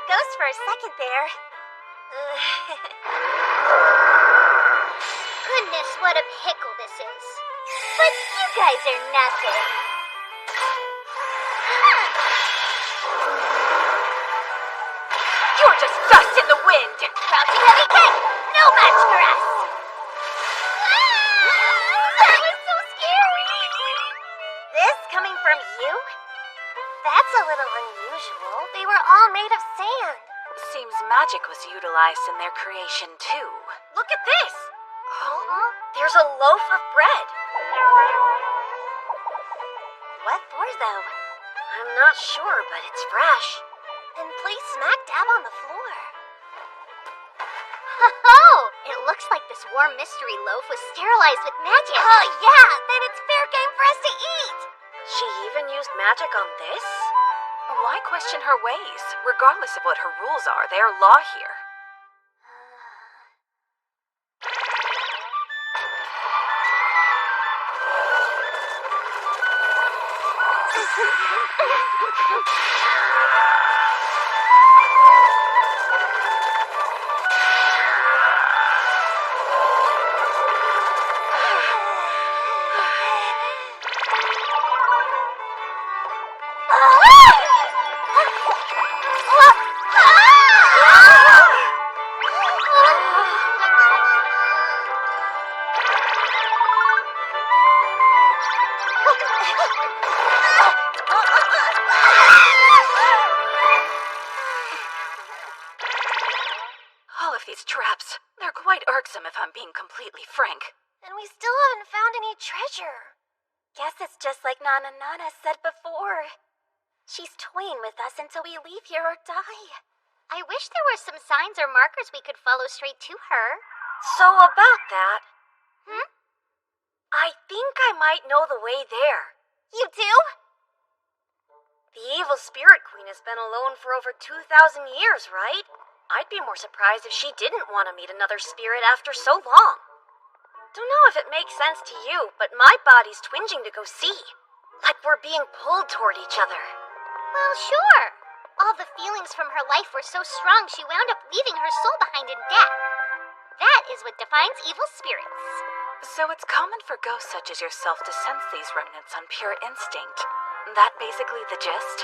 ghost for a second there. Goodness, what a pickle this is. But you guys are nothing. You're just dust in the wind! Crouching heavy kick! No match for us! That was so scary! This coming from you? That's a little unusual. They were all made of sand. Seems magic was utilized in their creation, too. Look at this! Huh? There's a loaf of bread. What for, though? I'm not sure, but it's fresh. And placed smack dab on the floor. Oh! It looks like this warm mystery loaf was sterilized with magic. Oh, yeah! Then it's fair game for us to eat! She even used magic on this? Why question her ways? Regardless of what her rules are, they are law here. All of these traps, they're quite irksome if I'm being completely frank. And we still haven't found any treasure. Guess it's just like Nana Nana said before. She's toying with us until we leave here or die. I wish there were some signs or markers we could follow straight to her. So about that, Hmm? I think I might know the way there. You do? The evil spirit queen has been alone for over 2,000 years, right? I'd be more surprised if she didn't want to meet another spirit after so long. Don't know if it makes sense to you, but my body's twinging to go see. Like we're being pulled toward each other. Well, sure. All the feelings from her life were so strong she wound up leaving her soul behind in death. That is what defines evil spirits. So it's common for ghosts such as yourself to sense these remnants on pure instinct. That basically the gist?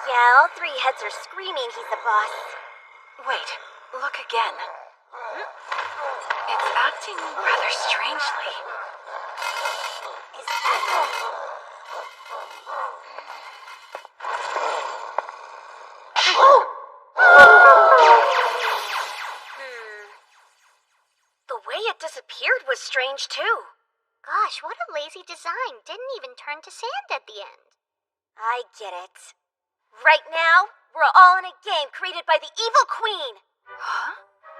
Yeah, all three heads are screaming he's the boss. Wait, look again. It's acting rather strangely. Is that the... The way it disappeared was strange, too. Gosh, what a lazy design. Didn't even turn to sand at the end. I get it. Right now, we're all in a game created by the Evil Queen. Huh?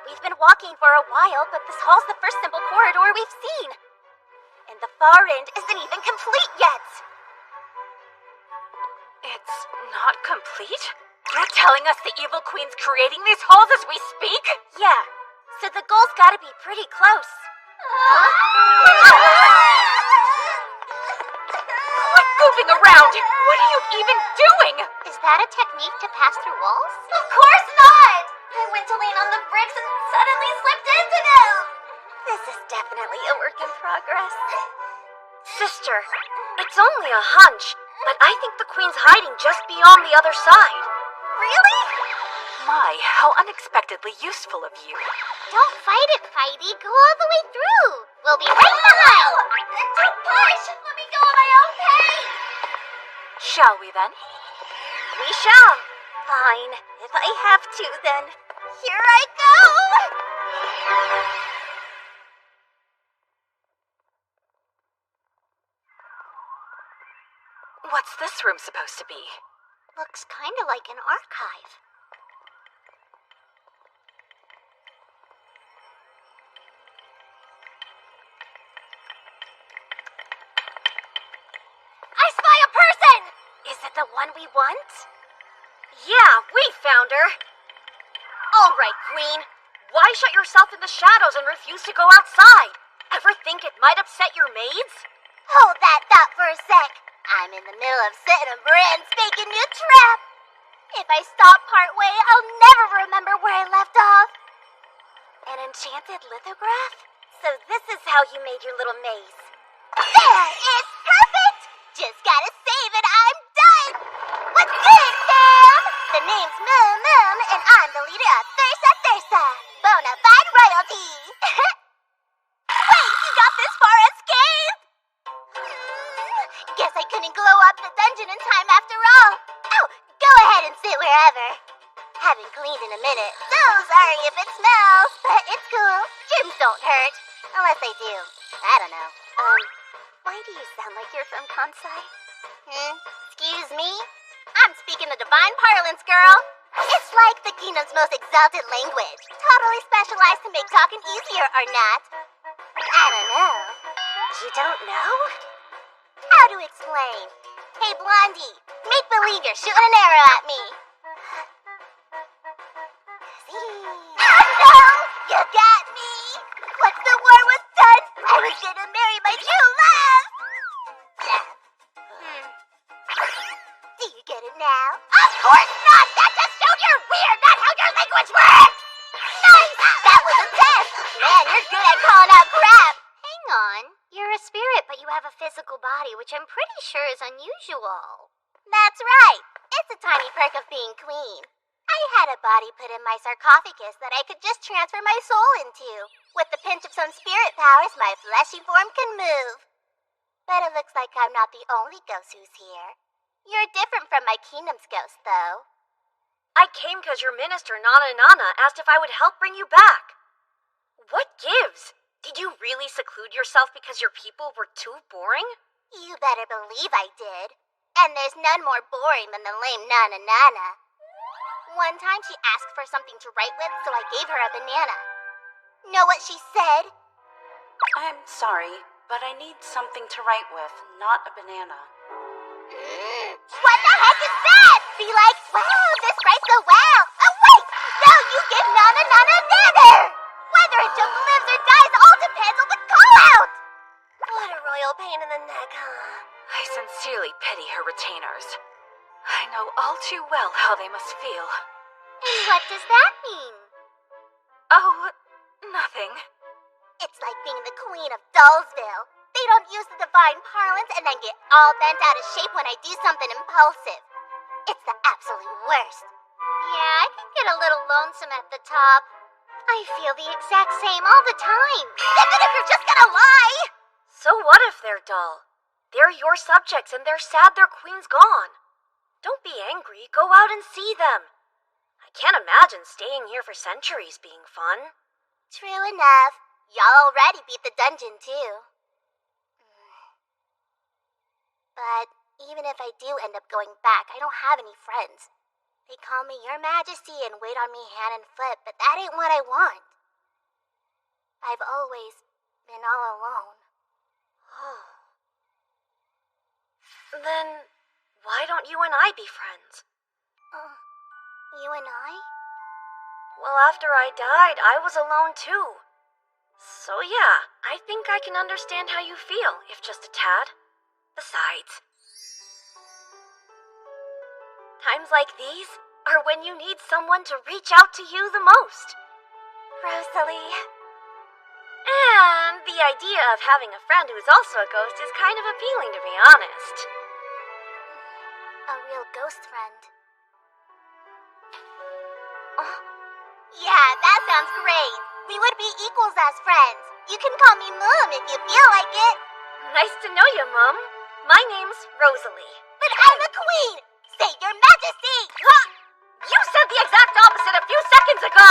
We've been walking for a while, but this hall's the first simple corridor we've seen. And the far end isn't even complete yet. It's not complete? You're telling us the Evil Queen's creating these halls as we speak? Yeah, so the goal's gotta be pretty close. Quit goofing around! What are you even doing? Is that a technique to pass through walls? Of course not! I went to lean on the bricks and suddenly slipped into them! This is definitely a work in progress. Sister, it's only a hunch, but I think the queen's hiding just beyond the other side. Really? My, how unexpectedly useful of you. Don't fight it, Fighty. Go all the way through. We'll be right behind. Don't push! Let me go at my own pace! Shall we then? We shall. Fine. If I have to, then here I go. What's this room supposed to be? Looks kind of like an archive. I spy a person! Is it the one we want? Yeah, we found her. All right, Queen. Why shut yourself in the shadows and refuse to go outside? Ever think it might upset your maids? Hold that thought for a sec. I'm in the middle of setting a brand spanking new trap. If I stop partway, I'll never remember where I left off. An enchanted lithograph? So this is how you made your little maze. There! It's perfect! Just gotta save it, I'm done! What's good, fam? The name's Moon Moon, and I'm the leader of Thursa Thursa, bona fide royalty! Wait, you got this far unscathed? Guess I couldn't glow up the dungeon in time after all. Oh, go ahead and sit wherever. Haven't cleaned in a minute, so sorry if it smells, but it's cool. Germs don't hurt. Unless they do. I don't know. Why do you sound like you're from Kansai? Excuse me? I'm speaking the divine parlance, girl. It's like the kingdom's most exalted language. Totally specialized to make talking easier, or not? I don't know. You don't know? How to explain? Hey, Blondie, make believe you're shooting an arrow at me. No! You got me! Once the war was done, I was gonna marry my true love! Do you get it now? Of course not! That just showed you're weird, not how your language works! Nice! That was a test! Man, you're good at calling out crap! Hang on. You're a spirit, but you have a physical body, which I'm pretty sure is unusual. That's right! It's a tiny perk of being queen. I had a body put in my sarcophagus that I could just transfer my soul into. With the pinch of some spirit powers, my fleshy form can move. But it looks like I'm not the only ghost who's here. You're different from my kingdom's ghost, though. I came because your minister, Nana Nana, asked if I would help bring you back. What gives? Did you really seclude yourself because your people were too boring? You better believe I did. And there's none more boring than the lame Nana Nana. One time she asked for something to write with, so I gave her a banana. Know what she said? I'm sorry, but I need something to write with, not a banana. What the heck is that? Be like, wow, this writes so well. Oh wait, no, you give Nana Nana a nanner. Whether it just lives or dies all depends on the call-out. What a royal pain in the neck, huh? I sincerely pity her retainers. I know all too well how they must feel. And what does that mean? Oh, nothing. It's like being the queen of Dollsville. They don't use the divine parlance and then get all bent out of shape when I do something impulsive. It's the absolute worst. Yeah, I can get a little lonesome at the top. I feel the exact same all the time. Even if you're just gonna lie! So what if they're dull? They're your subjects and they're sad their queen's gone. Don't be angry, go out and see them. I can't imagine staying here for centuries being fun. True enough. Y'all already beat the dungeon, too. But even if I do end up going back, I don't have any friends. They call me Your Majesty and wait on me hand and foot, but that ain't what I want. I've always been all alone. Then why don't you and I be friends? You and I? Well, after I died, I was alone too. So yeah, I think I can understand how you feel, if just a tad. Besides, times like these are when you need someone to reach out to you the most. Rosalie. And the idea of having a friend who is also a ghost is kind of appealing, to be honest. A real ghost friend. Yeah, that sounds great. We would be equals as friends. You can call me Mom if you feel like it. Nice to know you, Mum. My name's Rosalie. But I'm the queen! Say Your Majesty! Huh? You said the exact opposite a few seconds ago!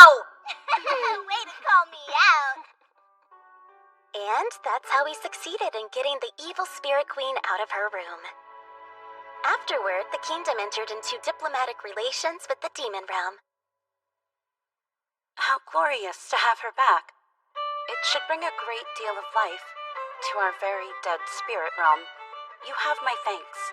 Way to call me out. And that's how we succeeded in getting the evil spirit queen out of her room. Afterward, the kingdom entered into diplomatic relations with the demon realm. How glorious to have her back. It should bring a great deal of life to our very dead spirit realm. You have my thanks.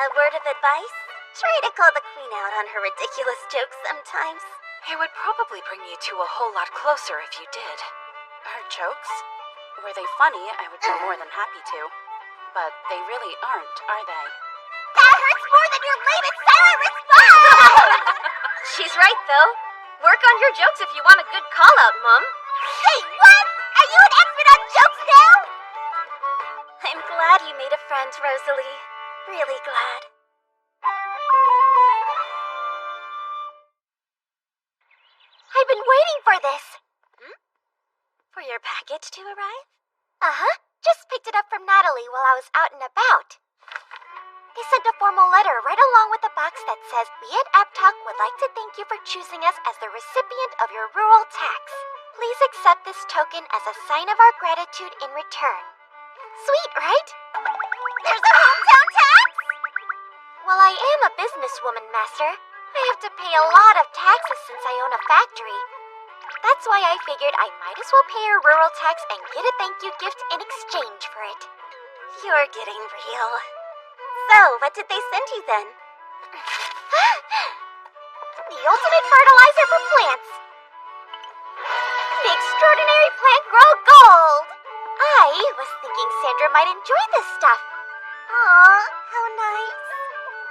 A word of advice? Try to call the queen out on her ridiculous jokes sometimes. It would probably bring you to a whole lot closer if you did. Her jokes? Were they funny? I would be more than happy to. but they really aren't, are they? That hurts more than your latest silent response! She's right, though. Work on your jokes if you want a good call-out, Mum. Hey, what? Are you an expert on jokes now? I'm glad you made a friend, Rosalie. Really glad. I've been waiting for this. For your package to arrive? Uh-huh. Just picked it up from Natalie while I was out and about. They sent a formal letter right along with the box that says, "We at AppTalk would like to thank you for choosing us as the recipient of your rural tax. Please accept this token as a sign of our gratitude in return." Sweet, right? There's a hometown tax? Well, I am a businesswoman, Master. I have to pay a lot of taxes since I own a factory. That's why I figured I might as well pay a rural tax and get a thank you gift in exchange for it. You're getting real. So, what did they send you then? The ultimate fertilizer for plants. The extraordinary plant grow gold. I was thinking Sandra might enjoy this stuff. Aw, how nice.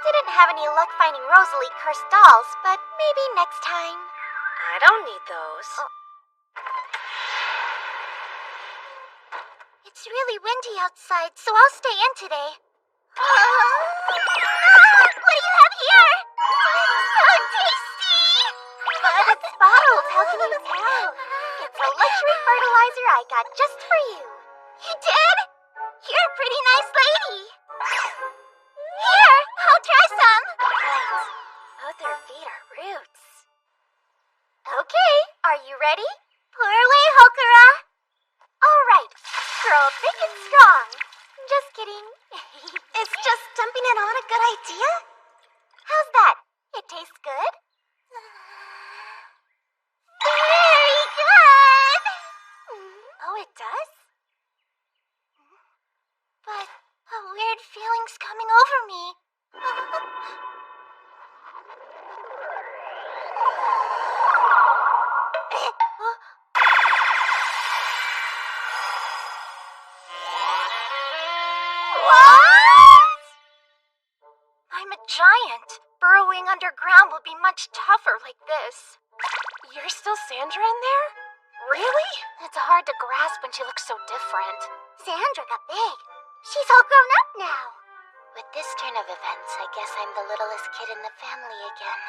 Didn't have any luck finding Rosalie cursed dolls, but maybe next time. I don't need those. It's really windy outside, so I'll stay in today. What do you have here? So tasty! But it's bottled, how can you tell? It's a luxury fertilizer I got just for you. You did? You're a pretty nice lady. Here, I'll try some. Right. Both their feet are roots. Okay, are you ready? Pour away, Hokura. All right, girl big and strong. Just kidding. Is just dumping it on a good idea? How's that? It tastes good? Very good! Oh, it does? But a weird feeling's coming over me. What? I'm a giant. Burrowing underground will be much tougher like this. You're still Sandra in there? Really? It's hard to grasp when she looks so different. Sandra got big. She's all grown up now. With this turn of events, I guess I'm the littlest kid in the family again.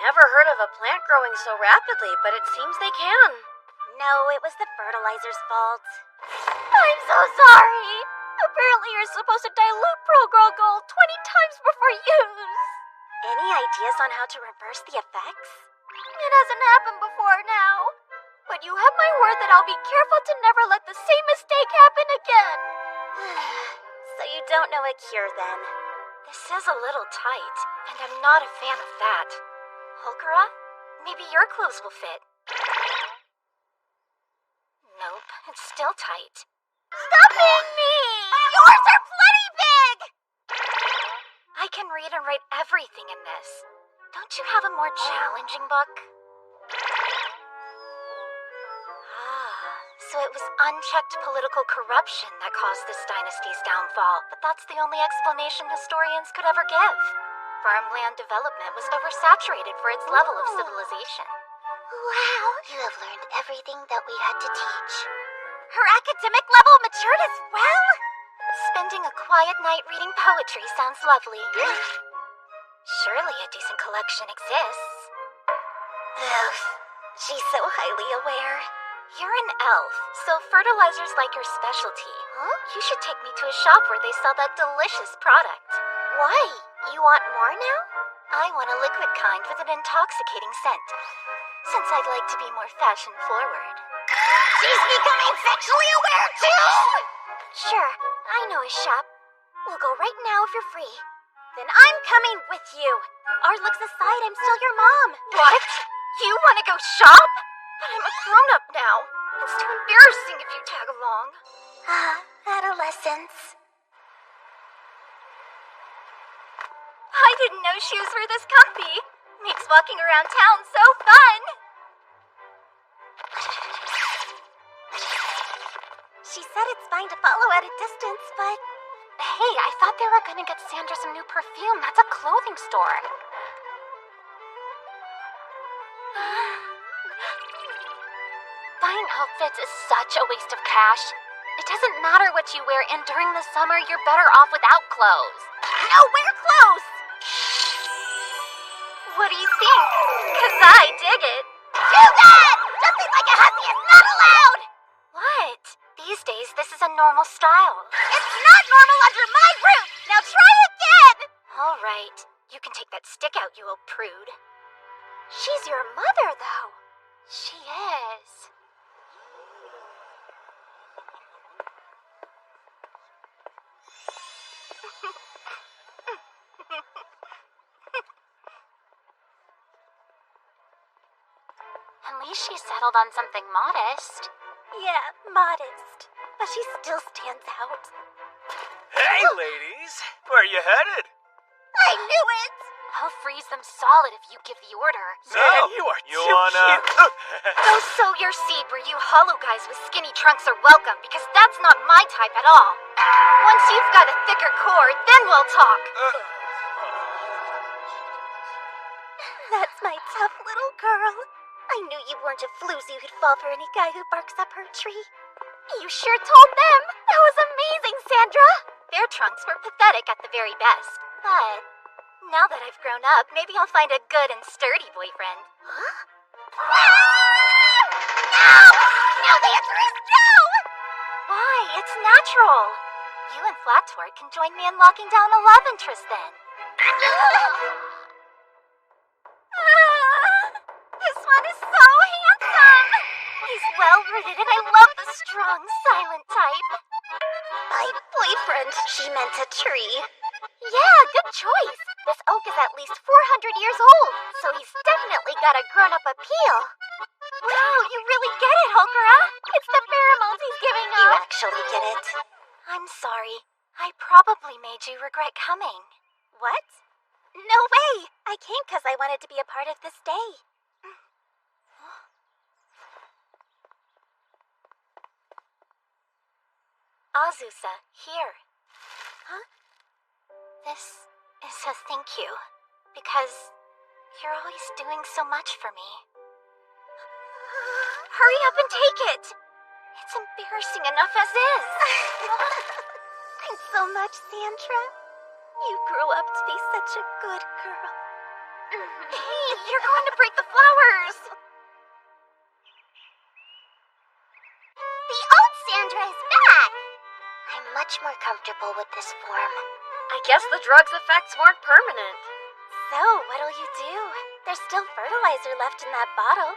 Never heard of a plant growing so rapidly, but it seems they can. No, it was the fertilizer's fault. I'm so sorry. Apparently you're supposed to dilute Pro-Grow Gold 20 times before use. Any ideas on how to reverse the effects? It hasn't happened before now. But you have my word that I'll be careful to never let the same mistake happen again. So you don't know a cure then? This is a little tight, and I'm not a fan of that. Hokura, maybe your clothes will fit. Nope, it's still tight. Stop being mean! Yours are plenty big! I can read and write everything in this. Don't you have a more challenging book? So it was unchecked political corruption that caused this dynasty's downfall, but that's the only explanation historians could ever give. Farmland development was oversaturated for its level of civilization. Wow, you have learned everything that we had to teach. Her academic level matured as well? Spending a quiet night reading poetry sounds lovely. Surely a decent collection exists. Ugh, she's so highly aware. You're an elf, so fertilizer's like your specialty. Huh? You should take me to a shop where they sell that delicious product. Why? You want more now? I want a liquid kind with an intoxicating scent, since I'd like to be more fashion-forward. She's becoming sexually aware too! Sure, I know a shop. We'll go right now if you're free. Then I'm coming with you. Our looks aside, I'm still your mom. What? You want to go shop? But I'm a grown-up now. It's too embarrassing if you tag along. Adolescence. I didn't know shoes were this comfy. Makes walking around town so fun. She said it's fine to follow at a distance, but Hey, I thought they were gonna get Sandra some new perfume. That's a clothing store. Buying outfits is such a waste of cash. It doesn't matter what you wear, and during the summer, you're better off without clothes. No, wear clothes! What do you think? 'Cause I dig it. Do that! Dressing like a hussy is not allowed! What? These days, this is a normal style. It's not normal under my roof! Now try again! All right. You can take that stick out, you old prude. She's your mother, though. She is. At least she settled on something modest. Yeah, modest. But she still stands out. Hey, ladies! Where are you headed? I knew it! I'll freeze them solid if you give the order. Man, you are too cute. Go sow your seed where you hollow guys with skinny trunks are welcome, because that's not my type at all. Once you've got a thicker core, then we'll talk. That's my tough little girl. I knew you weren't a floozy who'd fall for any guy who barks up her tree. You sure told them. That was amazing, Sandra. Their trunks were pathetic at the very best. But now that I've grown up, maybe I'll find a good and sturdy boyfriend. Huh? No! No, the answer is no! Why? It's natural. You and Flatsword can join me in locking down a love interest then. This one is so handsome! He's well-rooted and I love the strong, silent type. By boyfriend, she meant a tree. Yeah, good choice. This oak is at least 400 years old, so he's definitely got a grown-up appeal. Wow, you really get it, Hokura. It's the pheromones he's giving off. You actually get it. I'm sorry. I probably made you regret coming. What? No way! I came because I wanted to be a part of this day. Azusa, here. Huh? This is a thank you, because you're always doing so much for me. Hurry up and take it! It's embarrassing enough as is. Thanks so much, Sandra. You grew up to be such a good girl. Hey, you're going to break the flowers! The old Sandra is back! I'm much more comfortable with this form. I guess the drug's effects weren't permanent. So, what'll you do? There's still fertilizer left in that bottle.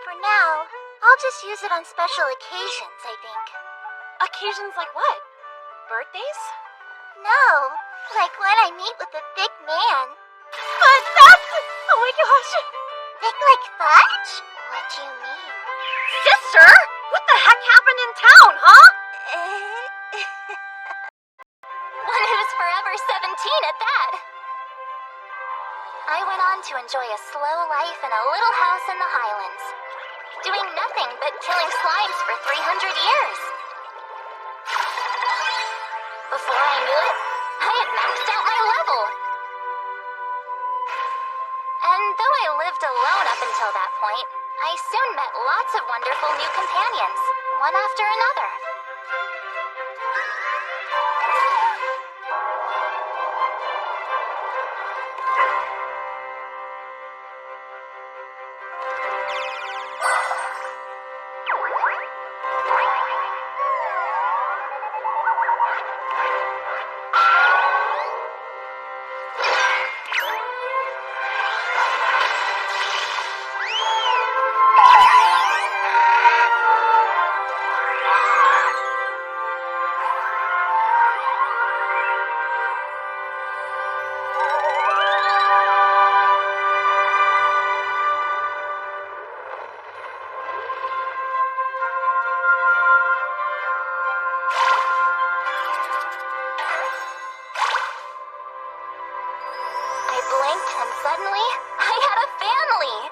For now, I'll just use it on special occasions, I think. Occasions like what? Birthdays? No, like when I meet with the thick man. But that's... Oh my gosh! Thick like fudge? What do you mean? Sister! What the heck happened in town, huh? One who's forever 17 at that. I went on to enjoy a slow life in a little house in the Highlands, doing nothing but killing slimes for 300 years. Before I knew it, I had maxed out my level. And though I lived alone up until that point, I soon met lots of wonderful new companions, one after another. I blinked and suddenly, I had a family!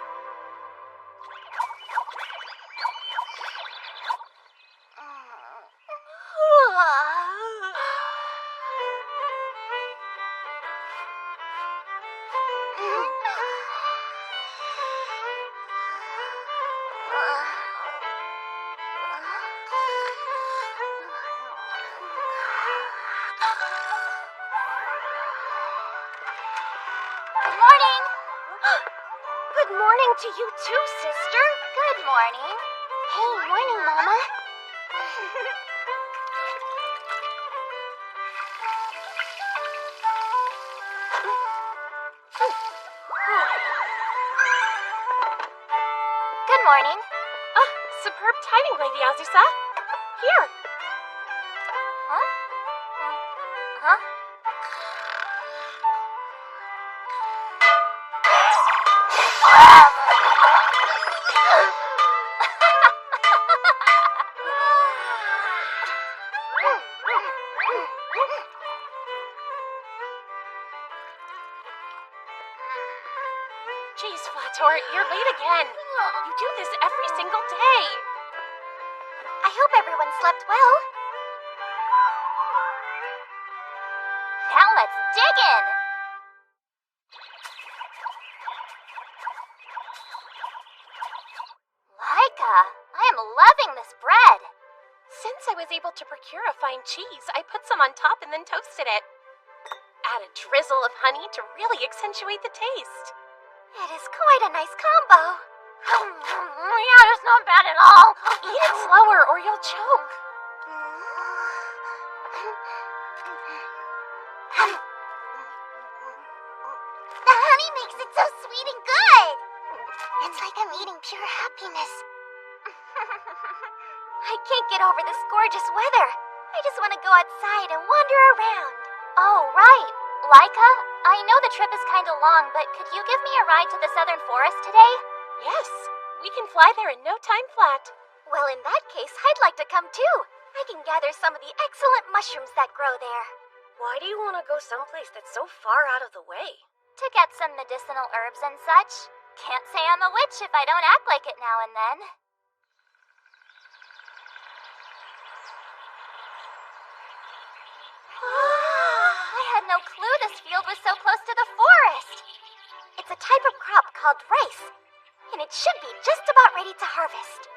Good morning to you too, sister. Good morning. Hey, morning, Mama. Good morning. Ah, superb timing, Lady Azusa. Here. Huh? Huh? Jeez, Flator, you're late again. You do this every single day. I hope everyone slept well. Now let's dig in. Laika, I am loving this bread. Since I was able to procure a fine cheese, I put some on top and then toasted it. Add a drizzle of honey to really accentuate the taste. It is quite a nice combo. Yeah, it's not bad at all. Eat it slower or you'll choke. The honey makes it so sweet and good. It's like I'm eating pure happiness. I can't get over this gorgeous weather. I just want to go outside and wander around. Oh, right. Laika, I know the trip is kind of long, but could you give me a ride to the southern forest today? Yes, we can fly there in no time flat. Well, in that case, I'd like to come too. I can gather some of the excellent mushrooms that grow there. Why do you want to go someplace that's so far out of the way? To get some medicinal herbs and such. Can't say I'm a witch if I don't act like it now and then. I had no clue this field was so close to the forest. It's a type of crop called rice, and it should be just about ready to harvest.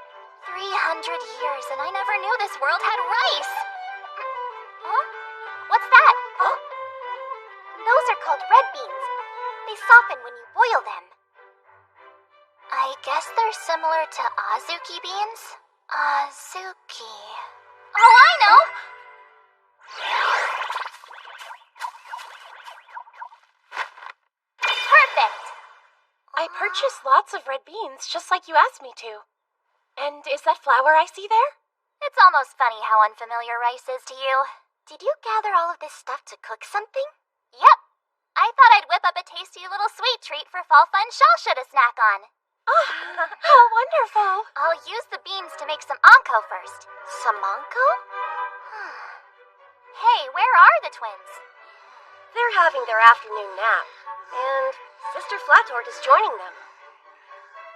300 years, and I never knew this world had rice. Huh? What's that? Huh? Those are called red beans. They soften when you boil them. I guess they're similar to Azuki beans? Azuki. Oh, I know! Perfect! I purchased lots of red beans just like you asked me to. And is that flour I see there? It's almost funny how unfamiliar rice is to you. Did you gather all of this stuff to cook something? Yep. I thought I'd whip up a tasty little sweet treat for Fall Fun Shalsha to snack on. Oh, how wonderful! I'll use the beans to make some anko first. Some anko? Hey, where are the twins? They're having their afternoon nap, and Sister Flatort is joining them.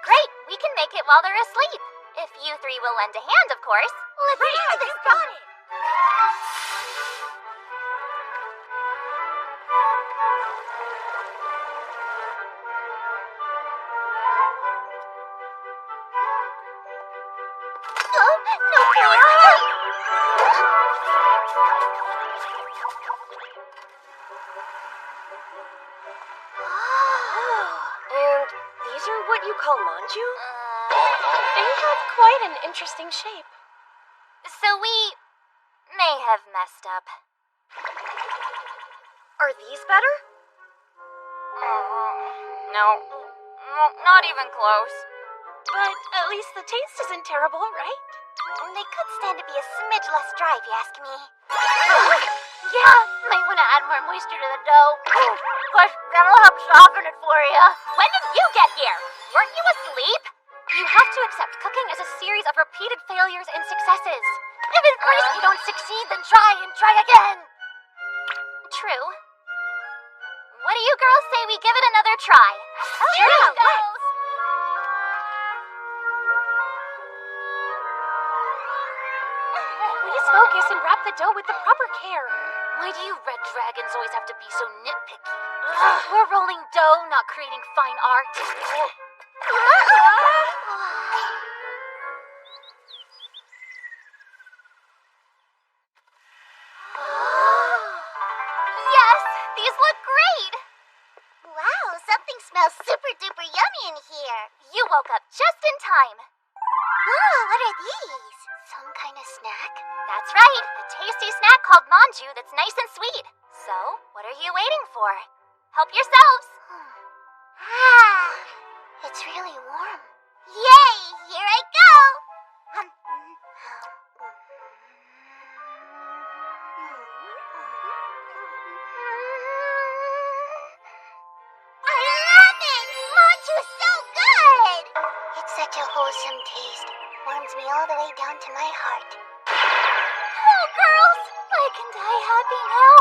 Great, we can make it while they're asleep. If you three will lend a hand, of course. Let's do this. Got it. No, And these are what you call manju? They have quite an interesting shape. So we may have messed up. Are these better? No, not even close. But at least the taste isn't terrible, right? They could stand to be a smidge less dry, if you ask me. Yeah, might want to add more moisture to the dough. Plus, that'll help soften it for you. When did you get here? Weren't you asleep? You have to accept cooking as a series of repeated failures and successes. If at first you don't succeed, then try and try again. True. What do you girls say we give it another try? Here it goes. Please focus and wrap the dough with the proper care. Why do you red dragons always have to be so nitpicky? We're rolling dough, not creating fine art. Yes, these look great. Wow, something smells super super duper yummy in here. You woke up just in time. Ooh, what are these? Some kind of snack? That's right, a tasty snack called manju that's nice and sweet. So, what are you waiting for? Help yourselves. It's really warm. Yay, here I go. I love it! Manju's so good! It's such a wholesome taste. Warms me all the way down to my heart. Oh, girls! I can die happy now.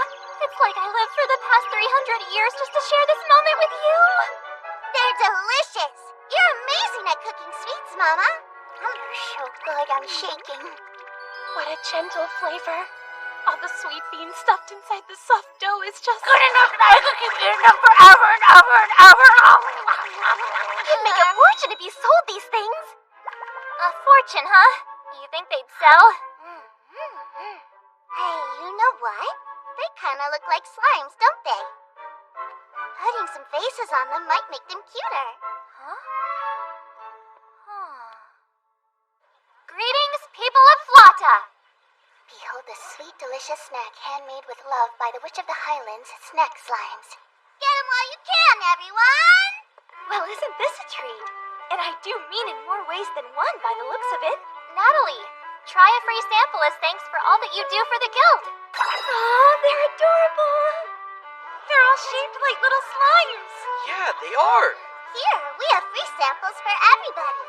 It's like I lived for the past 300 years just to share this moment with you. They're delicious. You're amazing at cooking sweets, Mama. You're so good, I'm shaking. What a gentle flavor. All the sweet beans stuffed inside the soft dough is just Good enough that I could keep eating them forever and ever and ever. You'd make a fortune if you sold these things. A fortune, huh? You think they'd sell? Hey, you know what? They kind of look like slimes, don't they? Putting some faces on them might make them cuter. Huh? Greetings, people of Flata! Behold the sweet, delicious snack handmade with love by the Witch of the Highlands, Snack Slimes. Get 'em while you can, everyone! Well, isn't this a treat? And I do mean in more ways than one by the looks of it. Natalie, try a free sample as thanks for all that you do for the guild. Aw, they're adorable. They're all shaped like little slimes. Yeah, they are. Here, we have free samples for everybody.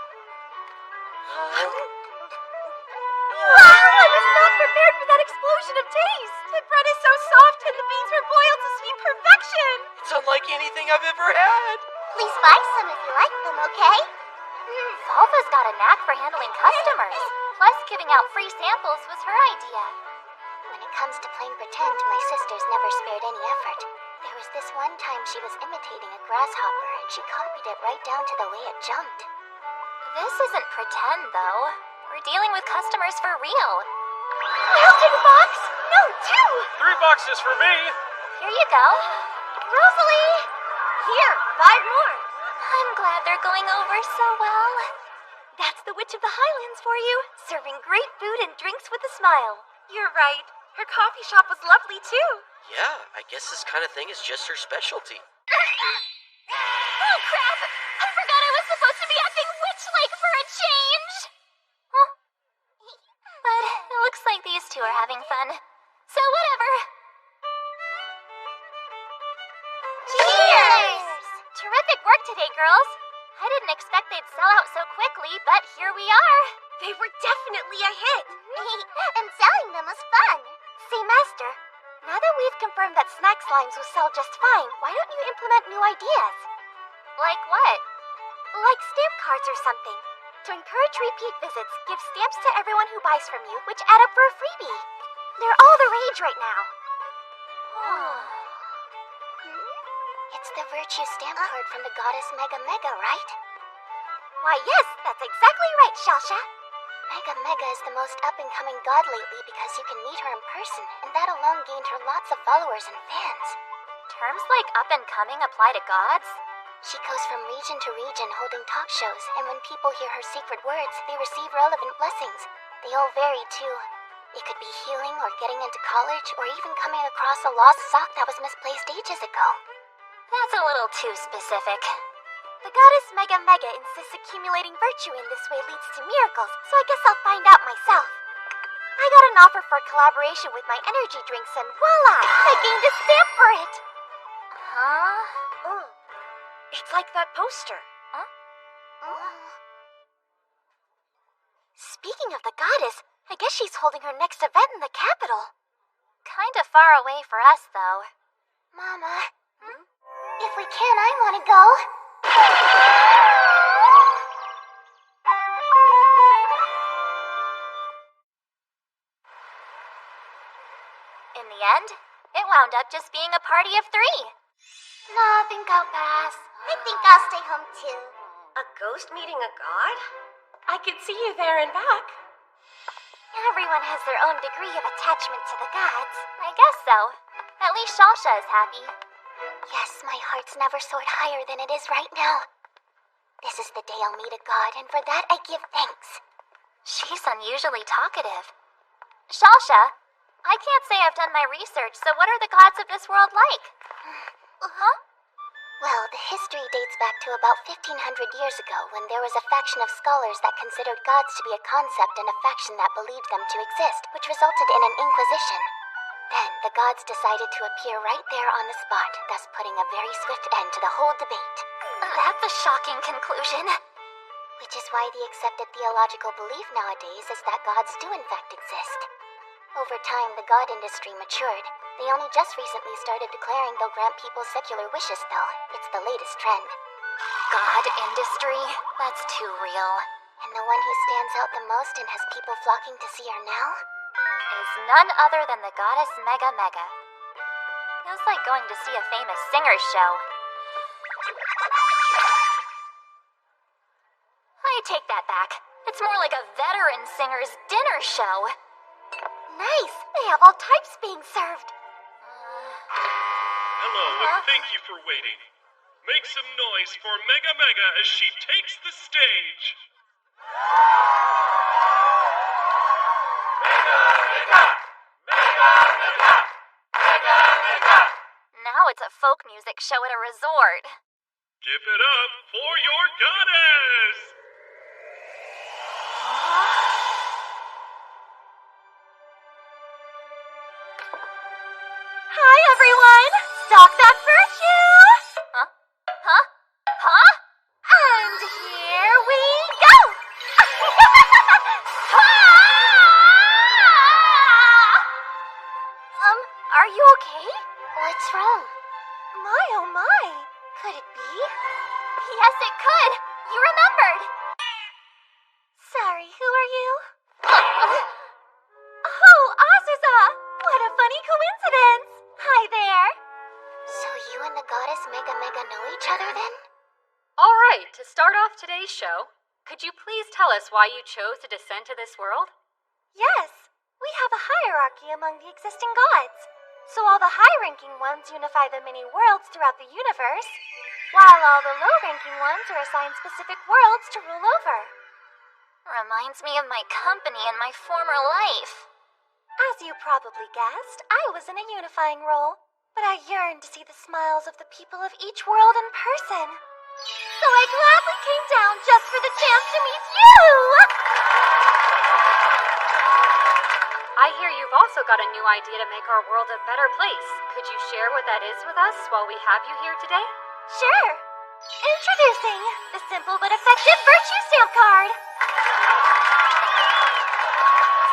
Wow, I was not prepared for that explosion of taste. The bread is so soft and the beans were boiled to sweet perfection. It's unlike anything I've ever had. Please buy some if you like them, okay? Salva's got a knack for handling customers. Plus, giving out free samples was her idea. When it comes to playing pretend, my sisters never spared any effort. There was this one time she was imitating a grasshopper, and she copied it right down to the way it jumped. This isn't pretend, though. We're dealing with customers for real. I'll take a box. No, 2. 3 boxes for me. Here you go. Rosalie! Here, 5 more. I'm glad they're going over so well. That's the Witch of the Highlands for you, serving great food and drinks with a smile. You're right. Her coffee shop was lovely, too. Yeah, I guess this kind of thing is just her specialty. Oh, crap! I forgot I was supposed to be acting witch-like for a change! Huh? But it looks like these two are having fun. So whatever. Cheers! Terrific work today, girls. I didn't expect they'd sell out so quickly, but here we are. They were definitely a hit. And selling them was fun. See, Master, now that we've confirmed that snack slimes will sell just fine, why don't you implement new ideas? Like what? Like stamp cards or something. To encourage repeat visits, give stamps to everyone who buys from you, which add up for a freebie. They're all the rage right now. It's the virtue stamp card from the goddess Mega Mega, right? Why, yes, that's exactly right, Shasha. Mega Mega is the most up-and-coming god lately because you can meet her in person, and that alone gained her lots of followers and fans. Terms like up and coming apply to gods? She goes from region to region holding talk shows, and when people hear her secret words, they receive relevant blessings. They all vary, too. It could be healing, or getting into college, or even coming across a lost sock that was misplaced ages ago. That's a little too specific. The goddess Mega Mega insists accumulating virtue in this way leads to miracles, so I guess I'll find out myself. I got an offer for collaboration with my energy drinks, and voila! I gained a stamp for it! Huh? Oh, it's like that poster. Huh? Speaking of the goddess, I guess she's holding her next event in the capital. Kinda far away for us, though. Mama, if we can, I want to go. In the end, it wound up just being a party of 3. No, I think I'll pass. I think I'll stay home too. A ghost meeting a god? I could see you there and back. Everyone has their own degree of attachment to the gods. I guess so. At least Shasha is happy. Yes, my heart's never soared higher than it is right now. This is the day I'll meet a god, and for that I give thanks. She's unusually talkative. Shalsha, I can't say I've done my research, so what are the gods of this world like? Huh? Well, the history dates back to about 1500 years ago when there was a faction of scholars that considered gods to be a concept and a faction that believed them to exist, which resulted in an inquisition. Then, the gods decided to appear right there on the spot, thus putting a very swift end to the whole debate. That's a shocking conclusion. Which is why the accepted theological belief nowadays is that gods do in fact exist. Over time, the god industry matured. They only just recently started declaring they'll grant people secular wishes, though. It's the latest trend. God industry? That's too real. And the one who stands out the most and has people flocking to see her now? Is none other than the goddess Mega Mega. Feels like going to see a famous singer's show. I take that back. It's more like a veteran singer's dinner show. Nice! They have all types being served. Hello, and thank you for waiting. Make some noise for Mega Mega as she takes the stage. Now it's a folk music show at a resort. Give it up for your goddess! Hi, everyone! Stock that virtue! Huh? And here we go! Are you okay? What's wrong? My, oh my. Could it be? Yes, it could. You remembered. Sorry, who are you? Oh, Azusa! What a funny coincidence! Hi there! So you and the goddess Mega Mega know each other then? All right, to start off today's show, could you please tell us why you chose to descend to this world? Yes, we have a hierarchy among the existing gods. So all the high-ranking ones unify the many worlds throughout the universe, while all the low-ranking ones are assigned specific worlds to rule over. Reminds me of my company in my former life. As you probably guessed, I was in a unifying role, but I yearned to see the smiles of the people of each world in person. So I gladly came down just for the chance to meet you! I hear you've also got a new idea to make our world a better place. Could you share what that is with us while we have you here today? Sure. Introducing the simple but effective Virtue Stamp card.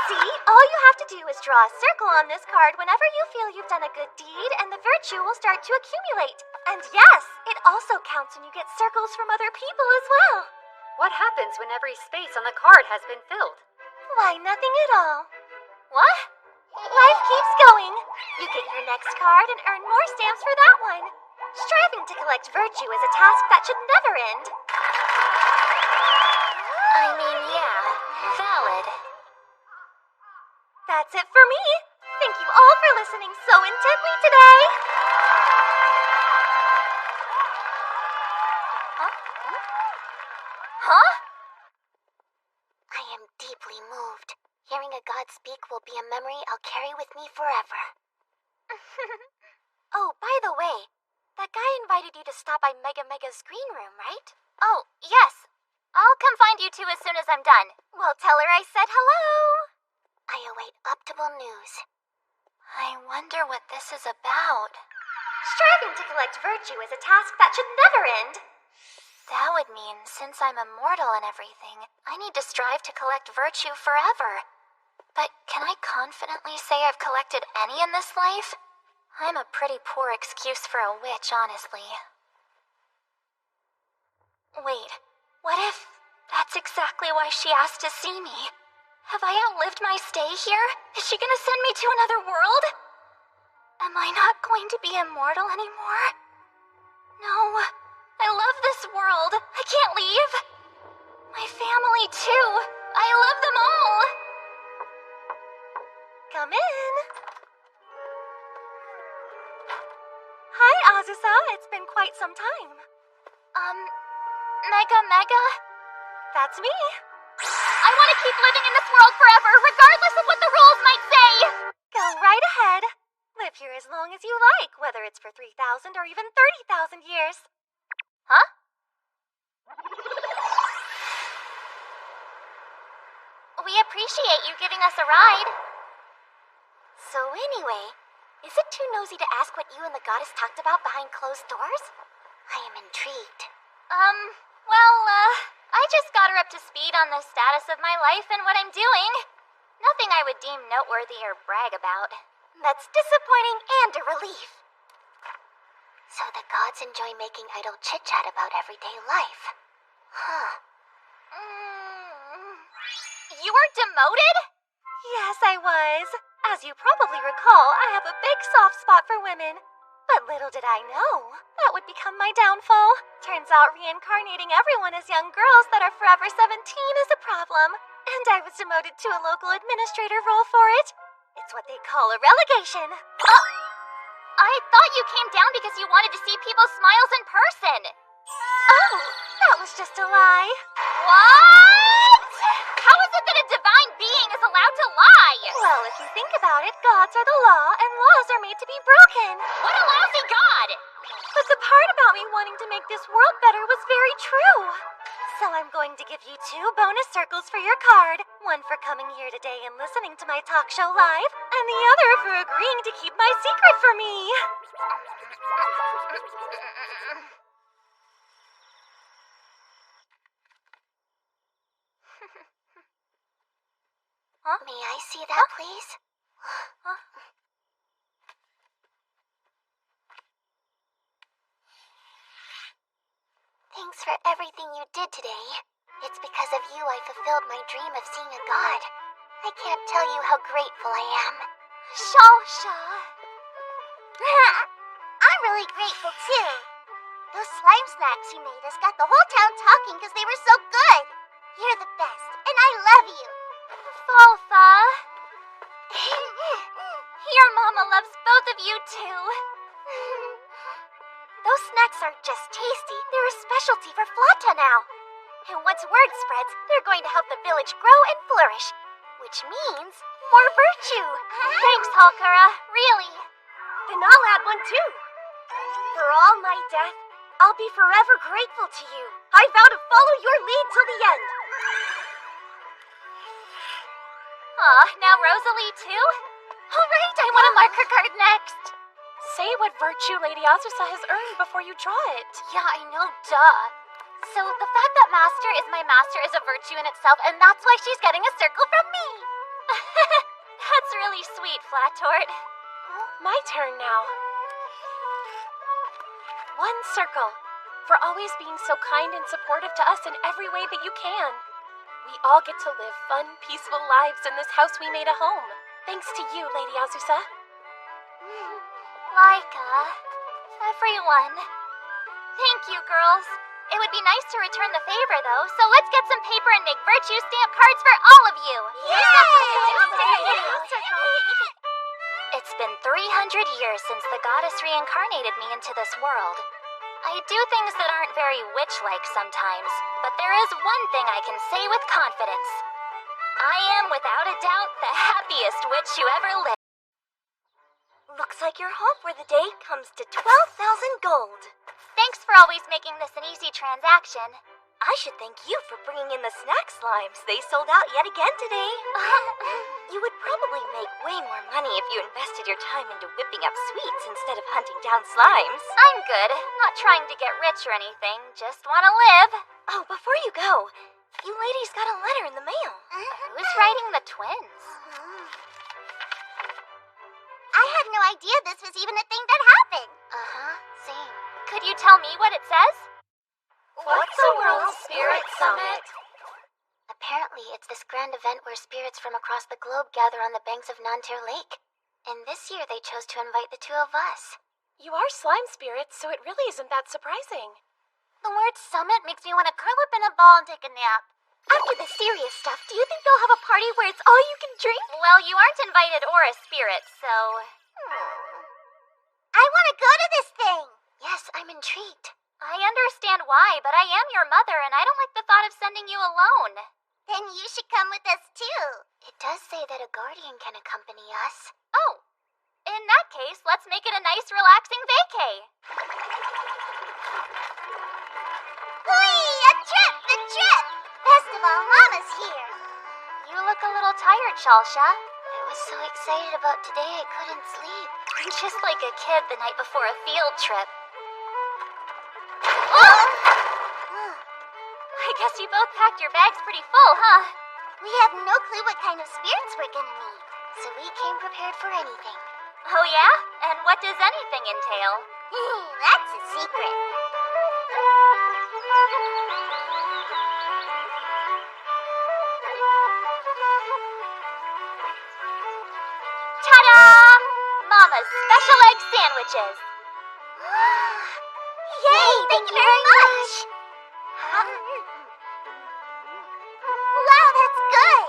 See, all you have to do is draw a circle on this card whenever you feel you've done a good deed, and the virtue will start to accumulate. And yes, it also counts when you get circles from other people as well. What happens when every space on the card has been filled? Why, nothing at all. What? Life keeps going. You get your next card and earn more stamps for that one. Striving to collect virtue is a task that should never end. I mean, yeah, valid. That's it for me. Thank you all for listening so intently today. Huh? I am deeply moved. Hearing a god speak will be a memory I'll carry with me forever. Oh, by the way, that guy invited you to stop by Mega Mega's green room, right? Oh, yes. I'll come find you two as soon as I'm done. Well, tell her I said hello. I await optimal news. I wonder what this is about. Striving to collect virtue is a task that should never end. That would mean, since I'm immortal and everything, I need to strive to collect virtue forever. But can I confidently say I've collected any in this life? I'm a pretty poor excuse for a witch, honestly. Wait, what if that's exactly why she asked to see me? Have I outlived my stay here? Is she gonna send me to another world? Am I not going to be immortal anymore? No, I love this world. I can't leave. My family, too. I love them all. Come in. Hi, Azusa. It's been quite some time. Mega? That's me. I want to keep living in this world forever, regardless of what the rules might say! Go right ahead. Live here as long as you like, whether it's for 3,000 or even 30,000 years. Huh? We appreciate you giving us a ride. So anyway, is it too nosy to ask what you and the goddess talked about behind closed doors? I am intrigued. I just got her up to speed on the status of my life and what I'm doing. Nothing I would deem noteworthy or brag about. That's disappointing and a relief. So the gods enjoy making idle chit-chat about everyday life. Huh. You were demoted? Yes, I was. As you probably recall, I have a big soft spot for women. But little did I know, that would become my downfall. Turns out reincarnating everyone as young girls that are forever 17 is a problem. And I was demoted to a local administrator role for it. It's what they call a relegation. I thought you came down because you wanted to see people's smiles in person. Oh, that was just a lie. What? How is it that a divine being is allowed to lie? Well, if you think about it, gods are the law, and laws are made to be broken. What a lousy god! But the part about me wanting to make this world better was very true. So I'm going to give you 2 bonus circles for your card. One for coming here today and listening to my talk show live, and the other for agreeing to keep my secret for me. Huh? May I see that, please? Thanks for everything you did today. It's because of you I fulfilled my dream of seeing a god. I can't tell you how grateful I am. Shaw. I'm really grateful too. Those slime snacks you made us got the whole town talking because they were so good. You're the best, and I love you. Falfa. Your mama loves both of you too. Those snacks aren't just tasty, they're a specialty for Flata now. And once word spreads, they're going to help the village grow and flourish. Which means more virtue. Thanks, Halkara. Really. Then I'll add one too. For all my death, I'll be forever grateful to you. I vow to follow your lead till the end. Now Rosalie too? Alright, I want to mark her card next. Say what virtue Lady Azusa has earned before you draw it. Yeah, I know, duh. So the fact that master is my master is a virtue in itself, and that's why she's getting a circle from me. That's really sweet, Flat Tort. My turn now. 1 circle for always being so kind and supportive to us in every way that you can. We all get to live fun, peaceful lives in this house we made a home. Thanks to you, Lady Azusa. Laika, everyone. Thank you, girls. It would be nice to return the favor, though, so let's get some paper and make virtue stamp cards for all of you. It's been 300 years since the goddess reincarnated me into this world. I do things that aren't very witch-like sometimes, but there is one thing I can say with confidence. I am, without a doubt, the happiest witch who ever lived. Looks like your haul for the day comes to 12,000 gold. Thanks for always making this an easy transaction. I should thank you for bringing in the snack slimes. They sold out yet again today. You would probably make way more money if you invested your time into whipping up sweets instead of hunting down slimes. I'm good. Not trying to get rich or anything. Just want to live. Oh, before you go, you ladies got a letter in the mail. Who's writing the twins? I had no idea this was even a thing that happened. Same. Could you tell me what it says? What's a World Spirit Summit? Apparently, it's this grand event where spirits from across the globe gather on the banks of Nantir Lake. And this year they chose to invite the 2 of us. You are slime spirits, so it really isn't that surprising. The word summit makes me want to curl up in a ball and take a nap. After the serious stuff, do you think they'll have a party where it's all you can drink? Well, you aren't invited or a spirit, so... I want to go to this thing. Yes, I'm intrigued. I understand why, but I am your mother and I don't like the thought of sending you alone. Then you should come with us too. It does say that a guardian can accompany us. Oh, in that case, let's make it a nice, relaxing vacay. Whee! A trip! The trip! Best of all, Mama's here. You look a little tired, Shalsha. I was so excited about today I couldn't sleep. Just like a kid the night before a field trip. I guess you both packed your bags pretty full, huh? We have no clue what kind of spirits we're gonna meet, so we came prepared for anything. Oh yeah? And what does anything entail? That's a secret. Ta-da! Mama's special egg sandwiches. Yay! Thank you very much! Wow, that's good!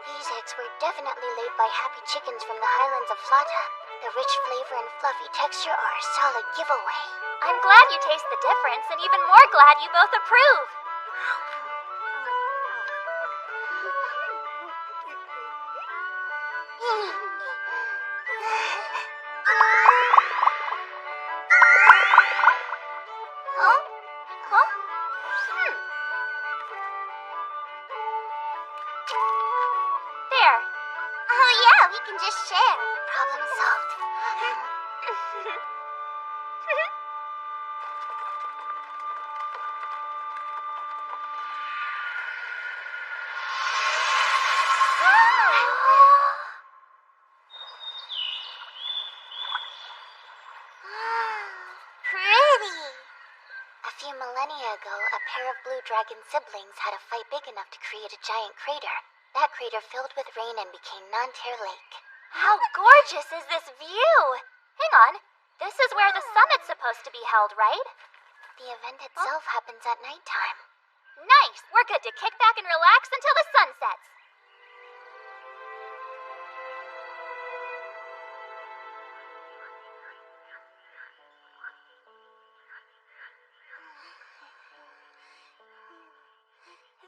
These eggs were definitely laid by happy chickens from the highlands of Flata. The rich flavor and fluffy texture are a solid giveaway. I'm glad you taste the difference, and even more glad you both approve. There. Oh yeah, we can just share. Problem solved. Pretty. A few millennia ago, a pair of blue dragon siblings had a fight big enough to create a giant crater. That crater filled with rain and became Nanterre Lake. How gorgeous is this view? Hang on. This is where the summit's supposed to be held, right? The event itself happens at nighttime. Nice. We're good to kick back and relax until the sun sets.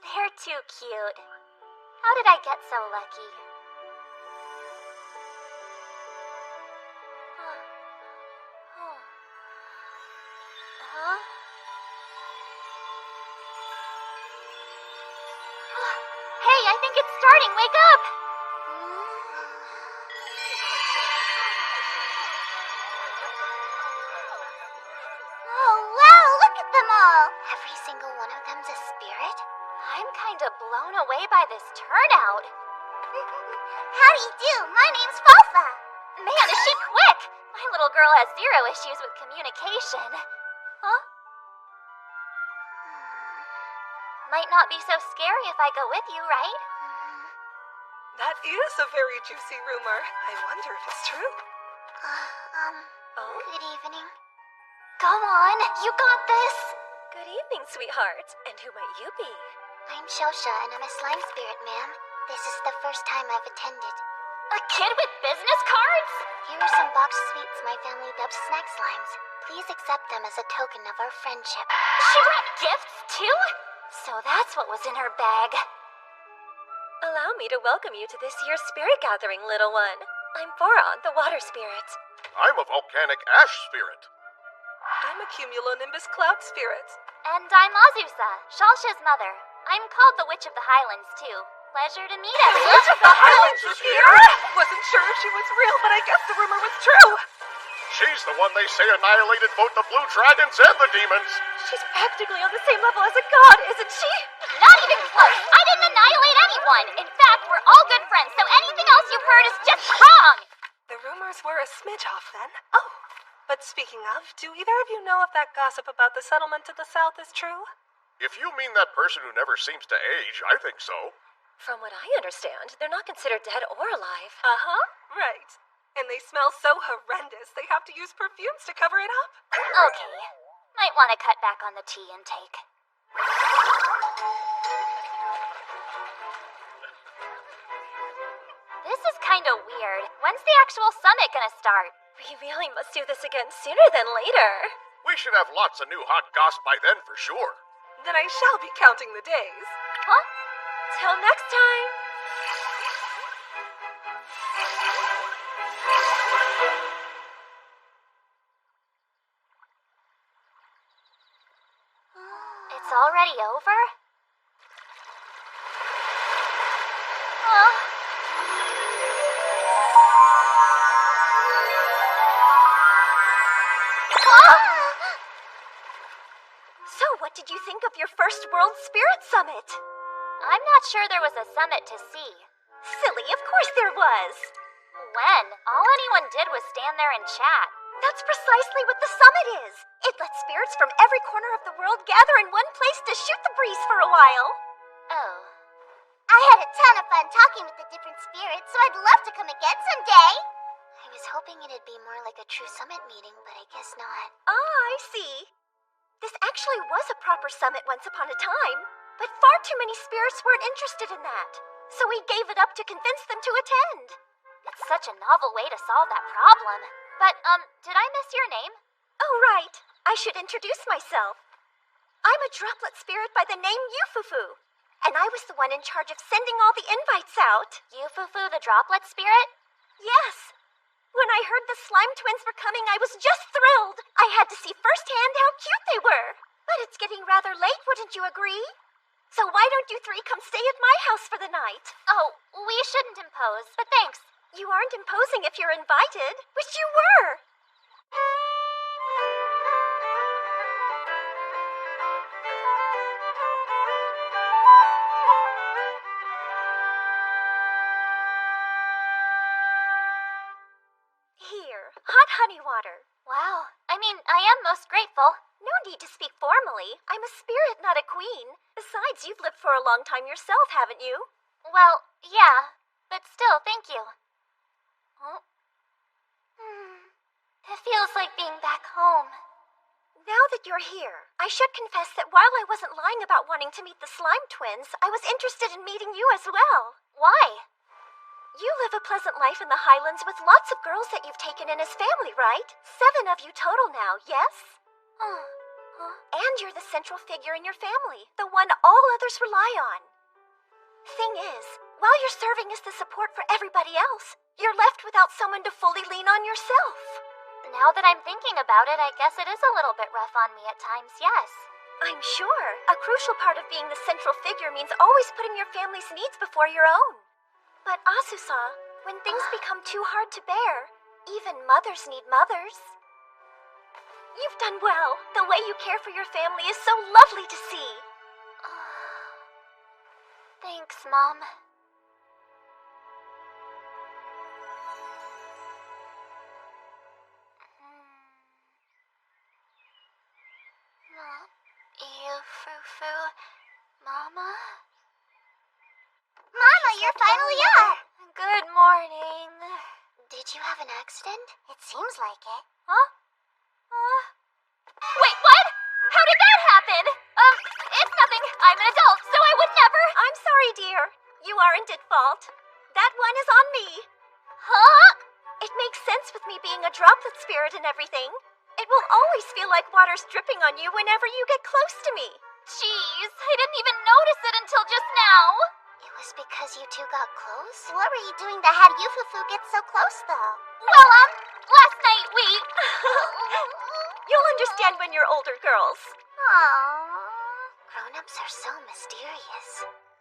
They're too cute. How did I get so lucky? Huh? Hey, I think it's starting. Wake up! Oh, wow, look at them all! Every single one of them's a spirit? I'm kinda blown away by this turnout. How do you do? My name's Falfa. Man, is she quick! My little girl has zero issues with communication. Huh? Might not be so scary if I go with you, right? That is a very juicy rumor. I wonder if it's true. Good evening. Go on, you got this! Good evening, sweetheart. And who might you be? I'm Shosha, and I'm a slime spirit, ma'am. This is the first time I've attended. A kid with business cards? Here are some boxed sweets my family dubs snack slimes. Please accept them as a token of our friendship. She brought gifts, too? So that's what was in her bag. Allow me to welcome you to this year's spirit gathering, little one. I'm Boron, the water spirit. I'm a volcanic ash spirit. I'm a cumulonimbus cloud spirit. And I'm Azusa, Shalsha's mother. I'm called the Witch of the Highlands, too. Pleasure to meet us. Witch of the Highlands is here? Wasn't sure if she was real, but I guess the rumor was true. She's the one they say annihilated both the blue dragons and the demons. She's practically on the same level as a god, isn't she? Not even close. I didn't annihilate anyone. In fact, we're all good friends, so anything else you've heard is just wrong. The rumors were a smidge off then. Oh, but speaking of, do either of you know if that gossip about the settlement to the south is true? If you mean that person who never seems to age, I think so. From what I understand, they're not considered dead or alive. Uh-huh, right. And they smell so horrendous, they have to use perfumes to cover it up. Okay. Might want to cut back on the tea intake. This is kind of weird. When's the actual summit gonna start? We really must do this again sooner than later. We should have lots of new hot goss by then for sure. Then I shall be counting the days. Huh? Till next time. It's already over? So, what did you think of your first World Spirit Summit? I'm not sure there was a summit to see. Silly, of course there was. When? All anyone did was stand there and chat. That's precisely what the summit is. It lets spirits from every corner of the world gather in one place to shoot the breeze for a while. Oh. I had a ton of fun talking with the different spirits, so I'd love to come again someday. I was hoping it'd be more like a true summit meeting, but I guess not. Ah, I see. This actually was a proper summit once upon a time, but far too many spirits weren't interested in that. So we gave it up to convince them to attend. It's such a novel way to solve that problem. But, did I miss your name? Oh, right. I should introduce myself. I'm a droplet spirit by the name Yufufu, and I was the one in charge of sending all the invites out. Yufufu the droplet spirit? Yes. When I heard the slime twins were coming, I was just thrilled. I had to see firsthand how cute they were. But it's getting rather late, wouldn't you agree? So why don't you three come stay at my house for the night? Oh, we shouldn't impose, but thanks. You aren't imposing if you're invited, which you were. Here, hot honey water. Wow. I mean, I am most grateful. No need to speak formally. I'm a spirit, not a queen. Besides, you've lived for a long time yourself, haven't you? Well, yeah. But still, thank you. It feels like being back home. Now that you're here, I should confess that while I wasn't lying about wanting to meet the slime twins, I was interested in meeting you as well. Why? You live a pleasant life in the Highlands with lots of girls that you've taken in as family, right? 7 of you total now, yes? And you're the central figure in your family, the one all others rely on. Thing is, while you're serving as the support for everybody else, you're left without someone to fully lean on yourself. Now that I'm thinking about it, I guess it is a little bit rough on me at times, yes. I'm sure. A crucial part of being the central figure means always putting your family's needs before your own. But Asusa, when things become too hard to bear, even mothers need mothers. You've done well. The way you care for your family is so lovely to see. Thanks, Mom. Yufufu, Mama? Mama, you're finally up! Good morning. Did you have an accident? It seems like it. Huh? Wait, what? How did that happen? It's nothing. I'm an adult, so I would never. I'm sorry, dear. You aren't at fault. That one is on me. Huh? It makes sense with me being a droplet spirit and everything. It will always feel like water's dripping on you whenever you get close to me. Jeez, I didn't even notice it until just now. It was because you two got close? What were you doing that had Yufufu get so close, though? Well, last night we... You'll understand when you're older girls. Aww. Grown-ups are so mysterious.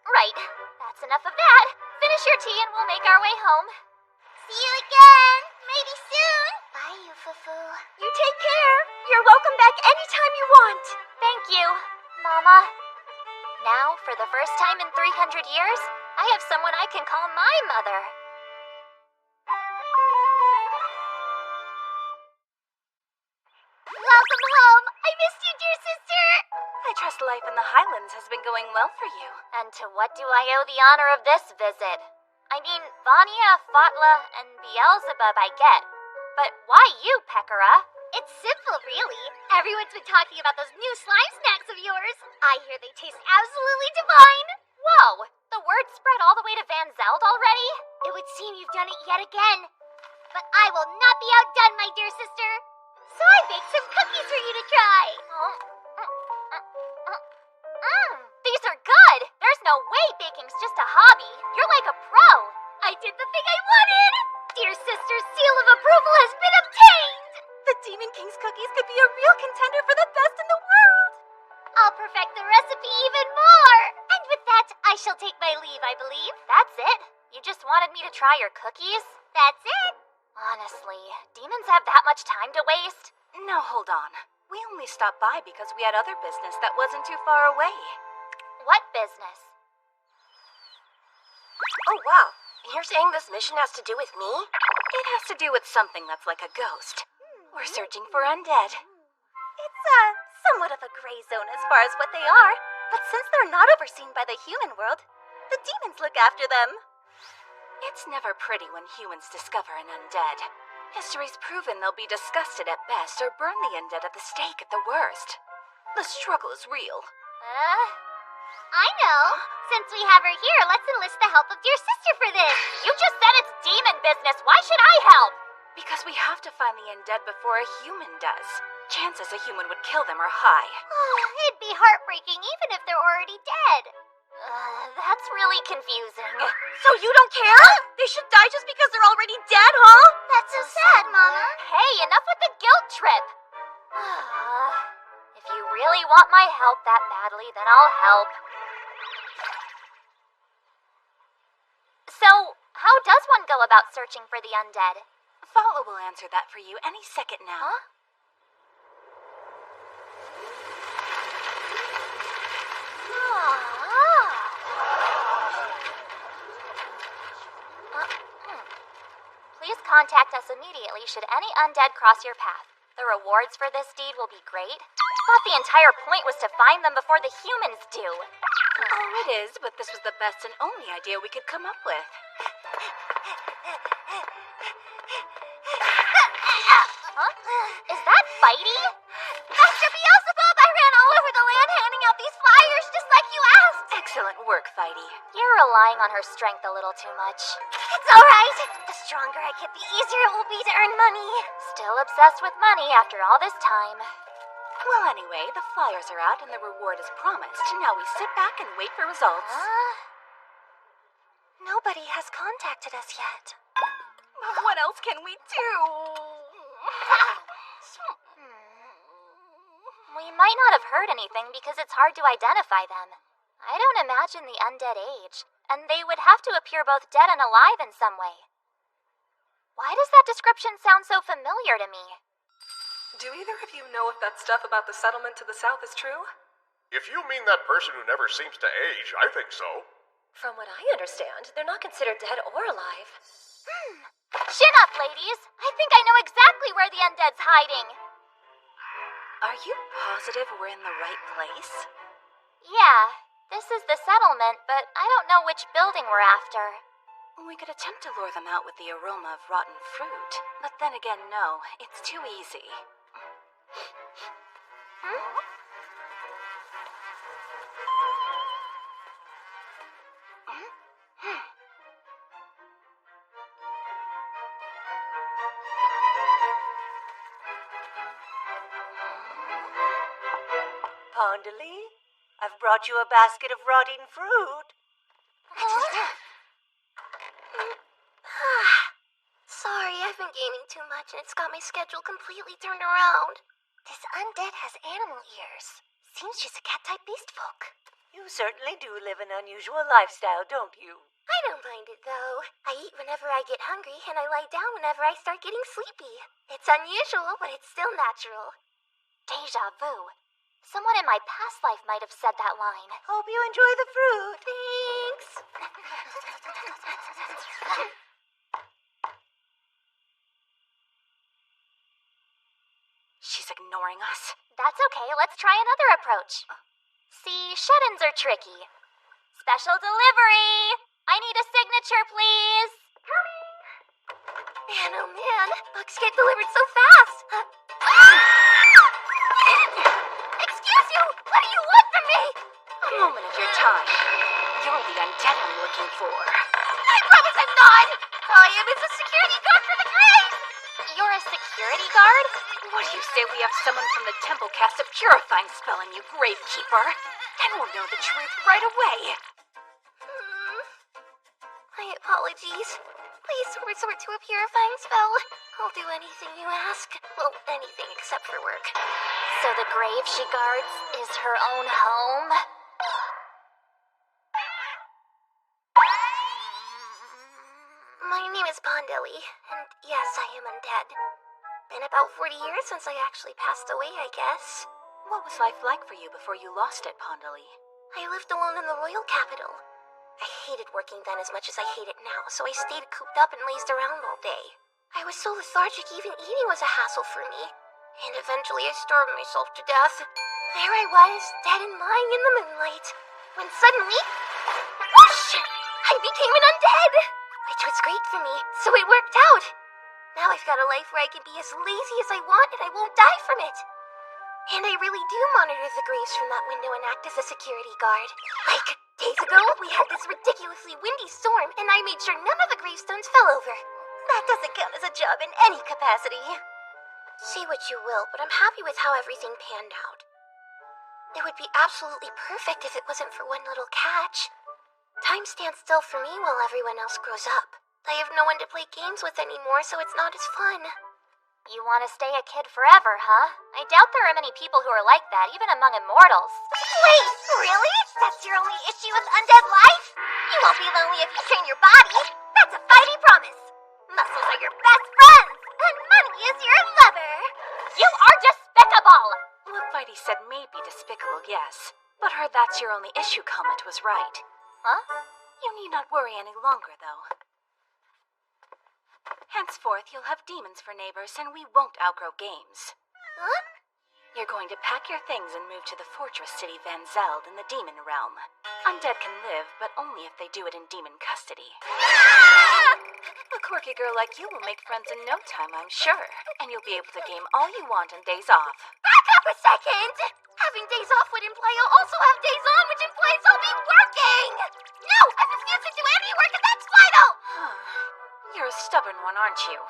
Right. That's enough of that. Finish your tea and we'll make our way home. See you again. Maybe soon. Bye, Yufufu. You take care. You're welcome back anytime you want. Thank you, Mama. Now, for the first time in 300 years, I have someone I can call my mother. Welcome home. I missed you, dear sister. I trust life in the Highlands has been going well for you. And to what do I owe the honor of this visit? I mean, Vanya, Fatla, and Beelzebub I get. But why you, Pekora? It's simple, really. Everyone's been talking about those new slime snacks of yours. I hear they taste absolutely divine. Whoa! The word spread all the way to Van Zeld already? It would seem you've done it yet again. But I will not be outdone, my dear sister. So I baked some cookies for you to try. These are good. There's no way baking's just a hobby. You're like a pro. I did the thing I wanted. Dear sister's seal of approval has been obtained. The Demon King's cookies could be a real contender for the best in the world. I'll perfect the recipe even more. And with that, I shall take my leave, I believe. That's it? You just wanted me to try your cookies? That's it. Honestly, demons have that much time to waste? No, hold on. We only stopped by because we had other business that wasn't too far away. What business? Oh, wow. You're saying this mission has to do with me? It has to do with something that's like a ghost. We're searching for undead. It's somewhat of a gray zone as far as what they are. But since they're not overseen by the human world, the demons look after them. It's never pretty when humans discover an undead. History's proven they'll be disgusted at best or burn the undead at the stake at the worst. The struggle is real. I know. Since we have her here, let's enlist the help of dear sister for this. You just said it's demon business. Why should I help? Because we have to find the undead before a human does. Chances a human would kill them are high. It'd be heartbreaking even if they're already dead. That's really confusing. So you don't care? They should die just because they're already dead, huh? That's so sad, Mama. Hey, enough with the guilt trip. If you really want my help that badly, then I'll help. So, how does one go about searching for the undead? Follow will answer that for you any second now. Huh? Please contact us immediately should any undead cross your path. The rewards for this deed will be great. Thought the entire point was to find them before the humans do. Oh, it is, but this was the best and only idea we could come up with. Huh? Is that Bitey? Master Beelzebub, I ran all over the land handing out these flyers just like you asked. Excellent work, Fighty. You're relying on her strength a little too much. It's alright. The stronger I get, the easier it will be to earn money. Still obsessed with money after all this time. Well, anyway, the flyers are out and the reward is promised. Now we sit back and wait for results. Nobody has contacted us yet. What else can we do? We might not have heard anything because it's hard to identify them. I don't imagine the undead age, and they would have to appear both dead and alive in some way. Why does that description sound so familiar to me? Do either of you know if that stuff about the settlement to the south is true? If you mean that person who never seems to age, I think so. From what I understand, they're not considered dead or alive. Chin up, ladies! I think I know exactly where the undead's hiding. Are you positive we're in the right place? Yeah, this is the settlement, but I don't know which building we're after. We could attempt to lure them out with the aroma of rotten fruit. But then again, no, it's too easy. Pondalee, I've brought you a basket of rotting fruit. Sorry, I've been gaming too much and it's got my schedule completely turned around. This undead has animal ears. Seems she's a cat-type beast folk. You certainly do live an unusual lifestyle, don't you? I don't mind it, though. I eat whenever I get hungry and I lie down whenever I start getting sleepy. It's unusual, but it's still natural. Deja vu. Someone in my past life might have said that line. Hope you enjoy the fruit. Thanks. She's ignoring us. That's okay, let's try another approach. See, shut-ins are tricky. Special delivery! I need a signature, please! Coming! Man, oh man, books get delivered so fast! Excuse you! What do you want from me? A moment of your time. You're the undead I'm looking for. I promise I'm not! All I am is a security guard for the Grace! You're a security security guard? What do you say we have someone from the temple cast a purifying spell on you, Gravekeeper? And we'll know the truth right away. My apologies. Please resort to a purifying spell. I'll do anything you ask. Well, anything except for work. So the grave she guards is her own home? My name is Pondeli, and yes, I am undead. Been about 40 years since I actually passed away, I guess. What was life like for you before you lost it, Pondeli? I lived alone in the royal capital. I hated working then as much as I hate it now, so I stayed cooped up and lazed around all day. I was so lethargic even eating was a hassle for me. And eventually I starved myself to death. There I was, dead and lying in the moonlight. When suddenly, whoosh! I became an undead! Which was great for me, so it worked out. Now I've got a life where I can be as lazy as I want and I won't die from it. And I really do monitor the graves from that window and act as a security guard. Like, days ago, we had this ridiculously windy storm, and I made sure none of the gravestones fell over. That doesn't count as a job in any capacity. Say what you will, but I'm happy with how everything panned out. It would be absolutely perfect if it wasn't for one little catch. Time stands still for me while everyone else grows up. I have no one to play games with anymore, so it's not as fun. You want to stay a kid forever, huh? I doubt there are many people who are like that, even among immortals. Wait, really? That's your only issue with undead life? You won't be lonely if you train your body. That's a fighting promise. Muscles are your best friends, and money is your lover. You are despicable! What Whitey said may be despicable, yes. But her "that's your only issue" comment was right. Huh? You need not worry any longer, though. Henceforth, you'll have demons for neighbors, and we won't outgrow games. Huh? You're going to pack your things and move to the fortress city Van Zeld in the demon realm. Undead can live, but only if they do it in demon custody. A quirky girl like you will make friends in no time, I'm sure. And you'll be able to game all you want on days off. Back up a second! Having days off would imply I'll also have days on, which implies I'll be working! No! I refuse to do any work, and that's final! You're a stubborn one, aren't you?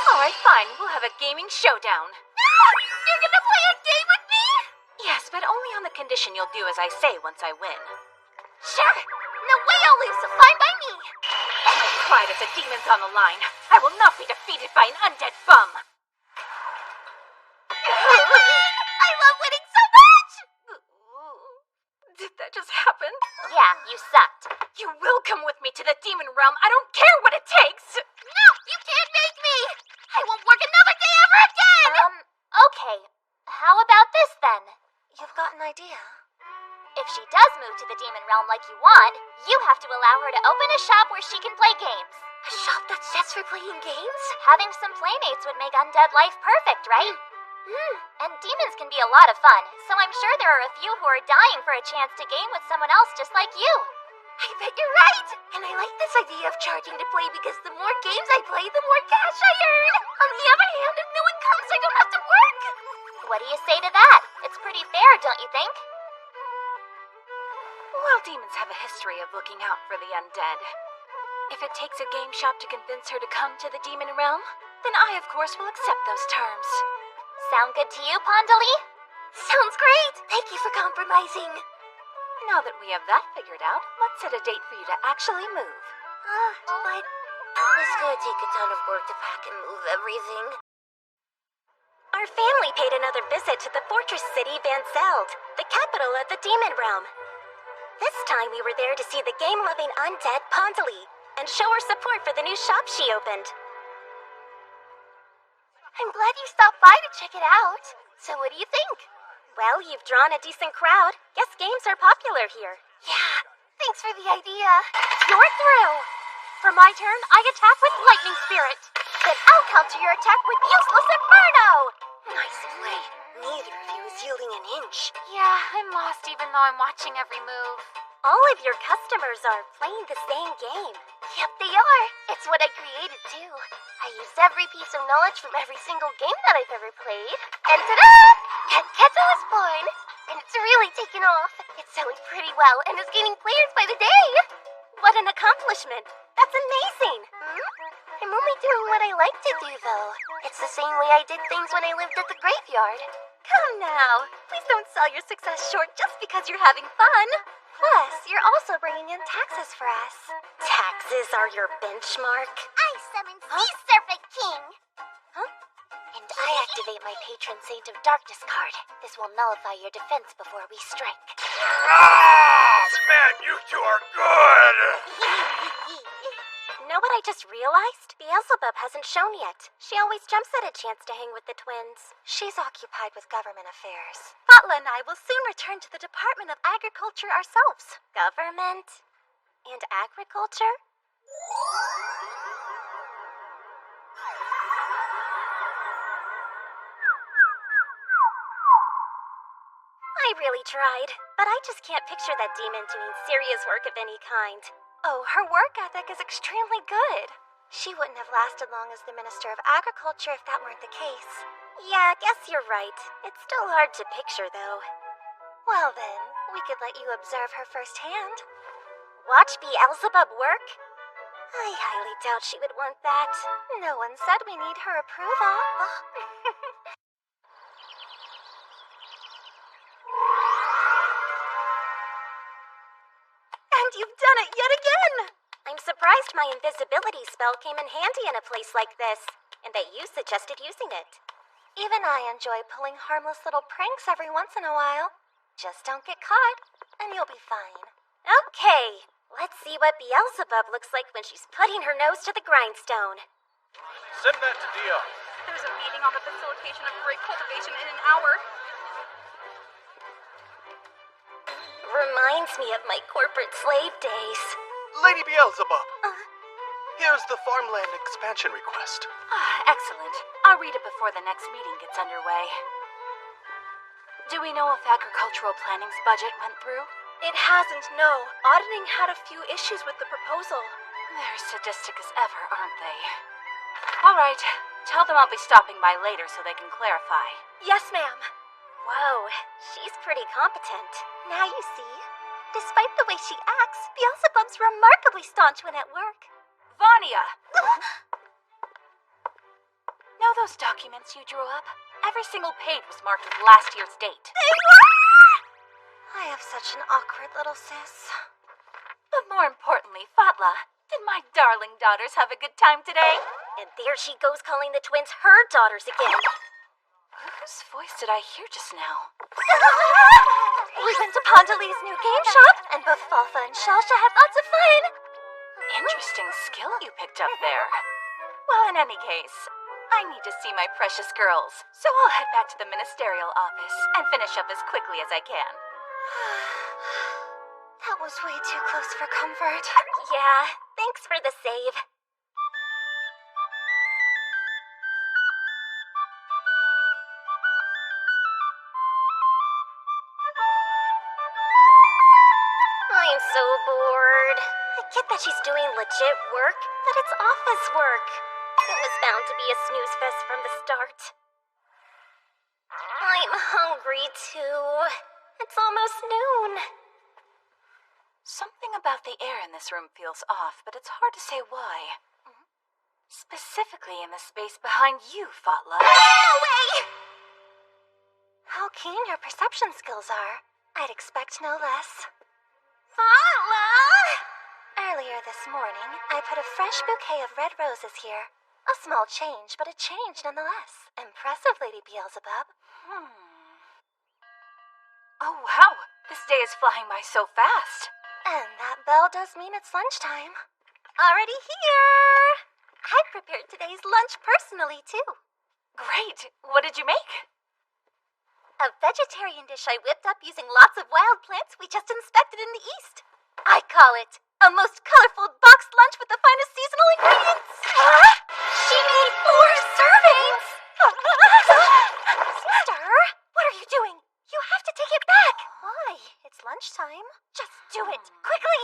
Alright, fine. We'll have a gaming showdown. No! You're gonna play a game with me? Yes, but only on the condition you'll do as I say once I win. Sure! No way I'll lose, so fine by me! My pride as a demon's on the line. I will not be defeated by an undead bum! I love winning so much! Did that just happen? Yeah, you sucked. You will come with me to the demon realm. I don't care what it takes! No! You can't make me! I won't work another day ever again! Okay. How about this then? You've got an idea? If she does move to the demon realm like you want, you have to allow her to open a shop where she can play games. A shop that's just for playing games? Having some playmates would make undead life perfect, right? And demons can be a lot of fun, so I'm sure there are a few who are dying for a chance to game with someone else just like you. I bet you're right! And I like this idea of charging to play because the more games I play, the more cash I earn! On the other hand, if no one comes, I don't have to work! What do you say to that? It's pretty fair, don't you think? Well, demons have a history of looking out for the undead. If it takes a game shop to convince her to come to the demon realm, then I, of course, will accept those terms. Sound good to you, Pondeli? Sounds great! Thank you for compromising. Now that we have that figured out, let's set a date for you to actually move. But it's gonna take a ton of work to pack and move everything. Our family paid another visit to the fortress city Van Zeld, the capital of the demon realm. This time we were there to see the game-loving undead Pondeli and show her support for the new shop she opened. I'm glad you stopped by to check it out. So what do you think? Well, you've drawn a decent crowd. Guess games are popular here. Yeah, thanks for the idea. You're through. For my turn, I attack with Lightning Spirit. Then I'll counter your attack with Useless Inferno! Nice play. Neither of you is yielding an inch. Yeah, I'm lost even though I'm watching every move. All of your customers are playing the same game. Yep, they are. It's what I created, too. I used every piece of knowledge from every single game that I've ever played. And ta-da! Cat Kettle is born! And it's really taken off. It's selling pretty well and is gaining players by the day. What an accomplishment. That's amazing. I'm only doing what I like to do, though. It's the same way I did things when I lived at the graveyard. Come now. Please don't sell your success short just because you're having fun. Plus, you're also bringing in taxes for us. Taxes are your benchmark? I summon Sea Serpent King! Huh? And I activate my Patron Saint of Darkness card. This will nullify your defense before we strike. Ah! Man, you two are good! Know what I just realized? Beelzebub hasn't shown yet. She always jumps at a chance to hang with the twins. She's occupied with government affairs. Fatla and I will soon return to the Department of Agriculture ourselves. Government? And agriculture? I really tried, but I just can't picture that demon doing serious work of any kind. Oh, her work ethic is extremely good. She wouldn't have lasted long as the Minister of Agriculture if that weren't the case. Yeah, I guess you're right. It's still hard to picture, though. Well then, we could let you observe her firsthand. Watch Beelzebub work? I highly doubt she would want that. No one said we need her approval. And you've done it yet again! I'm surprised my invisibility spell came in handy in a place like this, and that you suggested using it. Even I enjoy pulling harmless little pranks every once in a while. Just don't get caught, and you'll be fine. Okay, let's see what Beelzebub looks like when she's putting her nose to the grindstone. Send that to Dion. There's a meeting on the facilitation of grape cultivation in an hour. Reminds me of my corporate slave days. Lady Beelzebub, here's the farmland expansion request. Excellent. I'll read it before the next meeting gets underway. Do we know if agricultural planning's budget went through? It hasn't, no. Auditing had a few issues with the proposal. They're sadistic as ever, aren't they? All right. Tell them I'll be stopping by later so they can clarify. Yes, ma'am. Whoa, she's pretty competent. Now you see. Despite the way she acts, Beelzebub's remarkably staunch when at work. Vania! Know those documents you drew up? Every single page was marked with last year's date. I have such an awkward little sis. But more importantly, Fatla, did my darling daughters have a good time today? And there she goes calling the twins her daughters again. Whose voice did I hear just now? We went to Pondalee's new game shop, and both Falfa and Shasha had lots of fun. Interesting skill you picked up there. Well, in any case, I need to see my precious girls, so I'll head back to the ministerial office and finish up as quickly as I can. That was way too close for comfort. Yeah, thanks for the save. I'm so bored. I get that she's doing legit work, but it's office work. It was bound to be a snooze fest from the start. I'm hungry too. It's almost noon. Something about the air in this room feels off, but it's hard to say why. Specifically in the space behind you, Fatla. No way! How keen your perception skills are. I'd expect no less. Fatla! Earlier this morning, I put a fresh bouquet of red roses here. A small change, but a change nonetheless. Impressive, Lady Beelzebub. Oh, wow! This day is flying by so fast. And that bell does mean it's lunchtime. Already here! I prepared today's lunch personally, too. Great! What did you make? A vegetarian dish I whipped up using lots of wild plants we just inspected in the East. I call it a most colorful boxed lunch with the finest seasonal ingredients. She made 4 servings! Sister, what are you doing? You have to take it back. Why? It's lunchtime. Just do it, quickly.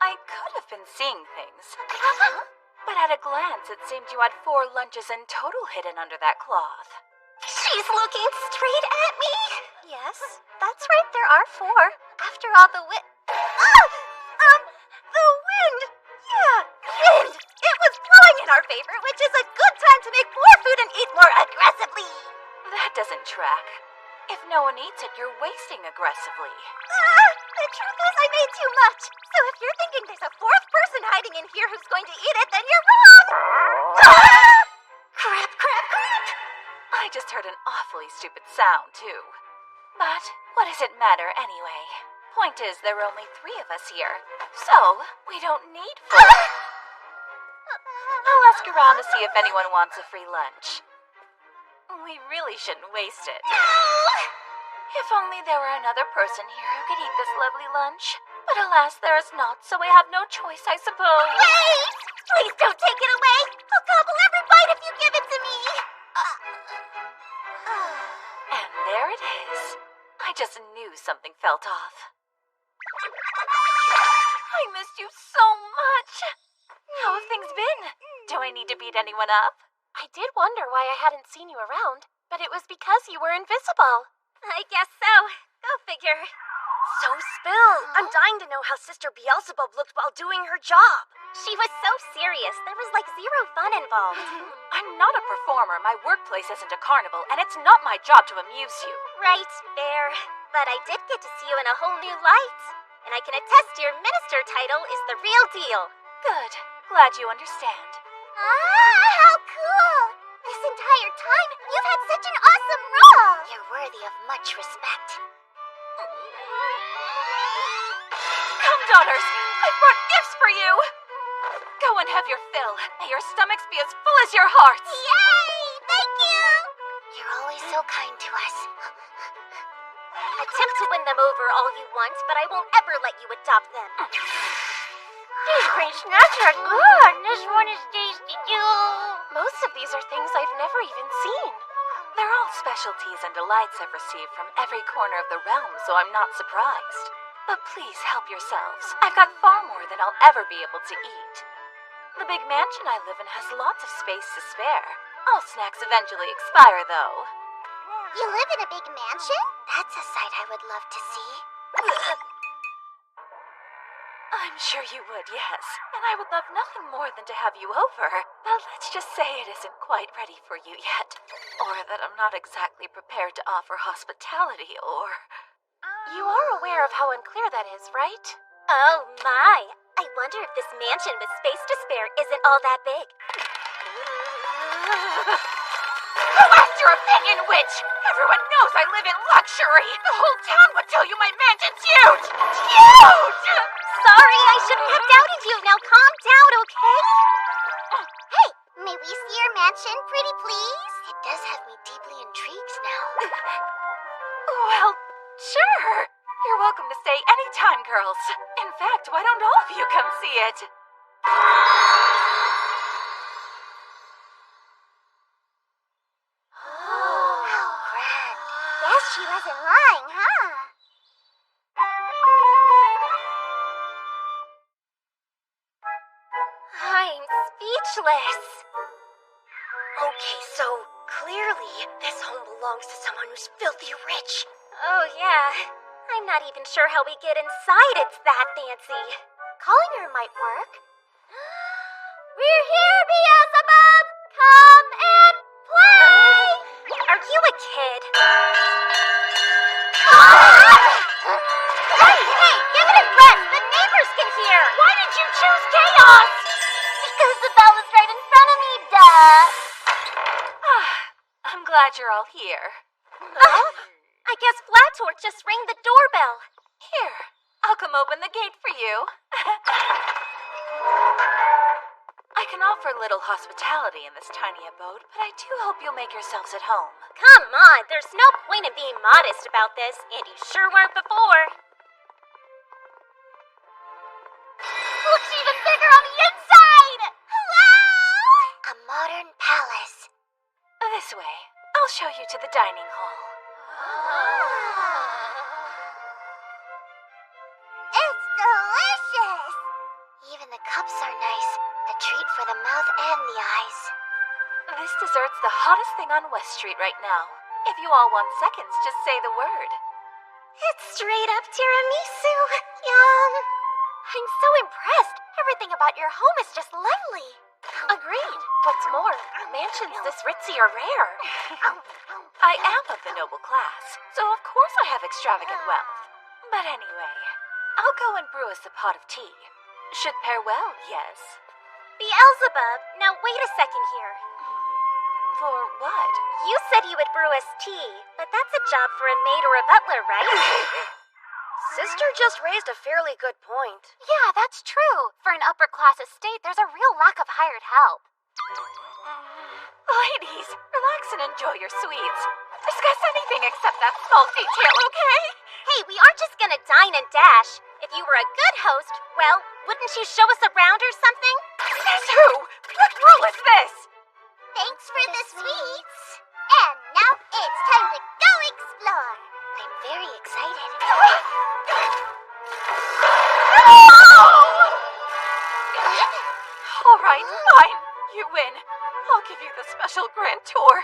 I could have been seeing things. But at a glance, it seemed you had 4 lunches in total hidden under that cloth. She's looking straight at me. Yes, that's right, there are 4. After all, the wind. The wind! Yeah, our favor, which is a good time to make more food and eat more aggressively. That doesn't track. If no one eats it, you're wasting aggressively. The truth is I made too much. So if you're thinking there's a fourth person hiding in here who's going to eat it, then you're wrong. Crap, crap, crap! I just heard an awfully stupid sound, too. But what does it matter anyway? Point is, there are only 3 of us here, so we don't need 4. I'll ask around to see if anyone wants a free lunch. We really shouldn't waste it. If only there were another person here who could eat this lovely lunch. But alas, there is not, so I have no choice, I suppose. Wait! Please don't take it away! I'll gobble every bite if you give it to me! And there it is. I just knew something felt off. I missed you so much. How have things been? Do I need to beat anyone up? I did wonder why I hadn't seen you around, but it was because you were invisible. I guess so. Go figure. So Spill, I'm dying to know how Sister Beelzebub looked while doing her job. She was so serious. There was like zero fun involved. I'm not a performer. My workplace isn't a carnival, and it's not my job to amuse you. Right, fair. But I did get to see you in a whole new light. And I can attest your minister title is the real deal. Good. Glad you understand. How cool! This entire time, you've had such an awesome role! You're worthy of much respect. Come, daughters! I've brought gifts for you! Go and have your fill. May your stomachs be as full as your hearts. Yay! Thank you! You're always so kind to us. Attempt to win them over all you want, but I won't ever let you adopt them. These green snacks are good. This one is tasty too. Most of these are things I've never even seen. They're all specialties and delights I've received from every corner of the realm, so I'm not surprised. But please help yourselves. I've got far more than I'll ever be able to eat. The big mansion I live in has lots of space to spare. All snacks eventually expire, though. You live in a big mansion? That's a sight I would love to see. I'm sure you would, yes. And I would love nothing more than to have you over. But let's just say it isn't quite ready for you yet. Or that I'm not exactly prepared to offer hospitality, or... You are aware of how unclear that is, right? Oh my! I wonder if this mansion with space to spare isn't all that big. Who asked your opinion, witch? Everyone knows I live in luxury. The whole town would tell you my mansion's huge. It's huge! Sorry, I shouldn't have doubted you. Now calm down, okay? Hey, may we see your mansion, pretty please? It does have me deeply intrigued now. Well, sure. You're welcome to stay anytime, girls. In fact, why don't all of you come see it? How grand. Guess she wasn't lying, huh? I'm speechless. Okay, so clearly this home belongs to someone who's filthy rich. Oh, yeah. I'm not even sure how we get inside. It's that fancy. Calling her might work. We're here, Beelzebub! Come and play! Are you a kid? Hey, give it a rest! The neighbors can hear! Why did you choose chaos? Because the bell was right in front of me, duh! I'm glad you're all here. I guess Flatorch just rang the doorbell. Here, I'll come open the gate for you. I can offer little hospitality in this tiny abode, but I do hope you'll make yourselves at home. Come on, there's no point in being modest about this, and you sure weren't before. Looks even bigger on the inside! Hello! A modern palace. This way. I'll show you to the dining hall. It's delicious! Even the cups are nice. A treat for the mouth and the eyes. This dessert's the hottest thing on West Street right now. If you all want seconds, just say the word. It's straight up tiramisu. Yum. I'm so impressed. Everything about your home is just lovely. Agreed. mansions this ritzy are rare. I am of the noble class, so of course I have extravagant wealth. But anyway, I'll go and brew us a pot of tea. Should pair well, yes. Beelzebub, now wait a second here. For what? You said you would brew us tea, but that's a job for a maid or a butler, right? Sister just raised a fairly good point. Yeah, that's true. For an upper-class estate, there's a real lack of hired help. Ladies, relax and enjoy your sweets. Discuss anything except that small detail, okay? Hey, we aren't just gonna dine and dash. If you were a good host, well, wouldn't you show us around or something? Says who? What rule is this? Thanks for the sweets. And now it's time to go explore. I'm very excited. All right, fine. You win. I'll give you the special grand tour.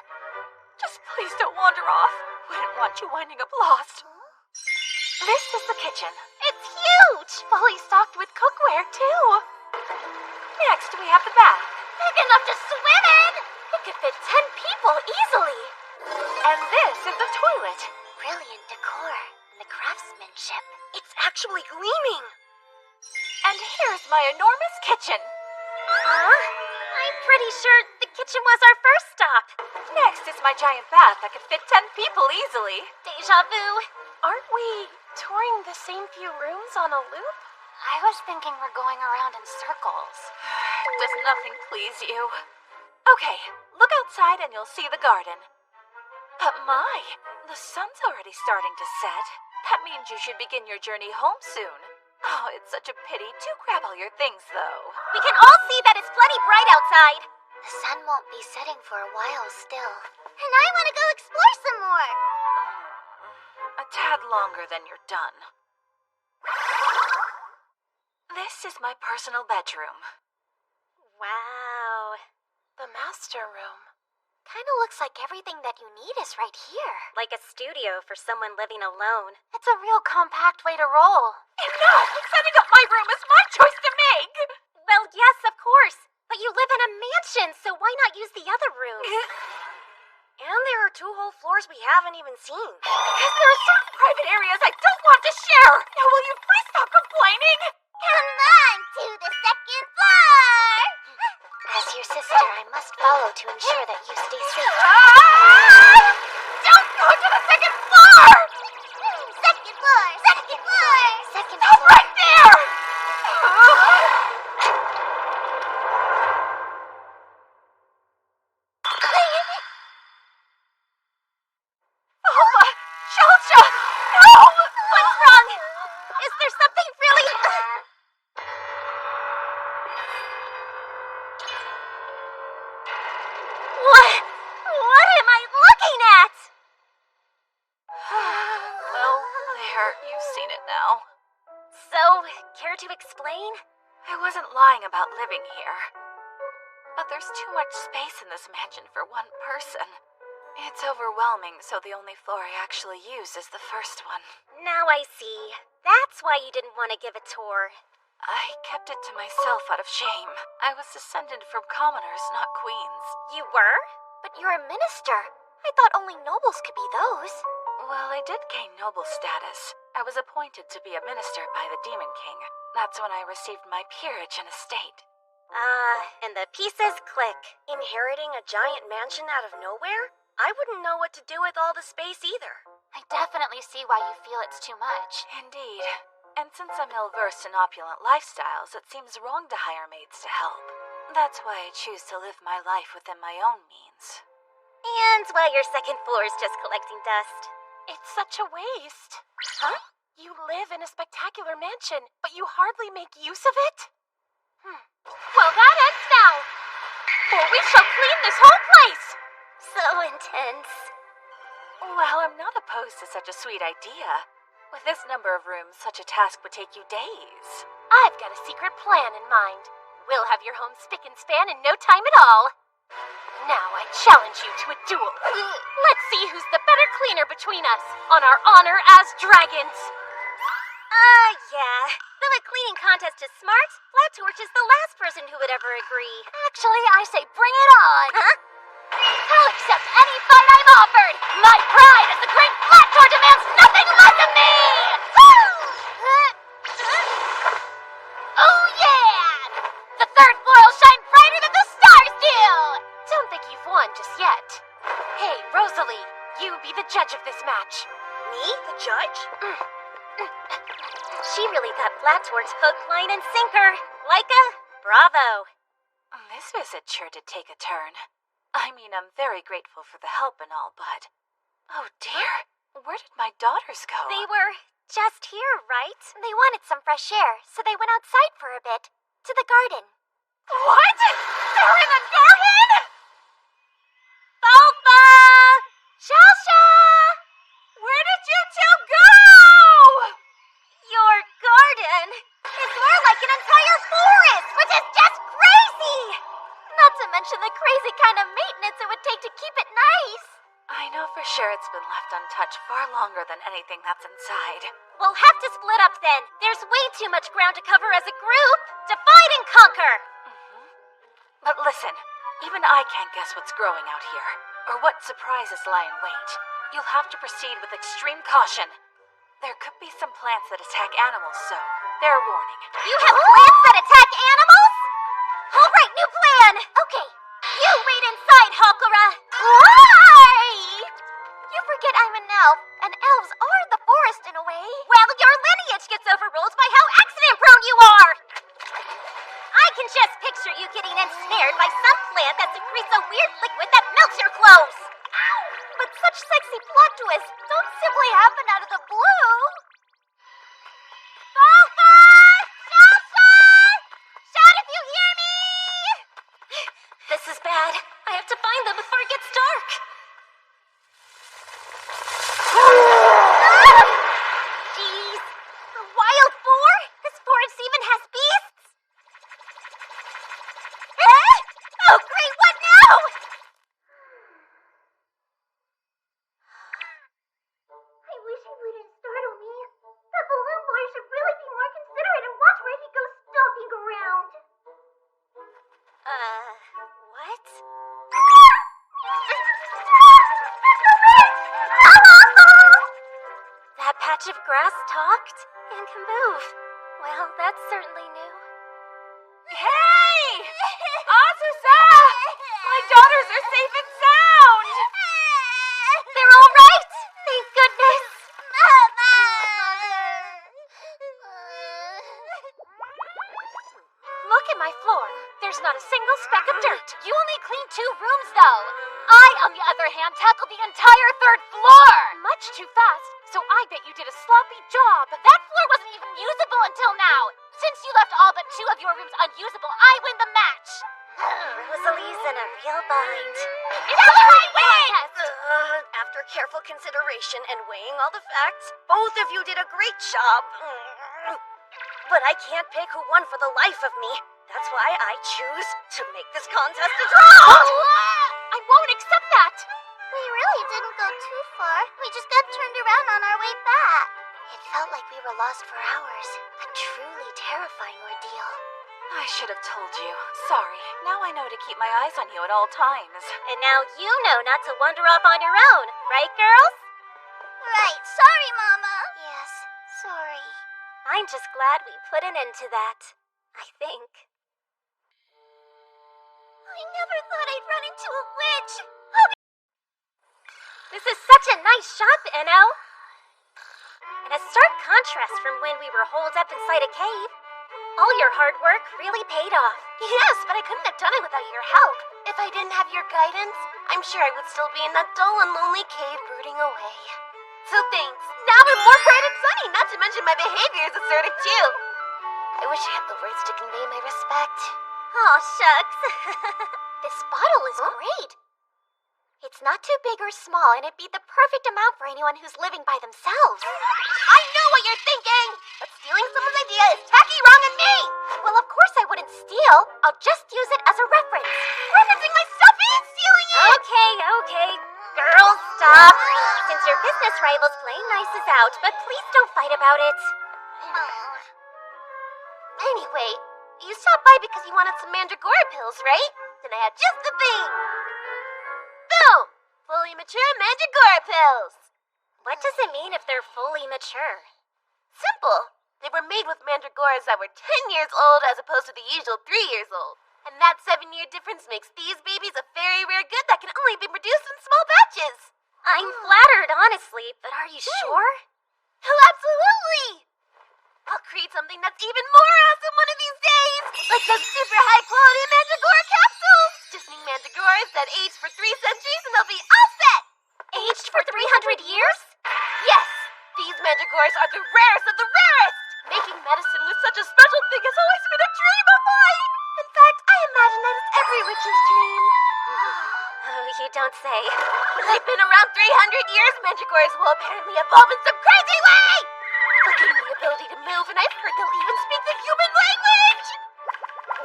Just please don't wander off. Wouldn't want you winding up lost. This is the kitchen. It's huge! Fully stocked with cookware, too. Next, we have the bath. Big enough to swim in! It could fit 10 people easily. And this is the toilet. Brilliant decor and the craftsmanship. It's actually gleaming. And here's my enormous kitchen. Huh? I'm pretty sure the kitchen was our first stop. Next is my giant bath that could fit 10 people easily. Deja vu. Aren't we touring the same few rooms on a loop? I was thinking we're going around in circles. Does nothing please you? Okay, look outside and you'll see the garden. But my, the sun's already starting to set. That means you should begin your journey home soon. Oh, it's such a pity. Do grab all your things, though. We can all see that it's plenty bright outside. The sun won't be setting for a while still. And I want to go explore some more. A tad longer than you're done. This is my personal bedroom. Wow. The master room. Kinda looks like everything that you need is right here. Like a studio for someone living alone. It's a real compact way to roll. Enough! Setting up my room is my choice to make! Well, yes, of course. But you live in a mansion, so why not use the other rooms? And there are 2 whole floors we haven't even seen. Because there are certain private areas I don't want to share! Now will you please stop complaining? Come on to the second floor! As your sister, I must follow to ensure that you stay safe. Don't go to the second floor! Second floor! Second floor! Second Stop floor! right there! Shelcha! No! What's wrong? Is there something really... What am I looking at? Well, there. You've seen it now. So, care to explain? I wasn't lying about living here. But there's too much space in this mansion for one person. It's overwhelming, so the only floor I actually use is the first one. Now I see. That's why you didn't want to give a tour. I kept it to myself out of shame. I was descended from commoners, not queens. You were? But you're a minister. I thought only nobles could be those. Well, I did gain noble status. I was appointed to be a minister by the Demon King. That's when I received my peerage and estate. And the pieces click. Inheriting a giant mansion out of nowhere? I wouldn't know what to do with all the space either. I definitely see why you feel it's too much. Indeed. And since I'm ill-versed in opulent lifestyles, it seems wrong to hire maids to help. That's why I choose to live my life within my own means. And why your second floor is just collecting dust. It's such a waste. Huh? You live in a spectacular mansion, but you hardly make use of it? Well, that ends now. For we shall clean this whole place. So intense. Well, I'm not opposed to such a sweet idea. With this number of rooms, such a task would take you days. I've got a secret plan in mind. We'll have your home spick and span in no time at all. Now I challenge you to a duel. Let's see who's the better cleaner between us, on our honor as dragons. Yeah. Though a cleaning contest is smart, Flat Torch is the last person who would ever agree. Actually, I say bring it on. Huh? I'll accept any fight I'm offered! My pride as the great Flator demands nothing less of me! Oh yeah! The third floor will shine brighter than the stars do! Don't think you've won just yet. Hey, Rosalie, you be the judge of this match. Me? The judge? She really thought Flator's hook, line, and sinker. Laika, bravo. This visit sure did take a turn. I mean, I'm very grateful for the help and all, but... Oh dear, where did my daughters go? They were just here, right? They wanted some fresh air, so they went outside for a bit. To the garden. What? They're in the garden?! Falfa! Shasha! Where did you two go? Your garden is more like an entire forest, which is just crazy! Not to mention the crazy kind of maintenance it would take to keep it nice. I know for sure it's been left untouched far longer than anything that's inside. We'll have to split up then. There's way too much ground to cover as a group. Divide and conquer! But listen, even I can't guess what's growing out here, or what surprises lie in wait. You'll have to proceed with extreme caution. There could be some plants that attack animals, so fair warning. You have plants that attack animals? All right, new plan! Okay, you wait inside, Hakura! Why? You forget I'm an elf, and elves are the forest in a way. Well, your lineage gets overruled by how accident-prone you are! I can just picture you getting ensnared by some plant that secretes a weird liquid that melts your clothes! But such sexy plot twists don't simply happen out of the blue! Falfa! Shasha! Shout if you hear me! This is bad. I have to find them before it gets dark. Jeez! A wild boar? This forest even has beasts? Oh great, what now? I wish he wouldn't startle me. That balloon boy should really be more considerate and watch where he goes stomping around. What? That patch of grass talked and can move. Well, that's certainly new. Hey! Azusa! My daughters are safe and sound! They're all right! Thank goodness! Look at my floor. There's not a single speck of dirt. You only cleaned 2 rooms, though. I, on the other hand, tackled the entire 3rd floor! Much too fast, so I bet you did a sloppy job. That floor wasn't even usable until now! Since you left all but 2 of your rooms unusable, I win the match! Rosalie's in a real bind. It's a win! After careful consideration and weighing all the facts, both of you did a great job. But I can't pick who won for the life of me. That's why I choose to make this contest a draw! I won't accept that! We really didn't go too far. We just got turned around on our way back. It felt like we were lost for hours. A truly terrifying ordeal. I should have told you. Sorry. Now I know to keep my eyes on you at all times. And now you know not to wander off on your own, right, girls? Right. Sorry, Mama. Yes, sorry. I'm just glad we put an end to that. I think. I never thought I'd run into a witch! This is such a nice shop, Enno. And a stark contrast from when we were holed up inside a cave. All your hard work really paid off. Yes, but I couldn't have done it without your help. If I didn't have your guidance, I'm sure I would still be in that dull and lonely cave brooding away. So thanks. Now I'm more bright and sunny, not to mention my behavior is assertive too. I wish I had the words to convey my respect. Aw, shucks. This bottle is great. It's not too big or small, and it'd be the perfect amount for anyone who's living by themselves. I know what you're thinking! But stealing someone's idea is tacky, wrong, and mean! Well, of course I wouldn't steal. I'll just use it as a reference. Referencing my stuff isn't stealing it! Okay. Girls, stop. Since your business rival's playing nice is out, but please don't fight about it. Anyway, you stopped by because you wanted some mandragora pills, right? Then I had just the thing. fully mature Mandragora pills. What does it mean if they're fully mature? Simple. They were made with mandragoras that were 10 years old as opposed to the usual 3 years old. And that 7-year difference makes these babies a very rare good that can only be produced in small batches. I'm flattered, honestly, but are you sure? Oh, absolutely! I'll create something that's even more awesome one of these days! Like those super high-quality Mandragora capsules! Just need Mandragoras that age for 3 centuries and they'll be all set! Aged for 300 years? Yes! These Mandragoras are the rarest of the rarest! Making medicine with such a special thing has always been a dream of mine! In fact, I imagine that it's every witch's dream. Oh, you don't say. They've been around 300 years, Mandragoras will apparently evolve in some crazy way! They'll gain the ability to move, and I've heard they'll even speak the human language!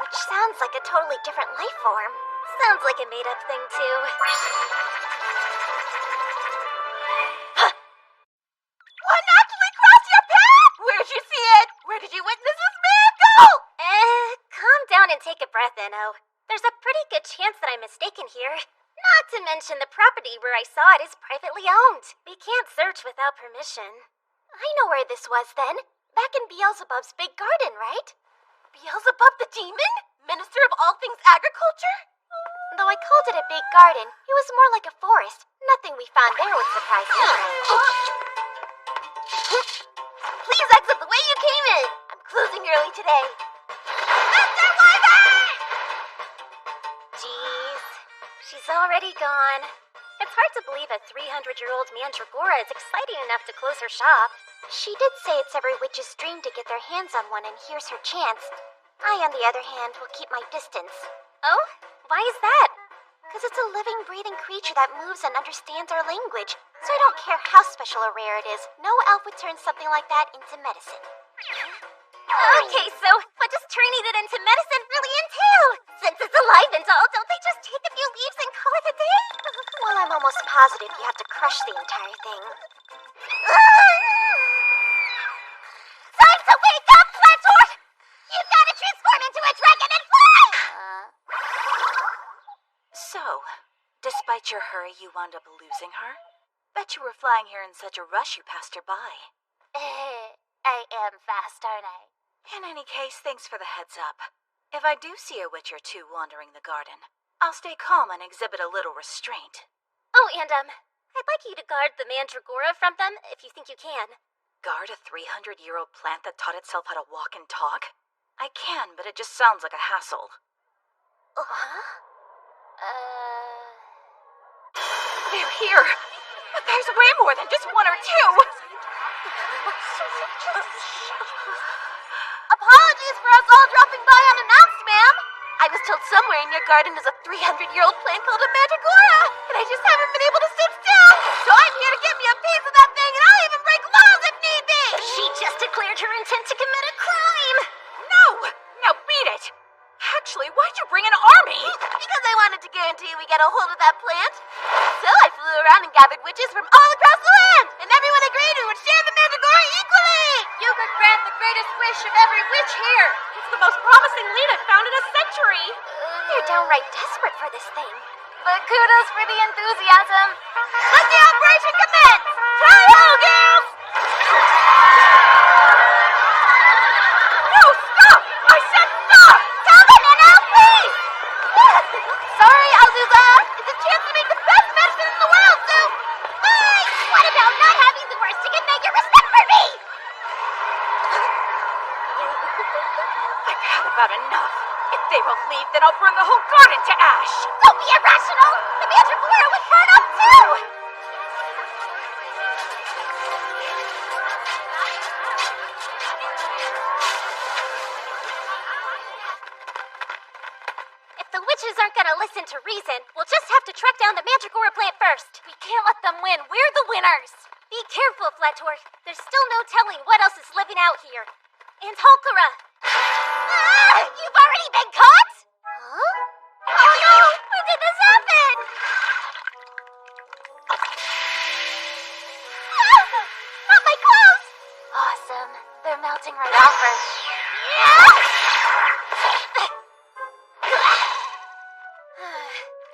Which sounds like a totally different life form. Sounds like a made-up thing, too. What naturally crossed your path? Where'd you see it? Where did you witness this miracle? Calm down and take a breath, Inno. There's a pretty good chance that I'm mistaken here. Not to mention the property where I saw it is privately owned. We can't search without permission. I know where this was then. Back in Beelzebub's big garden, right? Beelzebub the demon? Minister of all things agriculture? Though I called it a big garden, it was more like a forest. Nothing we found there would surprise me. Please exit the way you came in. I'm closing early today. Mr. Wyvern! Jeez, she's already gone. It's hard to believe a 300-year-old Mandragora is exciting enough to close her shop. She did say it's every witch's dream to get their hands on one, and here's her chance. I, on the other hand, will keep my distance. Oh? Why is that? Because it's a living, breathing creature that moves and understands our language. So I don't care how special or rare it is. No elf would turn something like that into medicine. Okay, so what does turning it into medicine really entail? Since it's alive and all, don't they just take a few leaves and call it a day? Well, I'm almost positive you have to crush the entire thing. Time to wake up, Flator! You've got to transform into a dragon and fly! So, despite your hurry, you wound up losing her? Bet you were flying here in such a rush you passed her by. I am fast, aren't I? In any case, thanks for the heads up. If I do see a witch or two wandering the garden, I'll stay calm and exhibit a little restraint. Oh, and, I'd like you to guard the Mandragora from them, if you think you can. Guard a 300-year-old plant that taught itself how to walk and talk? I can, but it just sounds like a hassle. They're here! But there's way more than just one or two! Apologies for us all dropping by unannounced, ma'am. I was told somewhere in your garden is a 300-year-old plant called a Mandragora, and I just haven't been able to sit still. So I'm here to get me a piece of that thing, and I'll even break laws if need be. She just declared her intent to commit a crime. No! Now beat it! Actually, why'd you bring an army? Because I wanted to guarantee we get a hold of that plant. So I flew around and gathered witches from all across the land, and everyone agreed we would share the Mandragora equally. You could grant the greatest wish of every witch here. It's the most promising lead I've found in a century. They're downright desperate for this thing. But kudos for the enthusiasm. Let the operation commence! Try ho, girls! No, stop! I said stop! Tell them now, please! Sorry, Azusa. It's a chance to make the best medicine in the world, so... Hey, what about not having the worst you can make your respect for me? I've had about enough. If they won't leave, then I'll burn the whole garden to ash! Don't be irrational! The Mandragora would burn up too! If the witches aren't gonna listen to reason, we'll just have to track down the Mandragora plant first. We can't let them win. We're the winners! Be careful, Flator. There's still no telling what else is living out here. And Holkara! You've already been caught? Huh? Oh no! When did this happen? Not my clothes! Awesome. They're melting right off her.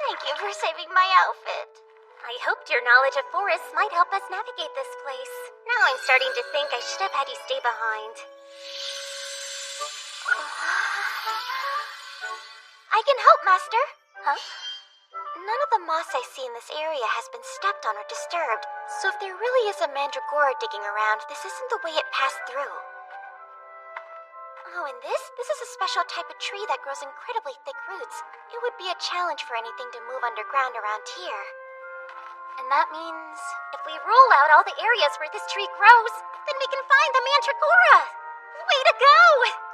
Thank you for saving my outfit. I hoped your knowledge of forests might help us navigate this place. Now I'm starting to think I should have had you stay behind. I can help, Master. Huh? None of the moss I see in this area has been stepped on or disturbed, so if there really is a mandragora digging around, this isn't the way it passed through. Oh, and this is a special type of tree that grows incredibly thick roots. It would be a challenge for anything to move underground around here. And that means if we rule out all the areas where this tree grows, then we can find the mandragora. Way to go!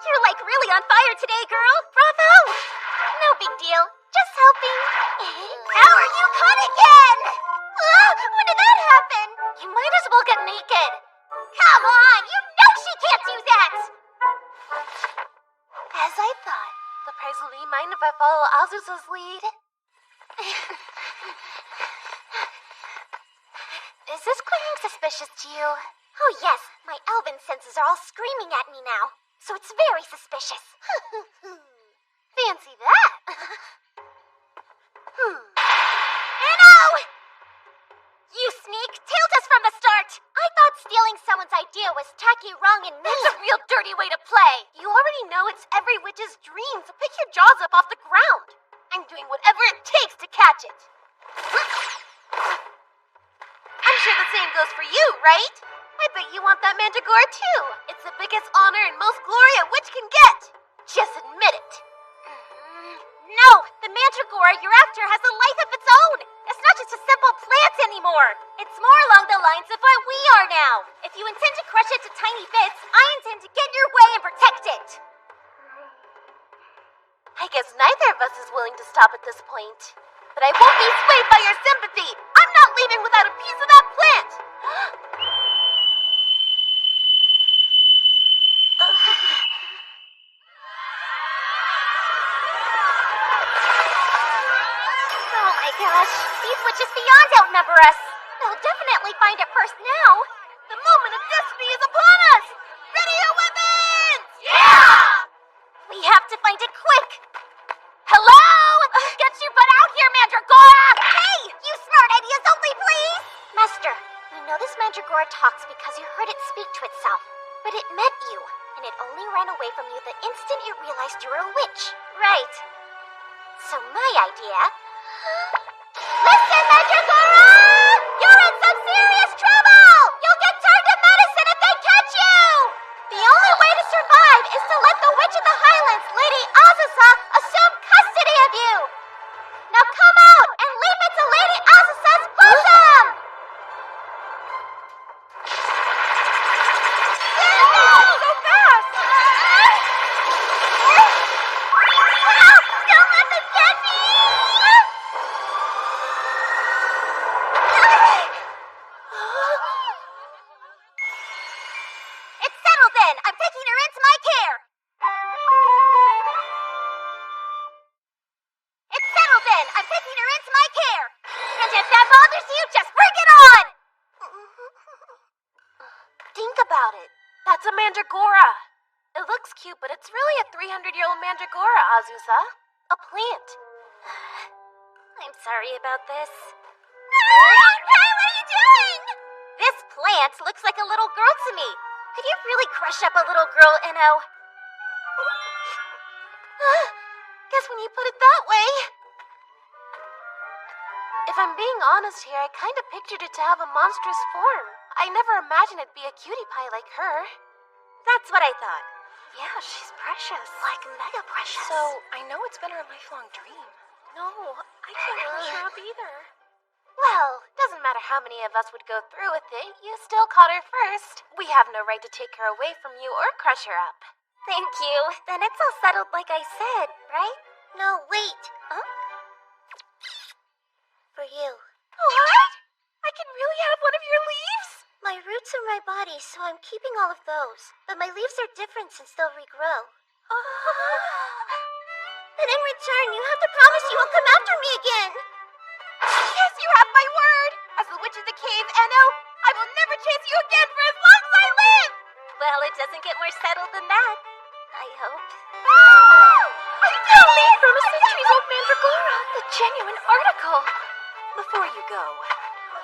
You're like really on fire today, girl. Bravo! No big deal. Just helping. How are you caught again? When did that happen? You might as well get naked. Come on! You know she can't do that! As I thought. The Presley, mind if I follow Azusa's lead? Is this clearing suspicious to you? Oh yes, my elven senses are all screaming at me now, so it's very suspicious. Fancy that. Anno! You sneak, tailed us from the start. I thought stealing someone's idea was tacky, wrong, and mean. That's a real dirty way to play. You already know it's every witch's dream, so pick your jaws up off the ground. I'm doing whatever it takes to catch it. I'm sure the same goes for you, right? I bet you want that mandragora too. It's the biggest honor and most glory a witch can get. Just admit it. No! The mandragora you're after has a life of its own! It's not just a simple plant anymore! It's more along the lines of what we are now! If you intend to crush it to tiny bits, I intend to get in your way and protect it! I guess neither of us is willing to stop at this point. But I won't be swayed by your sympathy! I'm not leaving without a piece of that plant! Gosh, these witches beyond outnumber us. They'll definitely find it first now. The moment of destiny is upon us! Ready your weapons! Yeah! We have to find it quick. Hello? Get your butt out here, Mandragora! Hey! You smart ideas only, please! Master, we know this Mandragora talks because you heard it speak to itself. But it met you, and it only ran away from you the instant it realized you were a witch. Right. So my idea... Listen, Mandragora! You're in some serious trouble! You'll get turned to medicine if they catch you! The only way to survive is to let the Witch of the Highlands, Lady Azusa, assume custody of you! Now come out and leap into Lady Azusa's bosom! So fast! Don't let them get me! It's settled then! I'm taking her into my care! It's settled then! I'm taking her into my care! And if that bothers you, just bring it on! Think about it. That's a mandragora. It looks cute, but it's really a 300-year-old mandragora, Azusa. A plant. I'm sorry about this. Hey, what are you doing? This plant looks like a little girl to me. Could you really crush up a little girl, Inno? Guess when you put it that way. If I'm being honest here, I kind of pictured it to have a monstrous form. I never imagined it'd be a cutie pie like her. That's what I thought. Yeah, she's precious. Like mega precious. So, I know it's been her lifelong dream. No, I can't crush her up either. Well, doesn't matter how many of us would go through with it, you still caught her first. We have no right to take her away from you or crush her up. Thank you. Then it's all settled like I said, right? No, wait. Huh? For you. What? I can really have one of your leaves? My roots are my body, so I'm keeping all of those. But my leaves are different since they'll regrow. But in return, you have to promise you won't come after me again. Yes, you have my word! As the Witch of the Cave, Enno, I will never chase you again for as long as I live! Well, it doesn't get more settled than that. I hope. A leaf from a centuries-old mandragora! The genuine article! Before you go,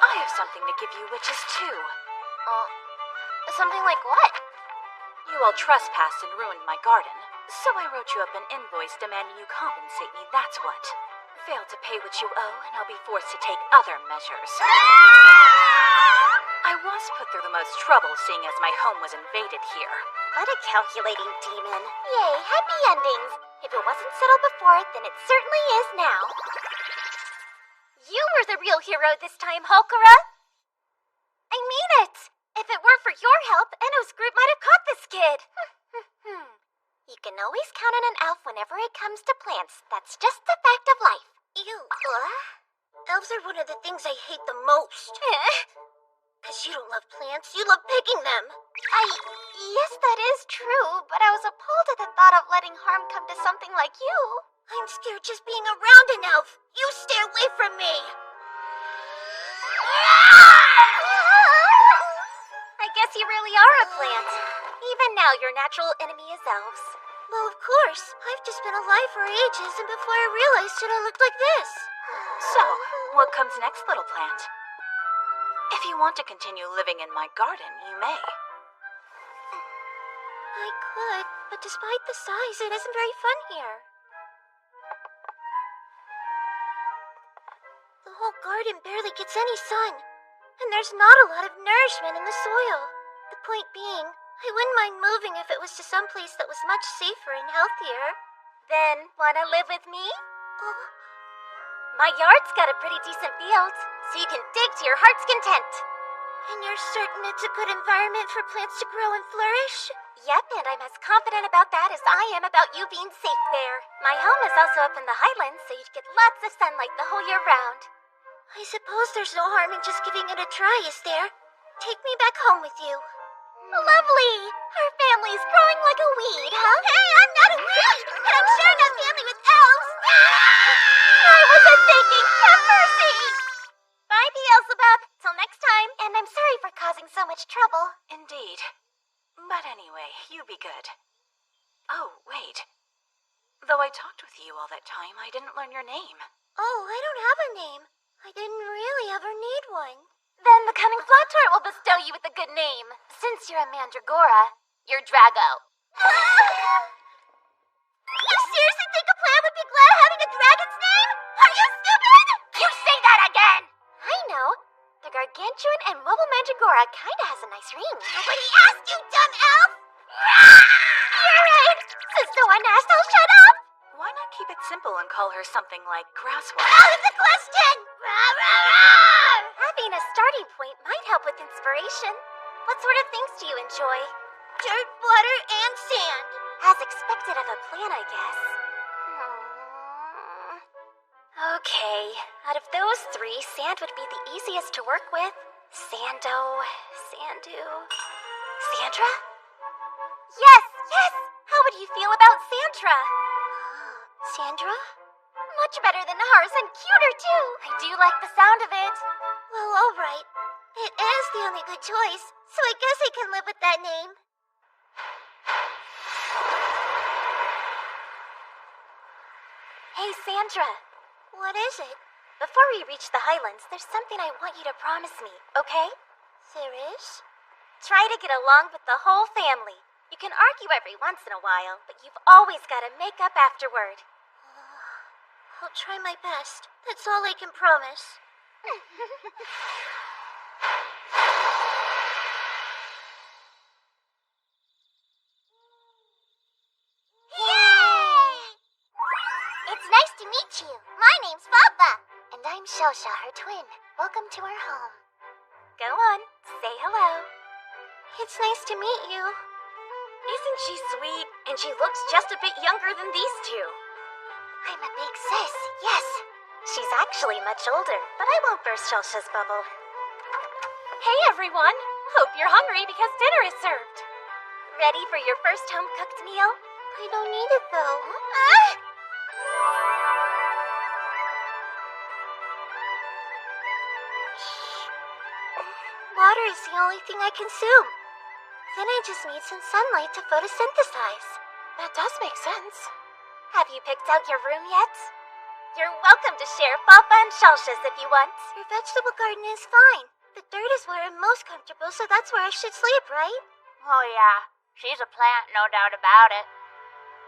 I have something to give you witches too. Something like what? You all trespassed and ruined my garden, so I wrote you up an invoice demanding you compensate me, that's what. Fail to pay what you owe, and I'll be forced to take other measures. I was put through the most trouble seeing as my home was invaded here. What a calculating demon. Yay, happy endings. If it wasn't settled before, then it certainly is now. You were the real hero this time, Hulkara. I mean it. If it weren't for your help, Enno's group might have caught this kid. You can always count on an elf whenever it comes to plants. That's just the fact of life. Ew. Elves are one of the things I hate the most. Because you don't love plants, you love picking them. Yes, that is true, but I was appalled at the thought of letting harm come to something like you. I'm scared just being around an elf. You stay away from me. I guess you really are a plant. Even now, your natural enemy is elves. Well, of course. I've just been alive for ages, and before I realized it, I looked like this. So, what comes next, little plant? If you want to continue living in my garden, you may. I could, but despite the size, it isn't very fun here. The whole garden barely gets any sun, and there's not a lot of nourishment in the soil. The point being, I wouldn't mind moving if it was to some place that was much safer and healthier. Then, wanna live with me? My yard's got a pretty decent field, so you can dig to your heart's content. And you're certain it's a good environment for plants to grow and flourish? Yep, and I'm as confident about that as I am about you being safe there. My home is also up in the highlands, so you'd get lots of sunlight the whole year round. I suppose there's no harm in just giving it a try, is there? Take me back home with you. Lovely! Our family's growing like a weed, huh? Hey, I'm not a weed! And I'm sure not family with elves! I wasn't thinking! Have mercy! Bye, Beelzebub! Till next time, and I'm sorry for causing so much trouble. Indeed. But anyway, you be good. Oh, wait. Though I talked with you all that time, I didn't learn your name. Oh, I don't have a name. I didn't really ever need one. Then the cunning Flaptort will bestow you with a good name. Since you're a Mandragora, you're Drago. You seriously think a plant would be glad having a dragon's name? Are you stupid? You say that again! I know. The Gargantuan and Mobile Mandragora kinda has a nice ring. Nobody asked you, dumb elf! You're right! Since no one asked, I'll shut up! Why not keep it simple and call her something like Grasswell? Out of the question! Having a starting point might help with inspiration. What sort of things do you enjoy? Dirt, water, and sand. As expected of a plant, I guess. Okay, out of those three, sand would be the easiest to work with. Sando, Sandu, Sandra? Yes! How would you feel about Sandra? Sandra? Much better than ours, and cuter too. I do like the sound of it. Well, alright. It is the only good choice, so I guess I can live with that name. Hey, Sandra. What is it? Before we reach the Highlands, there's something I want you to promise me, okay? There is? Try to get along with the whole family. You can argue every once in a while, but you've always got to make up afterward. I'll try my best. That's all I can promise. Yay! It's nice to meet you. My name's Papa. And I'm Shosha, her twin. Welcome to our home. Go on, say hello. It's nice to meet you. Isn't she sweet? And she looks just a bit younger than these two. I'm a big sis, yes. She's actually much older, but I won't burst Shosha's bubble. Hey, everyone. Hope you're hungry because dinner is served. Ready for your first home-cooked meal? I don't need it, though. Water is the only thing I consume. Then I just need some sunlight to photosynthesize. That does make sense. Have you picked out your room yet? You're welcome to share Fafa and Shalsha's if you want. Your vegetable garden is fine. The dirt is where I'm most comfortable, so that's where I should sleep, right? Oh yeah, she's a plant, no doubt about it.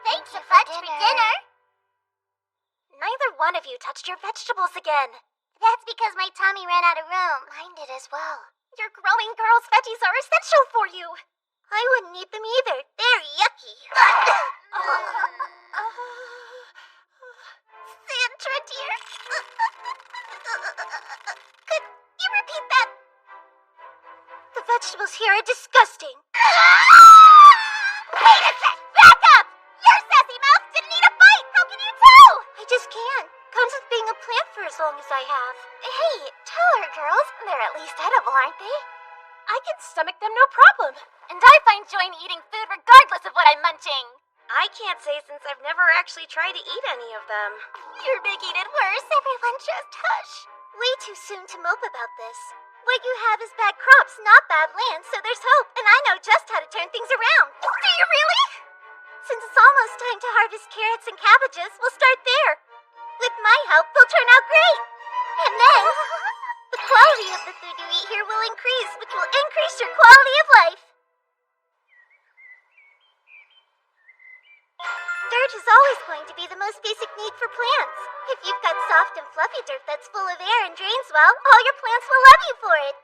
Thank you for dinner. Neither one of you touched your vegetables again. That's because my tummy ran out of room. Mine did as well. Your growing girl's veggies are essential for you. I wouldn't eat them either. They're yucky. Sandra, dear. Could you repeat that? The vegetables here are disgusting. Wait a sec! Back up! Your sassy mouth didn't need a bite! How can you tell? I just can't. Comes with being a plant for as long as I have. Hey, tell her, girls. They're at least edible, aren't they? I can stomach them no problem. And I find joy in eating food regardless of what I'm munching. I can't say since I've never actually tried to eat any of them. You're making it worse. Everyone just hush. Way too soon to mope about this. What you have is bad crops, not bad land, so there's hope, and I know just how to turn things around. Do you really? Since it's almost time to harvest carrots and cabbages, we'll start there. With my help, they'll turn out great. And then, the quality of the food you eat here will increase, which will increase your quality of life. Dirt is always going to be the most basic need for plants. If you've got soft and fluffy dirt that's full of air and drains well, all your plants will love you for it.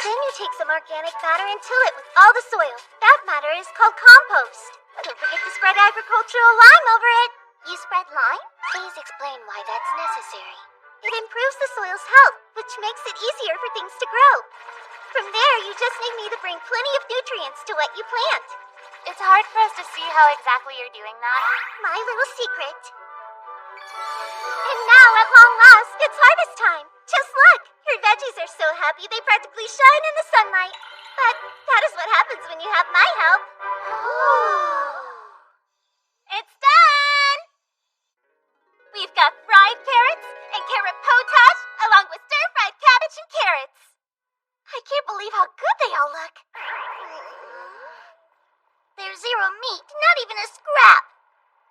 Then you take some organic matter and till it with all the soil. That matter is called compost. Don't forget to spread agricultural lime over it. You spread lime? Please explain why that's necessary. It improves the soil's health, which makes it easier for things to grow. From there, you just need me to bring plenty of nutrients to what you plant. It's hard for us to see how exactly you're doing that. My little secret. And now, at long last, it's harvest time. Just look, your veggies are so happy they practically shine in the sunlight. But that is what happens when you have my help. It's done! We've got fried carrots and carrot potage, along with stir-fried cabbage and carrots. I can't believe how good they all look. There's zero meat, not even a scrap.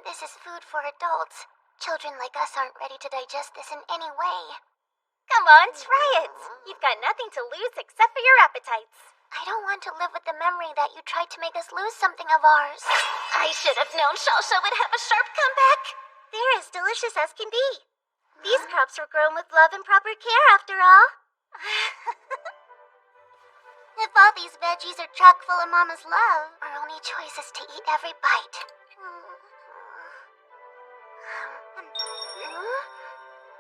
This is food for adults. Children like us aren't ready to digest this in any way. Come on, try it. You've got nothing to lose except for your appetites. I don't want to live with the memory that you tried to make us lose something of ours. I should have known Shalsha would have a sharp comeback. They're as delicious as can be. These crops were grown with love and proper care, after all. If all these veggies are chock full of Mama's love, our only choice is to eat every bite.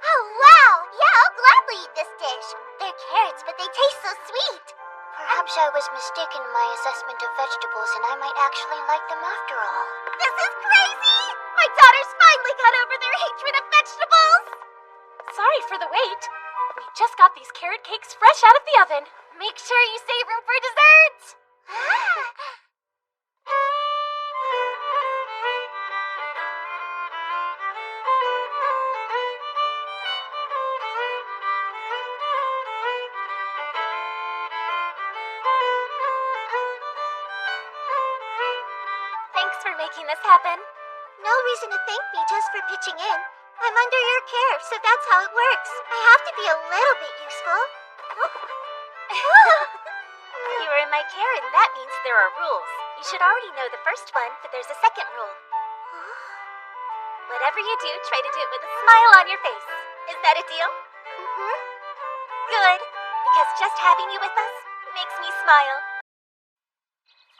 Oh, wow! Yeah, I'll gladly eat this dish. They're carrots, but they taste so sweet. Perhaps I was mistaken in my assessment of vegetables, and I might actually like them after all. This is crazy! My daughters finally got over their hatred of vegetables! Sorry for the wait. We just got these carrot cakes fresh out of the oven. Make sure you save room for dessert! Thanks for making this happen. No reason to thank me just for pitching in. I'm under your care, so that's how it works. I have to be a little bit useful. You are in my care, and that means there are rules. You should already know the first one, but there's a second rule. Whatever you do, try to do it with a smile on your face. Is that a deal? Mm-hmm. Good, because just having you with us makes me smile.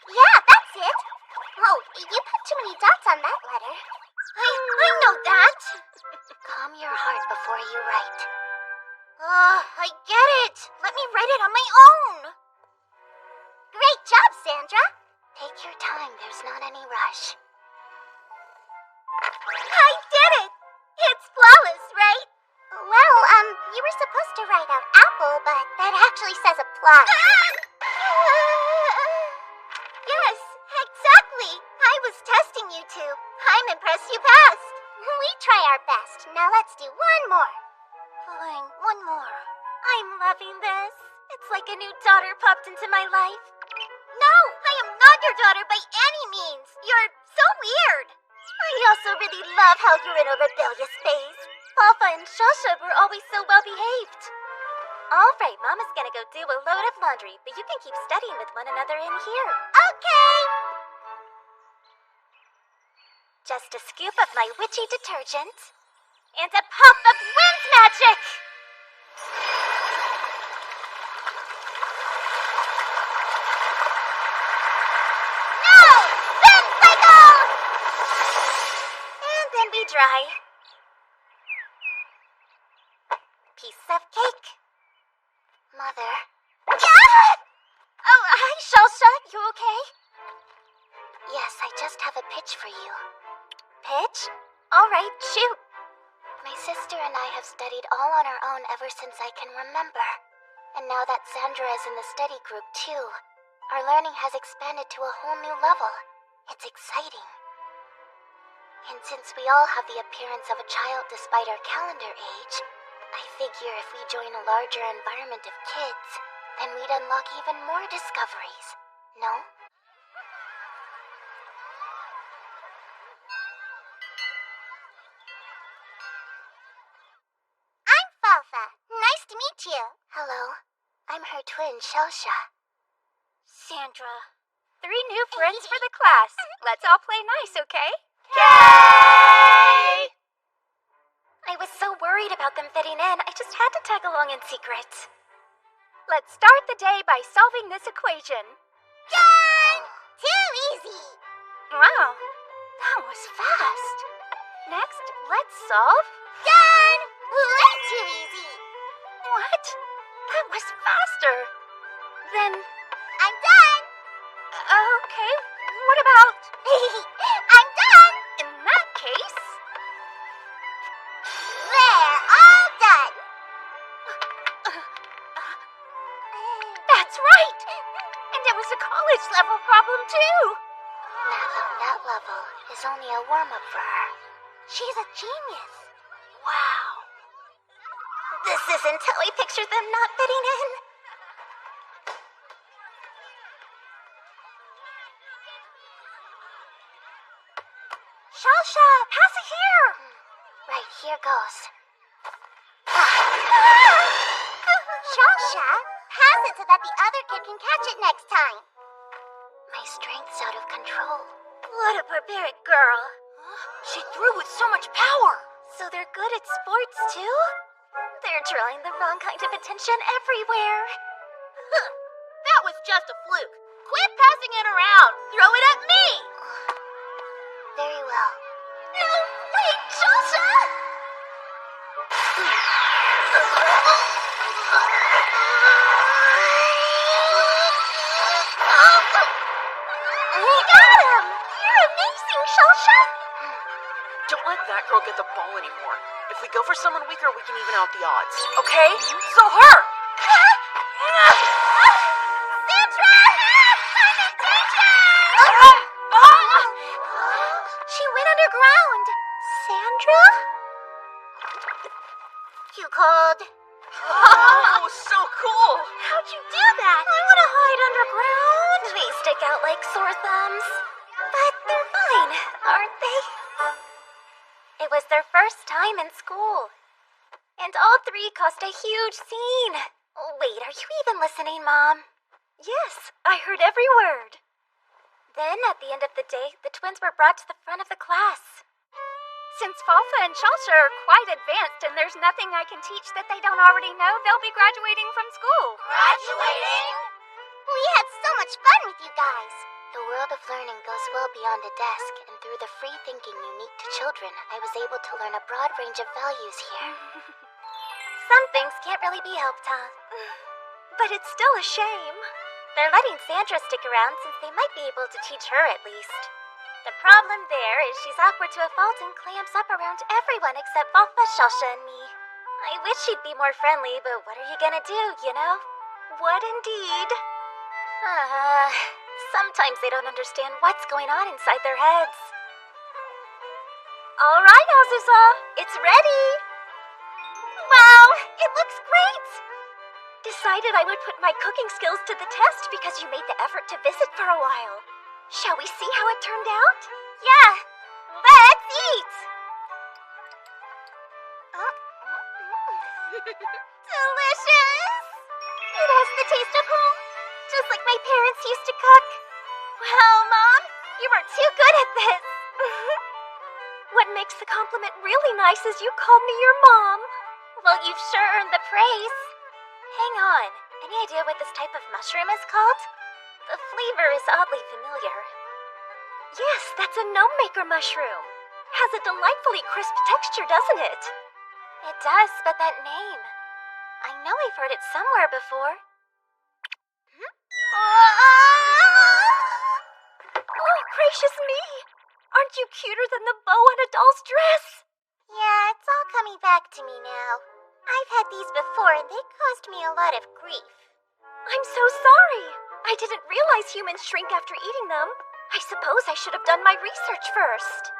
Yeah, that's it. Oh, you put too many dots on that letter. I know that. Calm your heart before you write. I get it. Let me write it on my own. Great job, Sandra. Take your time. There's not any rush. I did it. It's flawless, right? Well, you were supposed to write out apple, but that actually says apply. Yes, exactly. I was testing you two. I'm impressed you passed. We try our best. Now let's do one more. Fine, one more. I'm loving this. It's like a new daughter popped into my life. No, I am not your daughter by any means. You're so weird. I also really love how you're in a rebellious phase. Papa and Shasha were always so well behaved. All right, Mama's gonna go do a load of laundry, but you can keep studying with one another in here. Okay! Just a scoop of my witchy detergent. And a puff of wind magic! No! Wind cycle! And then we dry. Piece of cake. Mother. Yeah! Oh, hi, Shelsha. You okay? Yes, I just have a pitch for you. Pitch? All right, shoot. My sister and I have studied all on our own ever since I can remember. And now that Sandra is in the study group too, our learning has expanded to a whole new level. It's exciting. And since we all have the appearance of a child despite our calendar age, I figure if we join a larger environment of kids, then we'd unlock even more discoveries. No? I'm Falfa. Nice to meet you. Hello. I'm her twin, Shelsha. Sandra. 3 new friends for the class. Let's all play nice, okay? Yay! I was so worried about them fitting in, I just had to tag along in secret. Let's start the day by solving this equation. Done! Too easy! Wow, that was fast. Next, let's solve... Done! Way too easy! What? That was faster. Then... I'm done! Okay, what about... I'm done! In that case... They're all done! That's right! And it was a college-level problem, too! Math on that level is only a warm-up for her. She's a genius. Wow. This isn't how I pictured them not fitting in. Shelsha, pass it here! Right, here goes. Shelsha, pass it so that the other kid can catch it next time. My strength's out of control. What a barbaric girl. She threw with so much power. So they're good at sports, too? They're drawing the wrong kind of attention everywhere. That was just a fluke. Quit passing it around. Throw it at me. Very well. No, wait, Shelsha! We got him! You're amazing, Shelsha! Don't let that girl get the ball anymore. If we go for someone weaker, we can even out the odds. Okay, so her. Sandra! I'm in danger! She went underground. Sandra? You called? Oh, so cool! How'd you do that? I want to hide underground. We stick out like sore thumbs. But they're fine, aren't they? It was their first time in school. And all 3 caused a huge scene. Wait, are you even listening, Mom? Yes, I heard every word. Then, at the end of the day, the twins were brought to the front of the class. Since Falfa and Shelsha are quite advanced and there's nothing I can teach that they don't already know, they'll be graduating from school. Graduating? We had so much fun with you guys. The world of learning goes well beyond a desk, and through the free thinking unique to children, I was able to learn a broad range of values here. Some things can't really be helped, huh? But it's still a shame. They're letting Sandra stick around since they might be able to teach her at least. The problem there is she's awkward to a fault and clamps up around everyone except Falfa, Shelsha, and me. I wish she'd be more friendly, but what are you gonna do, you know? What indeed? Sometimes they don't understand what's going on inside their heads. All right, Azusa, it's ready. Wow, it looks great. Decided I would put my cooking skills to the test because you made the effort to visit for a while. Shall we see how it turned out? Yeah, let's... seat! Delicious! It has the taste of home, just like my parents used to cook. Well, Mom, you are too good at this. What makes the compliment really nice is you called me your mom. Well, you've sure earned the praise. Hang on, any idea what this type of mushroom is called? The flavor is oddly familiar. Yes, that's a gnome maker mushroom. Has a delightfully crisp texture, doesn't it? It does, but that name. I know I've heard it somewhere before. Oh, gracious me! Aren't you cuter than the bow on a doll's dress? Yeah, it's all coming back to me now. I've had these before and they caused me a lot of grief. I'm so sorry. I didn't realize humans shrink after eating them. I suppose I should have done my research first.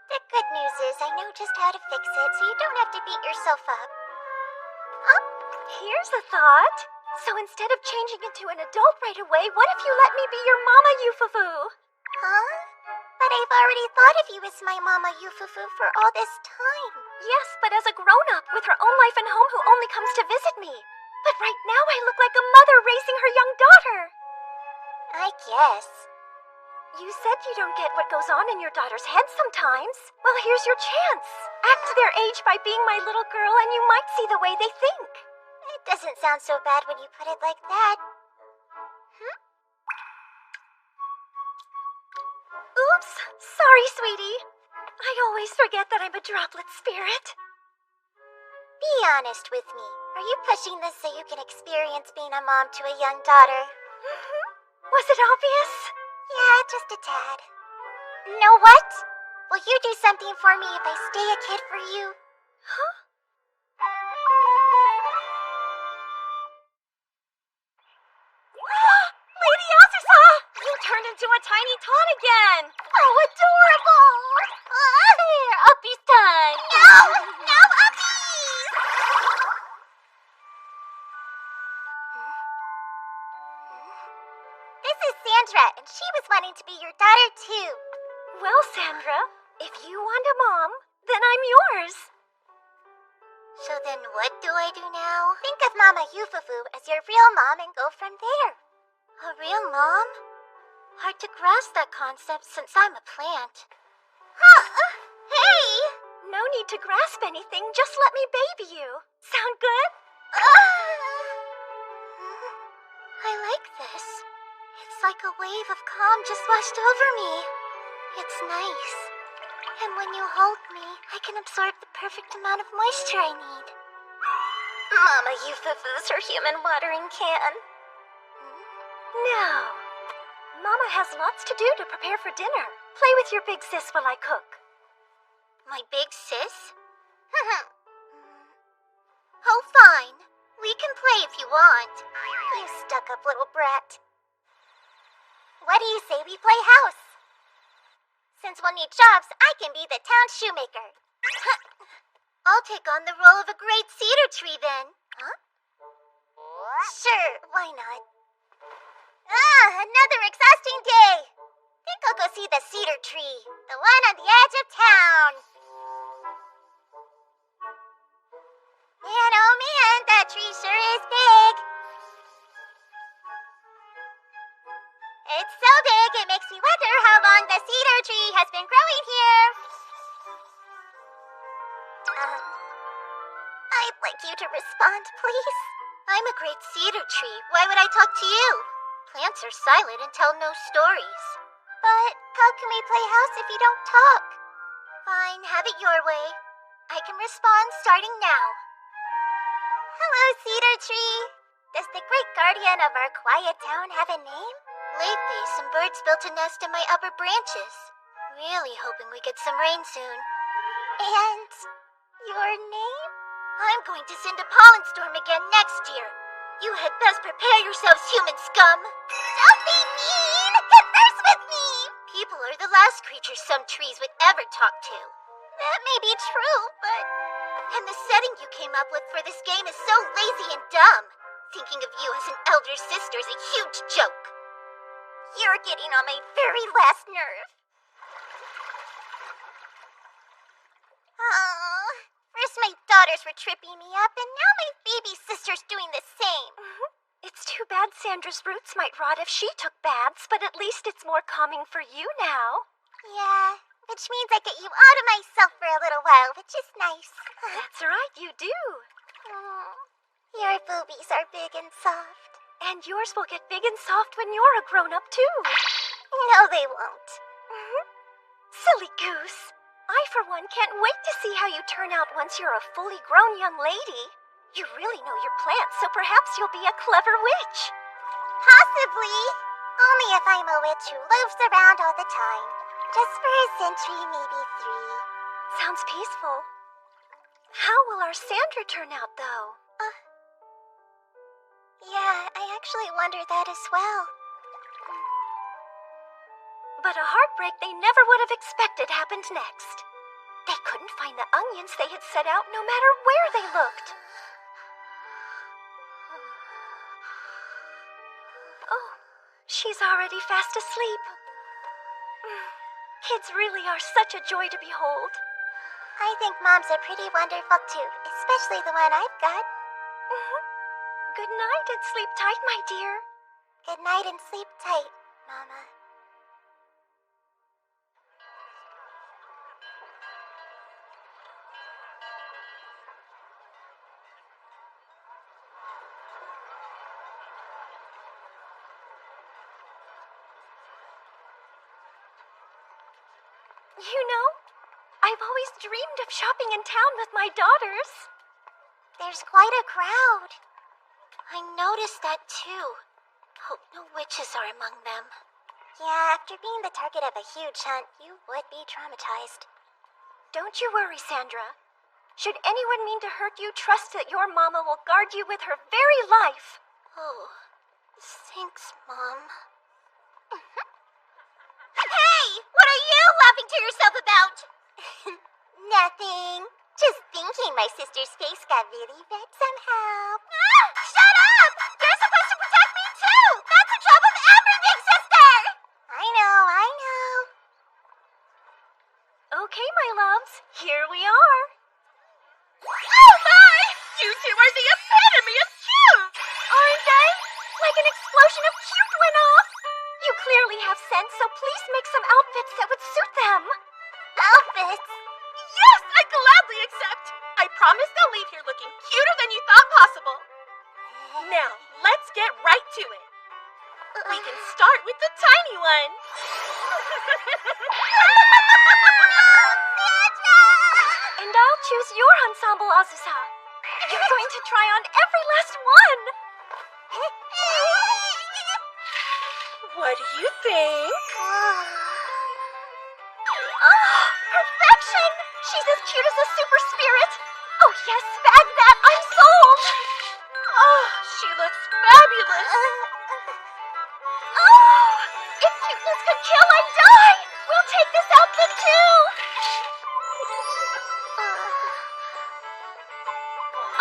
The good news is I know just how to fix it, so you don't have to beat yourself up. Huh? Here's a thought. So instead of changing into an adult right away, what if you let me be your Mama Yufufu? Huh? But I've already thought of you as my Mama Yufufu for all this time. Yes, but as a grown-up with her own life and home who only comes to visit me. But right now I look like a mother raising her young daughter. I guess. You said you don't get what goes on in your daughter's head sometimes. Well, here's your chance. Act their age by being my little girl and you might see the way they think. It doesn't sound so bad when you put it like that. Oops, sorry, sweetie. I always forget that I'm a droplet spirit. Be honest with me. Are you pushing this so you can experience being a mom to a young daughter? Was it obvious? Yeah, just a tad. Know what? Will you do something for me if I stay a kid for you? Huh? Lady Azusa! You turned into a tiny tot again! Oh, adorable! There, Uppy's time! No! No, Uppies! This is Sandra, and she was wanting to be your daughter, too. Well, Sandra, if you want a mom, then I'm yours. So then what do I do now? Think of Mama Yufufu as your real mom and go from there. A real mom? Hard to grasp that concept since I'm a plant. Hey! No need to grasp anything, just let me baby you. Sound good? I like this. It's like a wave of calm just washed over me. It's nice. And when you hold me, I can absorb the perfect amount of moisture I need. Mama Yufufu's her human watering can. No. Mama has lots to do to prepare for dinner. Play with your big sis while I cook. My big sis? Oh, fine. We can play if you want. You stuck-up little brat. What do you say we play house? Since we'll need jobs, I can be the town shoemaker. I'll take on the role of a great cedar tree then. Huh? Sure, why not? Another exhausting day. Think I'll go see the cedar tree, the one on the edge of town. Man, oh man, that tree sure is big. It's so big, it makes me wonder how long the cedar tree has been growing here. I'd like you to respond, please. I'm a great cedar tree. Why would I talk to you? Plants are silent and tell no stories. But how can we play house if you don't talk? Fine, have it your way. I can respond starting now. Hello, cedar tree. Does the great guardian of our quiet town have a name? Lately, some birds built a nest in my upper branches. Really hoping we get some rain soon. And your name? I'm going to send a pollen storm again next year. You had best prepare yourselves, human scum. Don't be mean! Converse with me! People are the last creatures some trees would ever talk to. That may be true, but... And the setting you came up with for this game is so lazy and dumb. Thinking of you as an elder sister is a huge joke. You're getting on my very last nerve. Oh, first my daughters were tripping me up, and now my baby sister's doing the same. It's too bad Sandra's roots might rot if she took baths, but at least it's more calming for you now. Yeah, which means I get you out of myself for a little while, which is nice. That's right, you do. Your boobies are big and soft. And yours will get big and soft when you're a grown-up, too. No, they won't. Silly goose. I, for one, can't wait to see how you turn out once you're a fully grown young lady. You really know your plants, so perhaps you'll be a clever witch. Possibly. Only if I'm a witch who loafs around all the time. Just for a century, maybe 3. Sounds peaceful. How will our Sandra turn out, though? Yeah, I actually wonder that as well. But a heartbreak they never would have expected happened next. They couldn't find the onions they had set out no matter where they looked. Oh, she's already fast asleep. Kids really are such a joy to behold. I think Mom's are pretty wonderful too, especially the one I've got. Good night and sleep tight, my dear. Good night and sleep tight, Mama. You know, I've always dreamed of shopping in town with my daughters. There's quite a crowd. I noticed that too. Hope no witches are among them. Yeah, after being the target of a huge hunt, you would be traumatized. Don't you worry, Sandra. Should anyone mean to hurt you, trust that your mama will guard you with her very life. Oh, thanks, Mom. Hey! What are you laughing to yourself about? Nothing. Just thinking my sister's face got really red somehow. Shut up! You're supposed to protect me too! That's the job of every big sister! I know. Okay, my loves, here we are. Oh my! You two are the epitome of cute! Aren't they? Like an explosion of cute went off. You clearly have sense, so please make some outfits that would suit them. Outfits? Yes, I gladly accept. I promise they'll leave here looking cuter than you thought possible. Now, let's get right to it. We can start with the tiny one. And I'll choose your ensemble, Azusa. You're going to try on every last one. What do you think? Oh, perfection! She's as cute as a super spirit. Oh yes, bag that, I'm sold. Oh, she looks fabulous. Oh, if cuteness could kill, I'd die. We'll take this outfit too.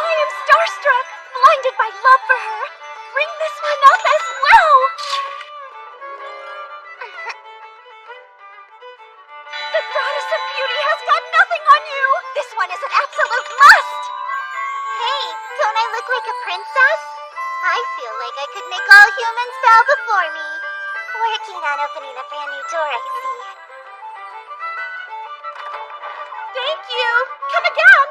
I am starstruck, blinded by love for her. Bring this one up as well. The goddess of beauty has got nothing on you. This one is an absolute must. Hey, don't I look like a princess? I feel like I could make all humans bow before me. Working on opening a brand new door, I see. Thank you. Come again.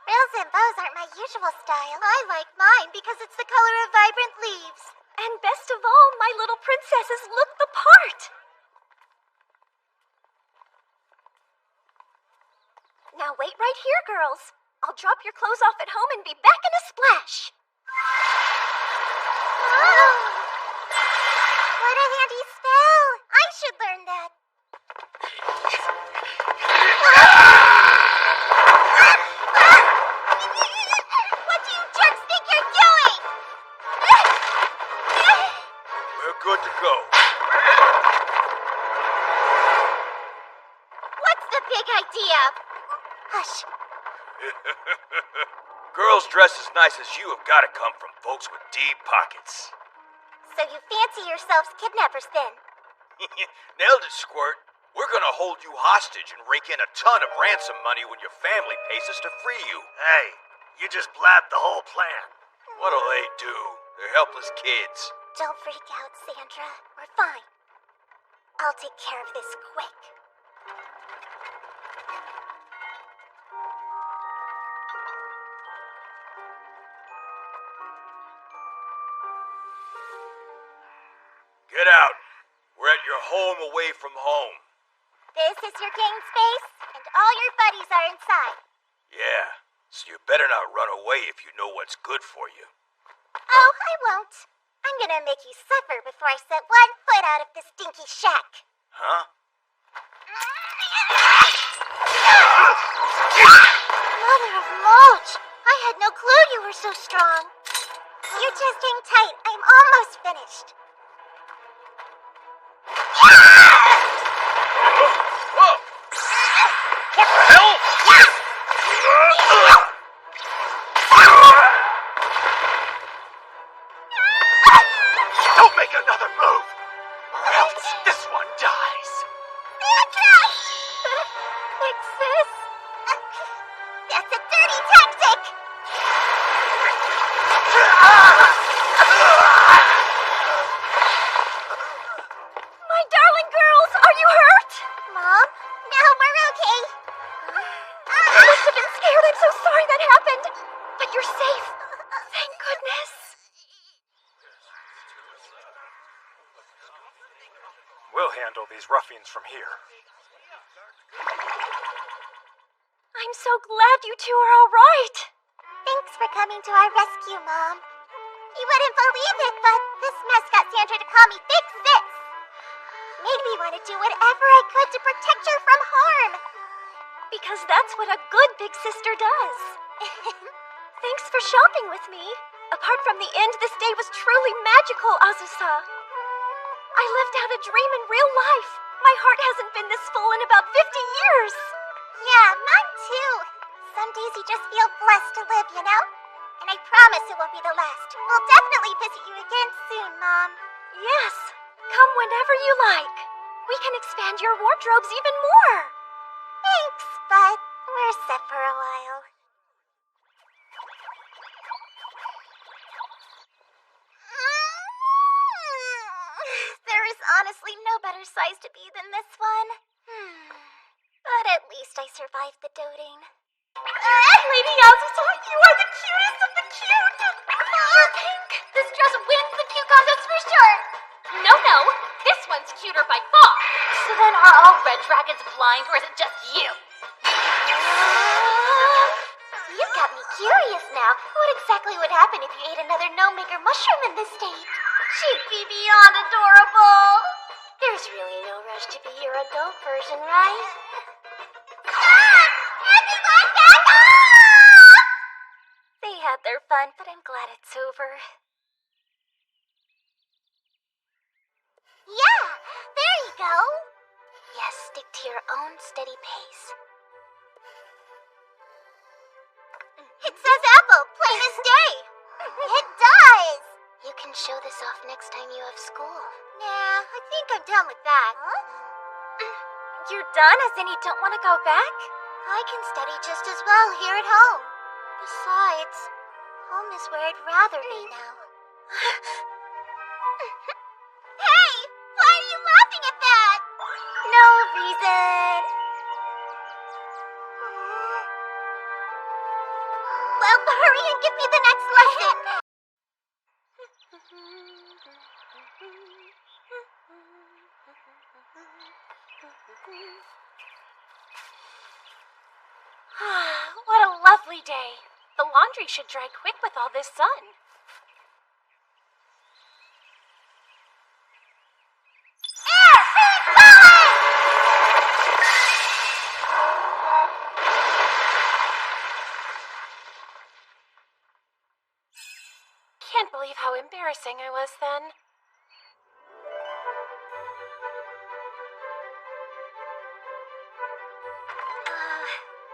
Frills and bows aren't my usual style. I like mine because it's the color of vibrant leaves. And best of all, my little princesses look the part. Now wait right here, girls. I'll drop your clothes off at home and be back in a splash. What a handy spell! I should learn that. What do you jerks think you're doing? We're good to go. What's the big idea? Hush. Girls dressed as nice as you have got to come from folks with deep pockets. So you fancy yourselves kidnappers then? Nailed it, Squirt. We're gonna hold you hostage and rake in a ton of ransom money when your family pays us to free you. Hey, you just blabbed the whole plan. What'll they do? They're helpless kids. Don't freak out, Sandra. We're fine. I'll take care of this quick. Get out. We're at your home away from home. This is your game space, and all your buddies are inside. Yeah, so you better not run away if you know what's good for you. Oh, I won't. I'm gonna make you suffer before I set one foot out of this stinky shack. Huh? Mother of Mulch! I had no clue you were so strong. You just hang tight. I'm almost finished. Whoa! What the hell? Don't make another move, or else this one dies. Nixus? That's a dirty tactic! My darling girls, are you hurt? Mom? No, we're okay. You must have been scared. I'm so sorry that happened. But you're safe. Thank goodness. We'll handle these ruffians from here. I'm so glad you two are all right. Thanks for coming to our rescue, Mom. You wouldn't believe it, but this mess got Sandra to call me Big Sis. Made me want to do whatever I could to protect her from harm. Because that's what a good big sister does. Thanks for shopping with me. Apart from the end, this day was truly magical, Azusa. I lived out a dream in real life. My heart hasn't been this full in about 50 years. Yeah, mine too. Some days you just feel blessed to live, you know? And I promise it won't be the last. We'll definitely visit you again soon, Mom. Yes. Come whenever you like. We can expand your wardrobes even more. Thanks, but we're set for a while. There is honestly no better size to be than this one. But at least I survived the doting. Lady Azusa, you are the cutest of the cute! You're pink! This dress wins the cute contest for sure! No, this one's cuter by far. So then are all red dragons blind, or is it just you? You've got me curious now. What exactly would happen if you ate another no-maker mushroom in this state? She'd be beyond adorable. There's really no rush to be your adult version, right? Everyone back off! They had their fun, but I'm glad it's over. Yeah, there you go. Yes, stick to your own steady pace. It says apple, plain as day. It does. You can show this off next time you have school. Nah, I think I'm done with that. Huh? You're done, as in you don't want to go back? I can study just as well here at home. Besides, home is where I'd rather be now. Hey! Why are you laughing at that? No reason. Well, hurry and give me the next lesson. What a lovely day. The laundry should dry quick with all this sun. Can't believe how embarrassing I was then.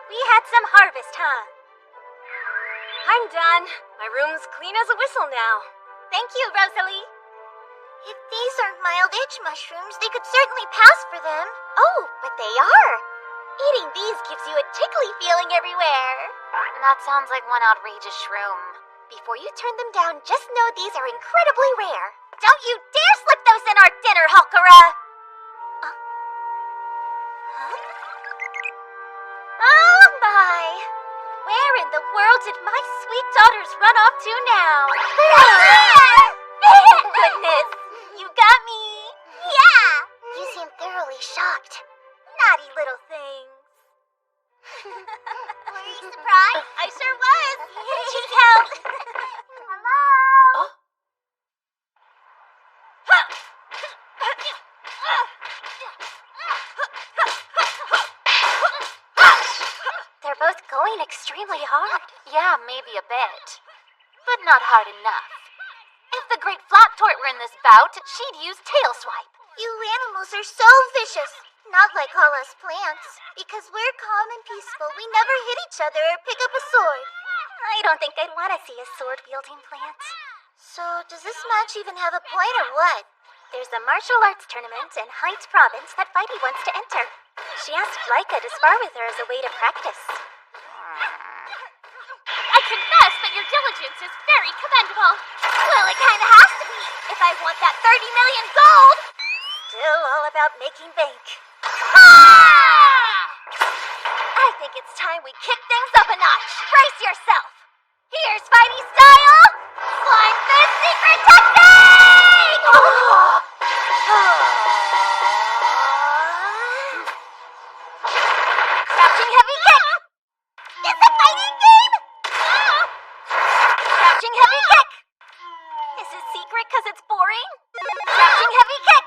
We had some harvest, huh? I'm done. My room's clean as a whistle now. Thank you, Rosalie. If these aren't mild itch mushrooms, they could certainly pass for them. Oh, but they are. Eating these gives you a tickly feeling everywhere. That sounds like one outrageous shroom. Before you turn them down, just know these are incredibly rare. Don't you dare slip those in our dinner, Halkara! Oh my! Where in the world did my sweet daughters run off to now? Goodness, you got me! Yeah! You seem thoroughly shocked. Naughty little things. Were you surprised? I sure was. Cheek out. Hello? Oh? They're both going extremely hard. Yeah, maybe a bit. But not hard enough. If the Great Flaptort were in this bout, she'd use Tail Swipe. You animals are so vicious. Not like all us plants. Because we're calm and peaceful, we never hit each other or pick up a sword. I don't think I'd want to see a sword-wielding plant. So, does this match even have a point or what? There's a martial arts tournament in Hines Province that Feige wants to enter. She asked Laika to spar with her as a way to practice. I confess that your diligence is very commendable. Well, it kinda has to be, if I want that 30 million gold! Still all about making bank. I think it's time we kick things up a notch. Brace yourself. Here's Fighty style. Slime Fist Secret Technique! Crouching heavy kick. It's a fighting game. Crouching heavy kick. Is it secret because it's boring? Crouching heavy kick.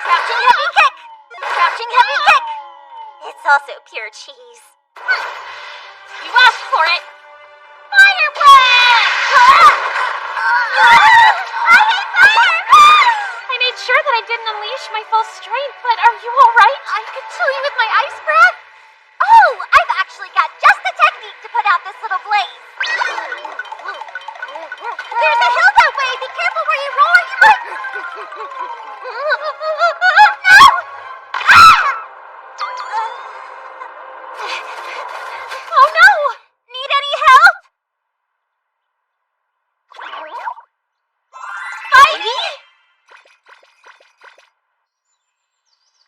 Crouching heavy kick. Crouching heavy kick. It's also pure cheese. You asked for it. Fire blast! I hate fire! I made sure that I didn't unleash my full strength, but are you alright? I could chill you with my ice breath. Oh, I've actually got just the technique to put out this little blaze. There's a hill that way. Be careful where you roar. You might... No! Oh no! Need any help? Fighty?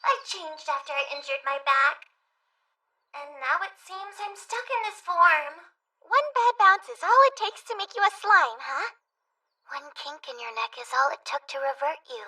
I changed after I injured my back. And now it seems I'm stuck in this form. One bad bounce is all it takes to make you a slime, huh? One kink in your neck is all it took to revert you.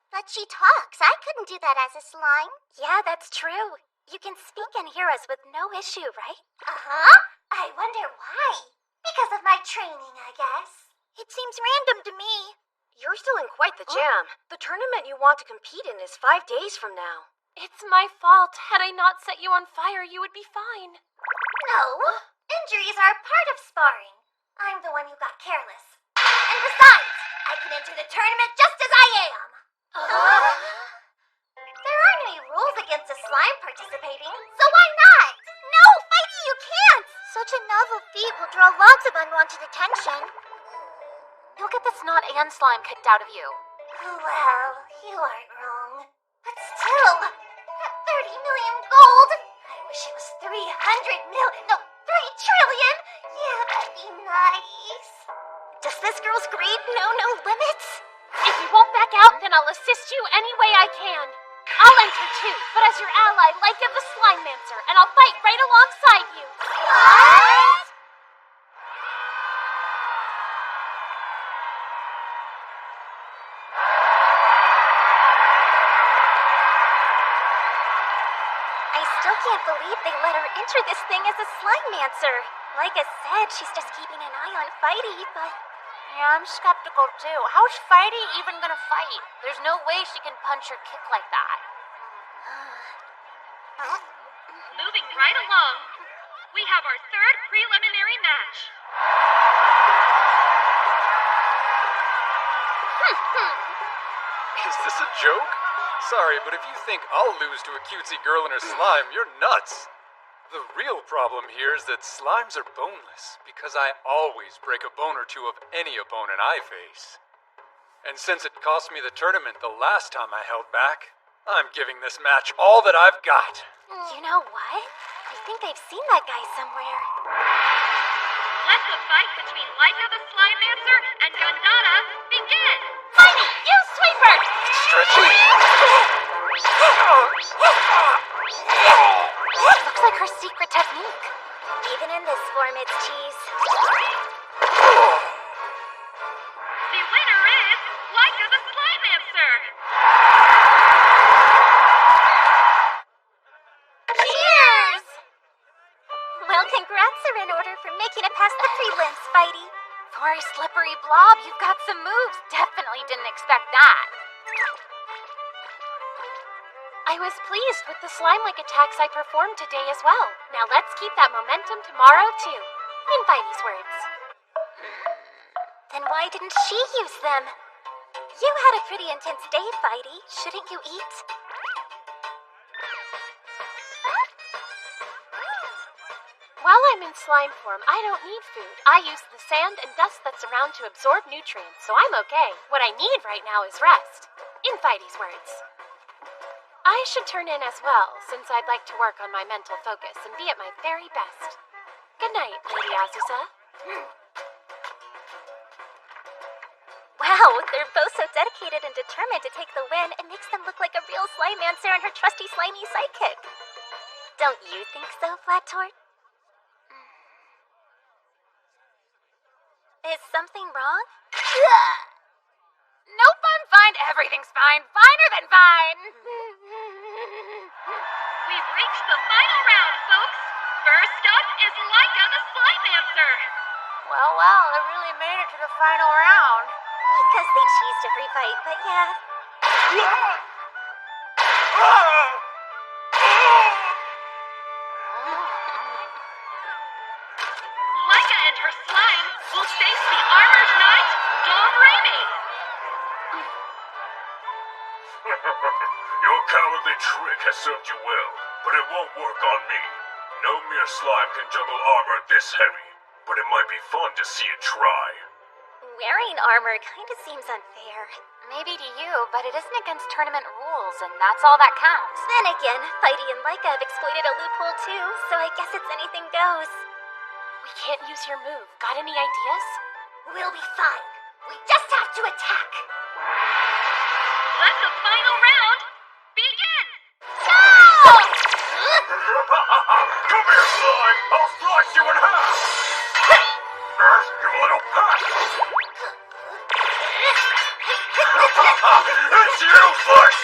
But she talks. I couldn't do that as a slime. Yeah, that's true. You can speak and hear us with no issue, right? Uh-huh. I wonder why. Because of my training, I guess. It seems random to me. You're still in quite the jam. The tournament you want to compete in is 5 days from now. It's my fault. Had I not set you on fire, you would be fine. No. Injuries are part of sparring. I'm the one who got careless. And besides, I can enter the tournament just as I am. There aren't any rules against a slime participating, so why not? No, Fighty, you can't! Such a novel feat will draw lots of unwanted attention. You'll get the snot and slime kicked out of you. Well, you aren't wrong. But still, that 30 million gold! I wish it was 300 million. No, 3 trillion! Yeah, that'd be nice. Does this girl's greed know no limits? If you won't back out, then I'll assist you any way I can. I'll enter too, but as your ally, Laika the Slime Mancer, and I'll fight right alongside you. What? I still can't believe they let her enter this thing as a Slime Mancer. Like I said, she's just keeping an eye on Fighty, but... Yeah, I'm skeptical too. How's Fighty even gonna fight? There's no way she can punch or kick like that. Moving right along, we have our third preliminary match. Is this a joke? Sorry, but if you think I'll lose to a cutesy girl and her slime, you're nuts. The real problem here is that slimes are boneless, because I always break a bone or two of any opponent I face. And since it cost me the tournament the last time I held back, I'm giving this match all that I've got. You know what? I think I've seen that guy somewhere. Let the fight between Laika the Slime Dancer and Gandana begin! Tiny, use Sweeper! Stretchy! Looks like her secret technique. Even in this form, it's cheese. The winner is Laika the Slime Dancer! Cheers! Well, congrats are in order for making it past the prelims, Spidey. For a slippery blob, you've got some moves. Definitely didn't expect that. I was pleased with the slime-like attacks I performed today as well. Now let's keep that momentum tomorrow, too. In Spidey's words. Then why didn't she use them? You had a pretty intense day, Spidey. Shouldn't you eat? While I'm in slime form, I don't need food. I use the sand and dust that's around to absorb nutrients, so I'm okay. What I need right now is rest. In Spidey's words. I should turn in as well, since I'd like to work on my mental focus and be at my very best. Good night, Lady Azusa. Wow, they're both so dedicated and determined to take the win, it makes them look like a real slime dancer and her trusty slimy sidekick. Don't you think so, Flat Tort? Is something wrong? Nope, I'm fine. Everything's fine. Finer than fine. We've reached the final round, folks! First up is Laika the Slime Dancer! Well, they really made it to the final round. Because they cheesed every fight, but yeah. Laika and her slime will face the Armored Knight, Dom Raimi! Your cowardly trick has served you well, but it won't work on me. No mere slime can juggle armor this heavy, but it might be fun to see it try. Wearing armor kinda seems unfair. Maybe to you, but it isn't against tournament rules, and that's all that counts. Then again, Spidey and Laika have exploited a loophole too, so I guess it's anything goes. We can't use your move. Got any ideas? We'll be fine. We just have to attack. Let the final round begin! Come here, slime! I'll slice you in half! You little pack! It's useless!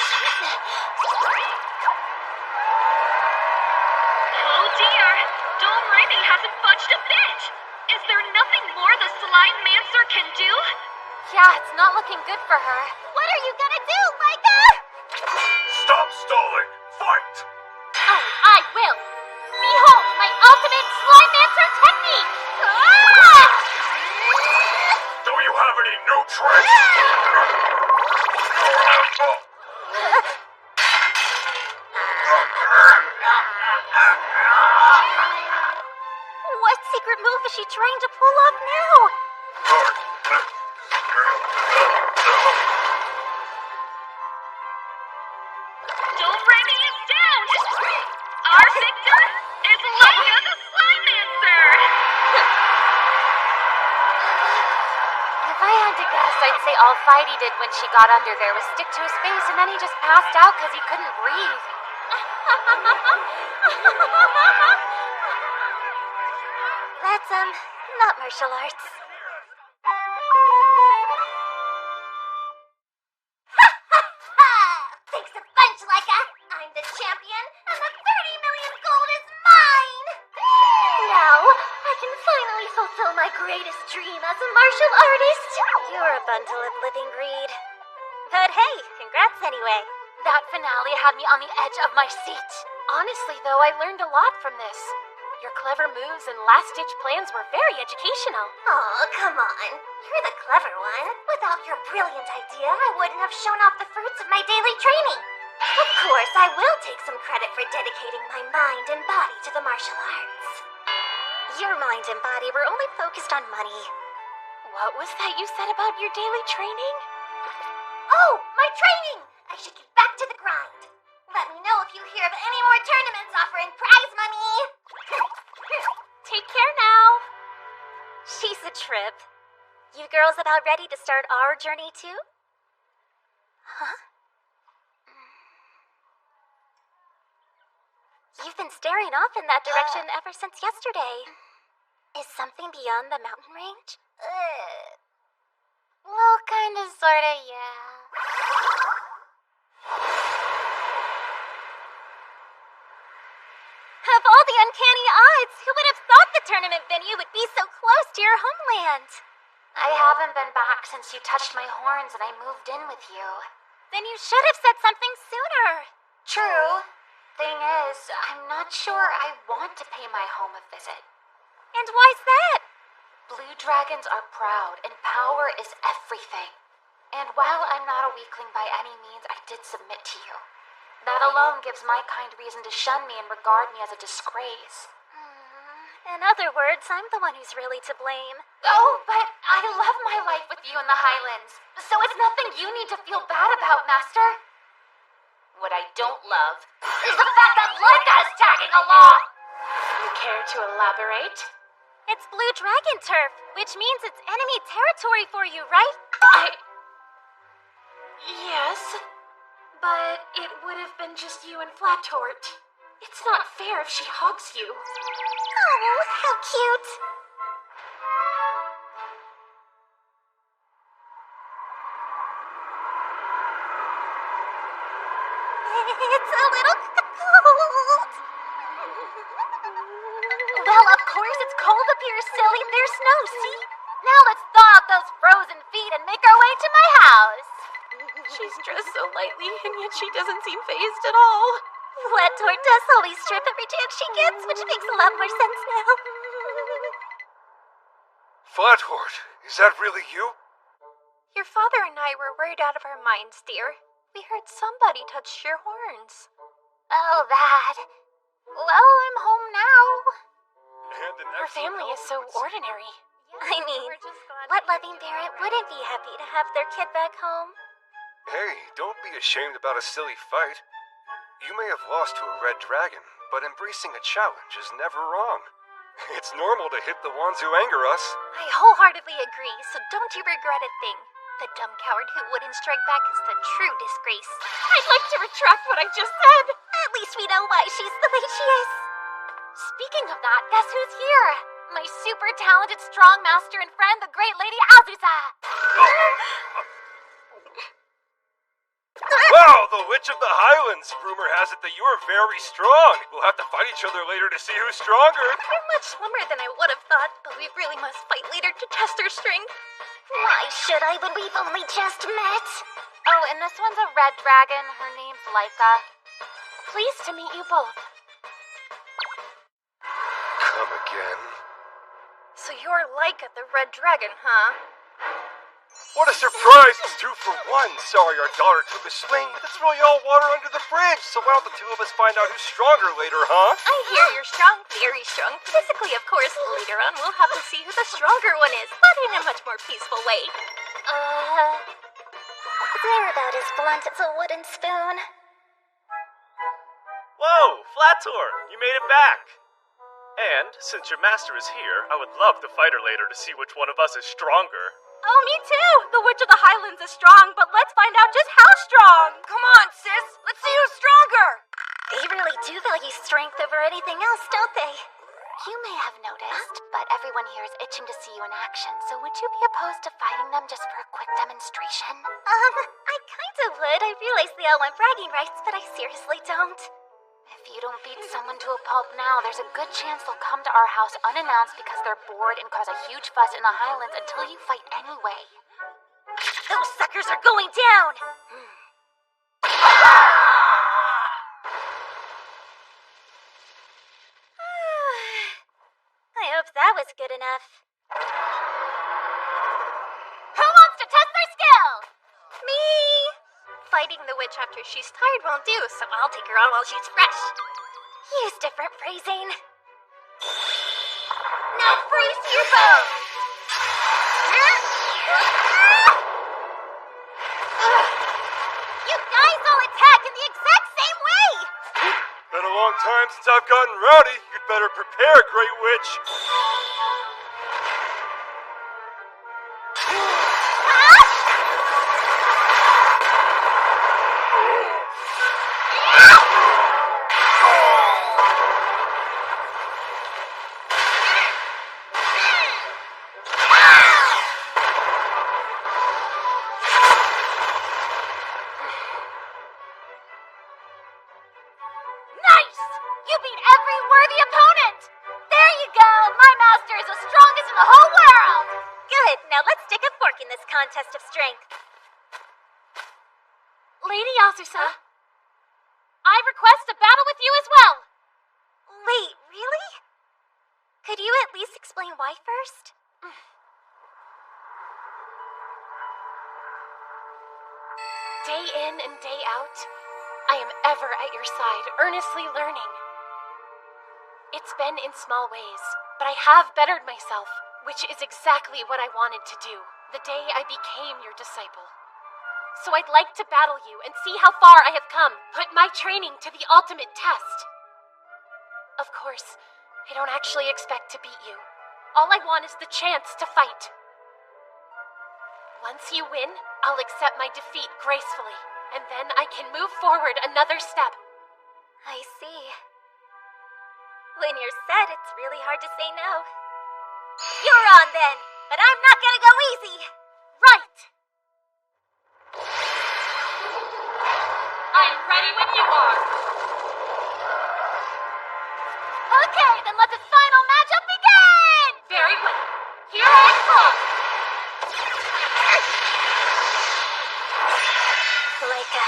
Oh dear! Dom Raimi hasn't budged a bit! Is there nothing more the Slime Mancer can do? Yeah, it's not looking good for her. What are you gonna do, Laika? Stop stalling! Fight! Oh, I will! Behold my ultimate Slime Dancer technique! Ah! Do you have any new tricks? What secret move is she trying to pull off now? Dom Raimi is down! Our victor is Laika the Slime Dancer! If I had to guess, I'd say all Spidey did when she got under there was stick to his face, and then he just passed out because he couldn't breathe. That's, not martial arts. Thanks a bunch, Laika. I'm the champion, and the 30 million gold is mine! Now, I can finally fulfill my greatest dream as a martial artist. You're a bundle of living greed. But hey, congrats anyway. That finale had me on the edge of my seat. Honestly, though, I learned a lot from this. Your clever moves and last-ditch plans were very educational. Oh, come on. You're the clever one. Without your brilliant idea, I wouldn't have shown off the fruits of my daily training. Of course, I will take some credit for dedicating my mind and body to the martial arts. Your mind and body were only focused on money. What was that you said about your daily training? Oh, my training! I should get back to the grind. Let me know if you hear of any more tournaments offering prize money. Take care now. She's a trip. You girls about ready to start our journey too? Huh? You've been staring off in that direction ever since yesterday. Is something beyond the mountain range? Well, kinda, sorta, yeah. Of all the uncanny odds, who would have thought the tournament venue would be so close to your homeland? I haven't been back since you touched my horns and I moved in with you. Then you should have said something sooner. True. Thing is, I'm not sure I want to pay my home a visit. And why's that? Blue dragons are proud, and power is everything. And while I'm not a weakling by any means, I did submit to you. That alone gives my kind reason to shun me and regard me as a disgrace. In other words, I'm the one who's really to blame. Oh, but I love my life with you in the Highlands, so it's nothing you need to feel bad about, Master. What I don't love is the fact that Leica is tagging along! You care to elaborate? It's Blue Dragon turf, which means it's enemy territory for you, right? Yes, but it would have been just you and Flattort. It's not fair if she hogs you. Oh, how cute! It's a little cold. Well, of course it's cold up here, silly. There's snow, see? Now let's thaw out those frozen feet and make our way to my house. She's dressed so lightly, and yet she doesn't seem fazed at all. Flattort does always strip every chance she gets, which makes a lot more sense now. Flathort, is that really you? Your father and I were worried out of our minds, dear. We heard somebody touch your horns. Oh, that. Well, I'm home now. Her family is so ordinary. I mean, what loving parent wouldn't be happy to have their kid back home? Hey, don't be ashamed about a silly fight. You may have lost to a red dragon, but embracing a challenge is never wrong. It's normal to hit the ones who anger us. I wholeheartedly agree, so don't you regret a thing. The dumb coward who wouldn't strike back is the true disgrace. I'd like to retract what I just said. At least we know why she's the way she is. Speaking of that, guess who's here? My super talented strong master and friend, the great Lady Azusa. Wow, the Witch of the Highlands! Rumor has it that you are very strong. We'll have to fight each other later to see who's stronger. You're much slimmer than I would have thought, but we really must fight later to test our strength. Why should I when we've only just met? Oh, and this one's a red dragon. Her name's Leica. Pleased to meet you both. Come again. So you're Leica the Red Dragon, huh? What a surprise! It's 2 for 1. Sorry our daughter took a swing, but it's really all water under the bridge. So why don't the two of us find out who's stronger later, huh? I hear you're strong, very strong. Physically, of course. Later on, we'll have to see who the stronger one is, but in a much more peaceful way. They're about as blunt as a wooden spoon. Whoa, Flattort, you made it back. And since your master is here, I would love to fight her later to see which one of us is stronger. Oh, me too! The Witch of the Highlands is strong, but let's find out just how strong! Come on, sis! Let's see who's stronger! They really do value strength over anything else, don't they? You may have noticed, but everyone here is itching to see you in action, so would you be opposed to fighting them just for a quick demonstration? I kinda would. I realize they all want bragging rights, but I seriously don't. If you don't beat someone to a pulp now, there's a good chance they'll come to our house unannounced because they're bored and cause a huge fuss in the Highlands until you fight anyway. Those suckers are going down! I hope that was good enough. Who wants to test their skill? Me! Fighting the witch after she's tired won't do, so I'll take her on while she's fresh. Use different phrasing. Now freeze your bones! time since I've gotten rowdy. You'd better prepare, Great Witch. Nice! You beat every worthy opponent! There you go! My master is the strongest in the whole world! Good, now let's stick a fork in this contest of strength. Lady Azusa, I request a battle with you as well. Wait, really? Could you at least explain why first? Day in and day out, I am ever at your side, earnestly learning. It's been in small ways, but I have bettered myself, which is exactly what I wanted to do the day I became your disciple. So I'd like to battle you and see how far I have come, put my training to the ultimate test. Of course, I don't actually expect to beat you. All I want is the chance to fight. Once you win, I'll accept my defeat gracefully, and then I can move forward another step. I see. When you're set, it's really hard to say no. You're on then, but I'm not gonna go easy. Right! I'm ready when you are. Okay, then let the final matchup begin! Very well. Here I come. Leica,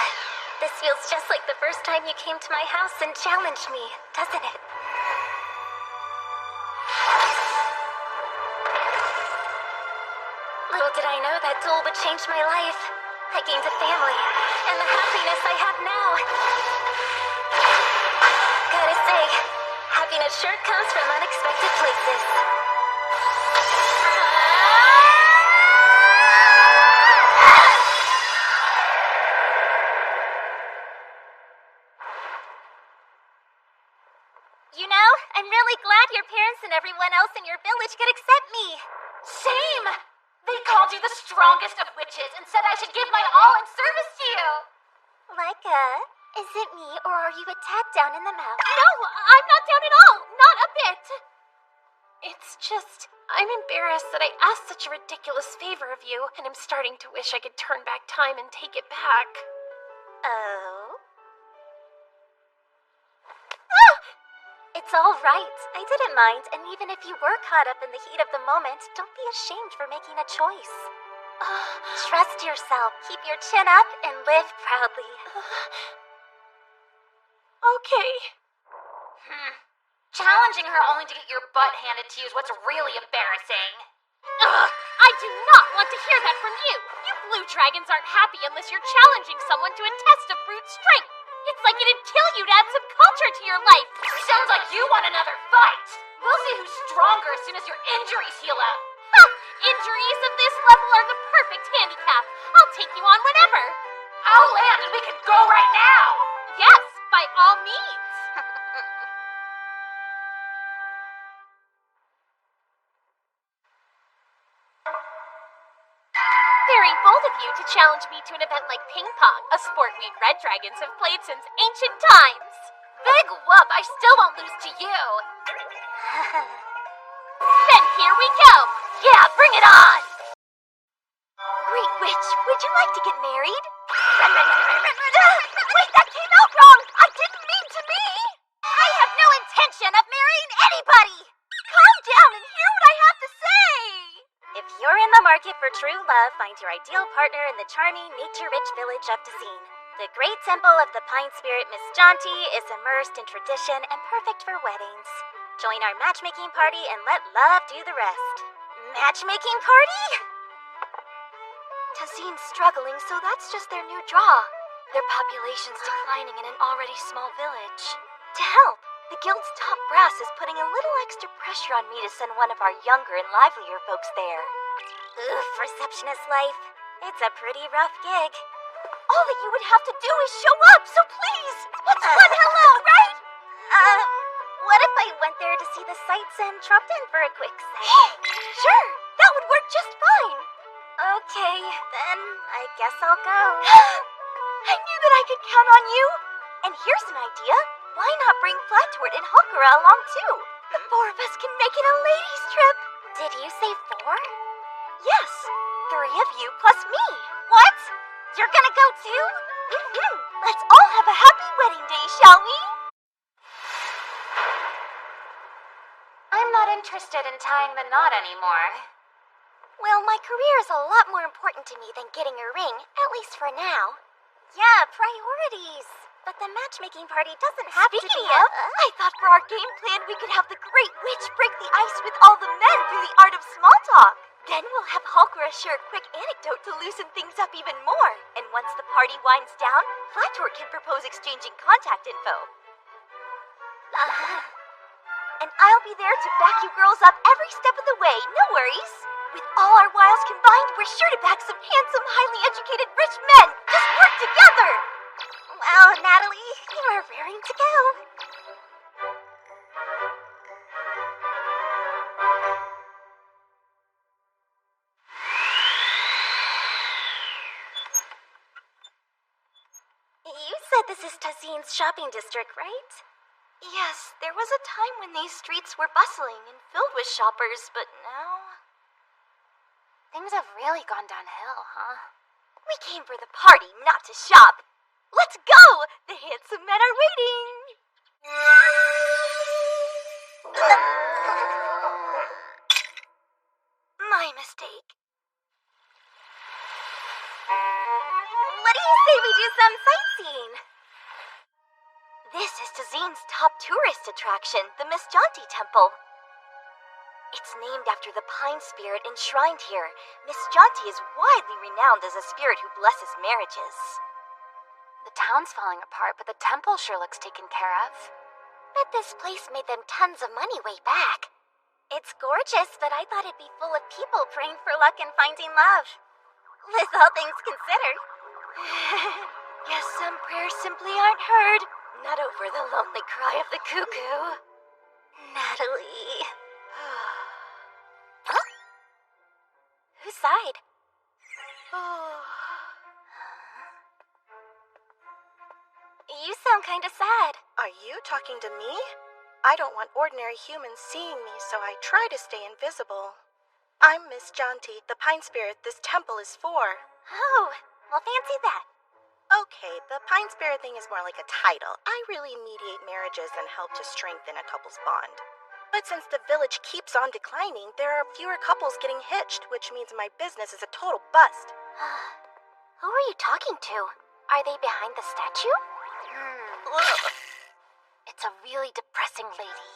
this feels just like the first time you came to my house and challenged me, doesn't it? Little did I know that duel would change my life. I gained a family, and the happiness I have now. Gotta say, happiness sure comes from unexpected places. You know, I'm really glad your parents and everyone else in your village could accept me. Same! They called you the strongest of witches and said I should give my all in service to you. Leica, is it me or are you attacked down in the mouth? No, I'm not down at all. Not a bit. It's just, I'm embarrassed that I asked such a ridiculous favor of you, and I'm starting to wish I could turn back time and take it back. Oh? It's all right. I didn't mind, and even if you were caught up in the heat of the moment, don't be ashamed for making a choice. Trust yourself, keep your chin up, and live proudly. Okay. Challenging her only to get your butt handed to you is what's really embarrassing. I do not want to hear that from you. You blue dragons aren't happy unless you're challenging someone to a test of brute strength. It's like it'd kill you to add some culture to your life. Sounds like you want another fight. We'll see who's stronger as soon as your injuries heal up. Injuries of this level are the perfect handicap. I'll take you on whenever. I'll land and we can go right now. Yes, by all means. Very bold of you to challenge me to an event like ping pong, a sport we red dragons have played since ancient times. Big whoop, I still won't lose to you. Then here we go. Yeah, bring it on. Great Witch, would you like to get married? Wait, that came out wrong. I didn't mean to me. I have no intention of marrying anybody. Calm down and hear what I have to say. If you're in the market for true love, find your ideal partner in the charming, nature-rich village of Dazine. The great temple of the Pine Spirit Miss Jaunty is immersed in tradition and perfect for weddings. Join our matchmaking party and let love do the rest. Matchmaking party? Tazine's struggling, so that's just their new draw. Their population's declining in an already small village. To help, the guild's top brass is putting a little extra pressure on me to send one of our younger and livelier folks there. Oof, receptionist life. It's a pretty rough gig. All that you would have to do is show up, so please, let's run hello, right? What if I went there to see the sights and dropped in for a quick sec? Sure, that would work just fine. Okay, then I guess I'll go. I knew that I could count on you. And here's an idea. Why not bring Flatwort and Hakura along too? The four of us can make it a ladies' trip. Did you say 4? Yes, 3 of you plus me. What? You're gonna go too? Let's all have a happy wedding day, shall we? I'm not interested in tying the knot anymore. Well, my career is a lot more important to me than getting a ring, at least for now. Yeah, priorities. But the matchmaking party doesn't have to be I thought for our game plan we could have the Great Witch break the ice with all the men through the art of small talk. Then we'll have Hakura share a quick anecdote to loosen things up even more. And once the party winds down, Flatwort can propose exchanging contact info. And I'll be there to back you girls up every step of the way, no worries. With all our wiles combined, we're sure to back some handsome, highly educated rich men. Just work together! Well, Natalie, you are raring to go. You said this is Tazine's shopping district, right? Yes, there was a time when these streets were bustling and filled with shoppers, but now... Things have really gone downhill, huh? We came for the party, not to shop. Let's go! The handsome men are waiting! My mistake. What do you say we do some sightseeing? This is Tazine's top tourist attraction, the Miss Jaunty Temple. It's named after the pine spirit enshrined here. Miss Jaunty is widely renowned as a spirit who blesses marriages. The town's falling apart, but the temple sure looks taken care of. Bet this place made them tons of money way back. It's gorgeous, but I thought it'd be full of people praying for luck and finding love. With all things considered. Guess some prayers simply aren't heard. Not over the lonely cry of the cuckoo. Natalie. Huh? Whose side? You sound kinda sad. Are you talking to me? I don't want ordinary humans seeing me, so I try to stay invisible. I'm Miss Jaunty, the pine spirit this temple is for. Oh, well fancy that. Okay, the pine spirit thing is more like a title. I really mediate marriages and help to strengthen a couple's bond. But since the village keeps on declining, there are fewer couples getting hitched, which means my business is a total bust. Who are you talking to? Are they behind the statue? It's a really depressing lady.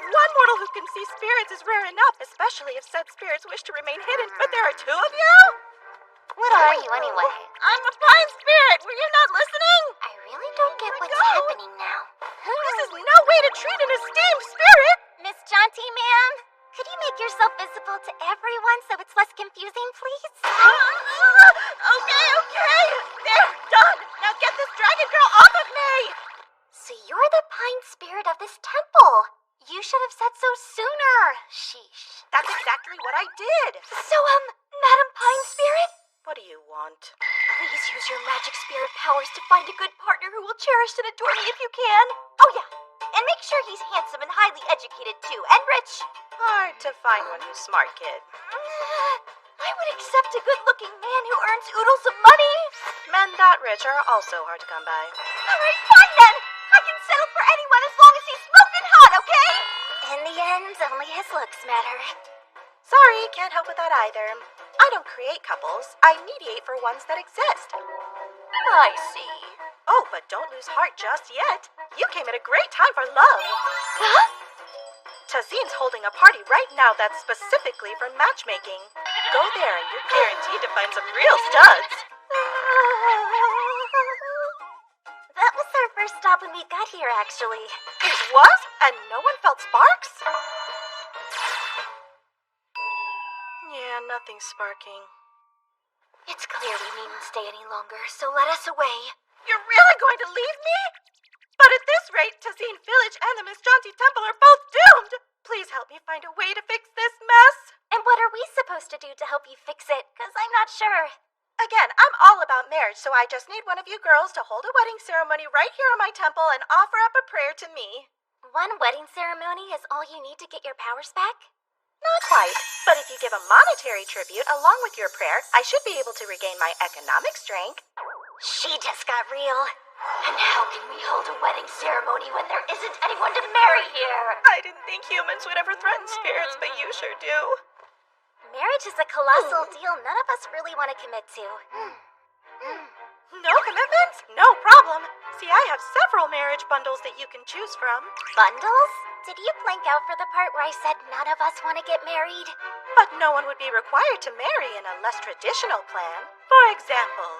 One mortal who can see spirits is rare enough, especially if said spirits wish to remain hidden. But there are 2 of you? What are you anyway? I'm a pine spirit. Were you not listening? I really don't get what's happening now. This is no way to treat an esteemed spirit. Miss Jaunty, ma'am, could you make yourself visible to everyone so it's less confusing, please? Okay. There, done. Now get this dragon girl off of me. So you're the pine spirit of this temple. You should have said so sooner. Sheesh. That's exactly what I did. So, Madam Pine Spirit? What do you want? Please use your magic spirit powers to find a good partner who will cherish and adore me if you can. Oh yeah, and make sure he's handsome and highly educated too, and rich. Hard to find one who's smart, kid. I would accept a good-looking man who earns oodles of money. Men that rich are also hard to come by. All right, fine then. I can settle for anyone as long as he's smoking hot, okay? In the end, only his looks matter. Sorry, can't help with that either. I don't create couples. I mediate for ones that exist. I see. Oh, but don't lose heart just yet. You came at a great time for love. Huh? Tazine's holding a party right now that's specifically for matchmaking. Go there and you're guaranteed to find some real studs. That was our first stop when we got here, actually. It was? And no one felt sparks? Yeah, nothing's sparking. It's clear we needn't stay any longer, so let us away. You're really going to leave me? But at this rate, Tazine Village and the Miss Jaunty Temple are both doomed! Please help me find a way to fix this mess. And what are we supposed to do to help you fix it? Because I'm not sure. Again, I'm all about marriage, so I just need one of you girls to hold a wedding ceremony right here in my temple and offer up a prayer to me. One wedding ceremony is all you need to get your powers back? Not quite, but if you give a monetary tribute along with your prayer, I should be able to regain my economic strength. She just got real. And how can we hold a wedding ceremony when there isn't anyone to marry here? I didn't think humans would ever threaten spirits, but you sure do. Marriage is a colossal deal none of us really want to commit to. No commitments? No problem. See, I have several marriage bundles that you can choose from. Bundles? Did you blank out for the part where I said none of us want to get married? But no one would be required to marry in a less traditional plan. For example,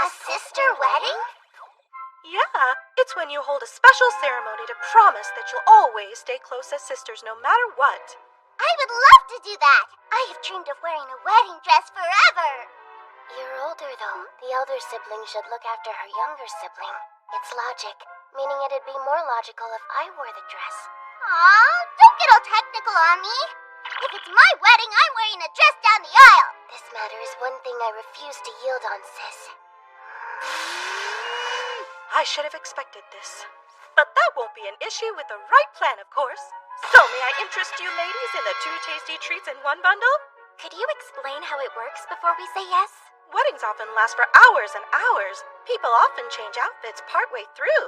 A sister wedding? Yeah, it's when you hold a special ceremony to promise that you'll always stay close as sisters no matter what. I would love to do that. I have dreamed of wearing a wedding dress forever. You're older, though. The elder sibling should look after her younger sibling. It's logic, meaning it'd be more logical if I wore the dress. Aw, don't get all technical on me. If it's my wedding, I'm wearing a dress down the aisle. This matter is one thing I refuse to yield on, sis. I should have expected this. But that won't be an issue with the right plan, of course. So may I interest you ladies in the 2 tasty treats in one bundle? Could you explain how it works before we say yes? Weddings often last for hours and hours. People often change outfits partway through.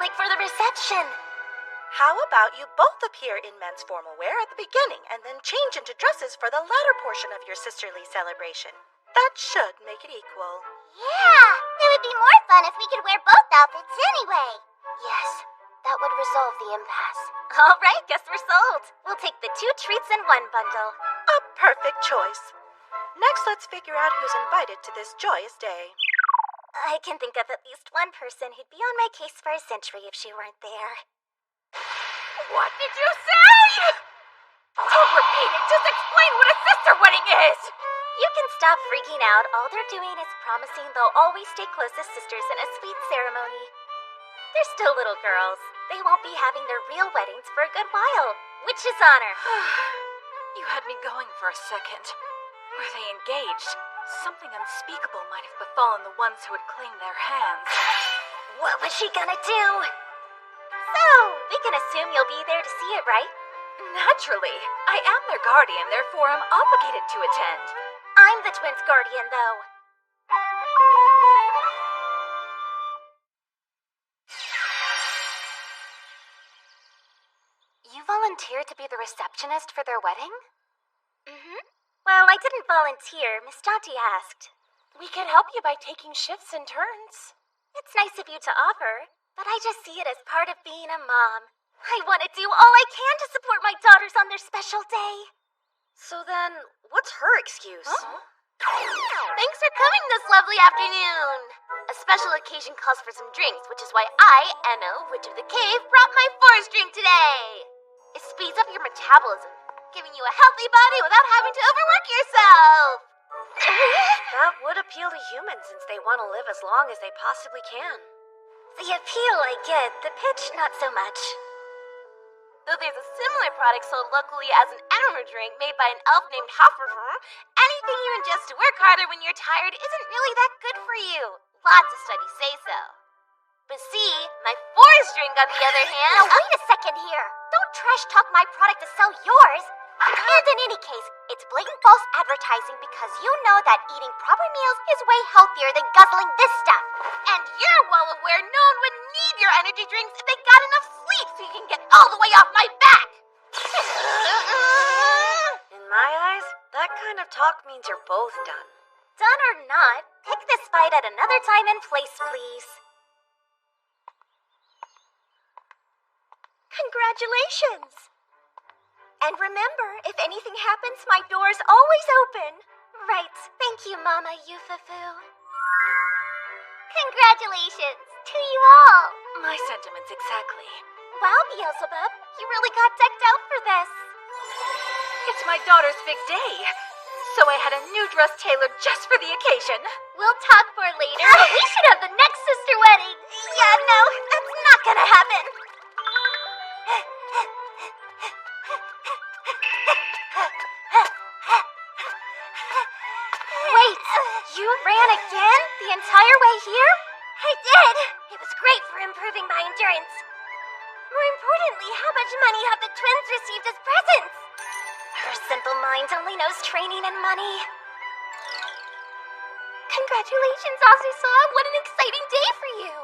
Like for the reception. How about you both appear in men's formal wear at the beginning and then change into dresses for the latter portion of your sisterly celebration? That should make it equal. Yeah, it would be more fun if we could wear both outfits anyway. Yes, that would resolve the impasse. All right, guess we're sold. We'll take the 2 treats in one bundle. A perfect choice. Next, let's figure out who's invited to this joyous day. I can think of at least one person who'd be on my case for a century if she weren't there. What did you say? Don't repeat it. Just explain what a sister wedding is. You can stop freaking out. All they're doing is promising they'll always stay close as sisters in a sweet ceremony. They're still little girls. They won't be having their real weddings for a good while. Witch's honor. You had me going for a second. Were they engaged? Something unspeakable might have befallen the ones who had claimed their hands. What was she gonna do? So, we can assume you'll be there to see it, right? Naturally. I am their guardian, therefore I'm obligated to attend. I'm the twins' guardian, though. You volunteered to be the receptionist for their wedding? Well, I didn't volunteer. Miss Jaunty asked. We could help you by taking shifts in turns. It's nice of you to offer, but I just see it as part of being a mom. I want to do all I can to support my daughters on their special day. So then, what's her excuse? Thanks for coming this lovely afternoon. A special occasion calls for some drinks, which is why I, Enno, Witch of the Cave, brought my forest drink today. It speeds up your metabolism, giving you a healthy body without having to overwork yourself. That would appeal to humans since they want to live as long as they possibly can. The appeal I get, the pitch not so much. Though there's a similar product sold locally as an energy drink made by an elf named Hofferfer, anything you ingest to work harder when you're tired isn't really that good for you. Lots of studies say so. But see, my forest drink on the other hand... Now wait a second here. Don't trash talk my product to sell yours. And in any case, it's blatant false advertising because you know that eating proper meals is way healthier than guzzling this stuff. And you're well aware no one would need your energy drinks if they got enough sleep so you can get all the way off my back. In my eyes, that kind of talk means you're both done. Done or not, pick this fight at another time and place, please. Congratulations! And remember, if anything happens, my door's always open. Right. Thank you, Mama Yufufu. Congratulations to you all. My sentiments exactly. Wow, Beelzebub, you really got decked out for this. It's my daughter's big day. so I had a new dress tailored just for the occasion. We'll talk more later. We should have the next sister wedding. Yeah, no, that's not gonna happen. Wait, you ran again? The entire way here? I did. It was great for improving my endurance. More importantly, how much money have the twins received as presents? Her simple mind only knows training and money. Congratulations, Azusa. What an exciting day for you.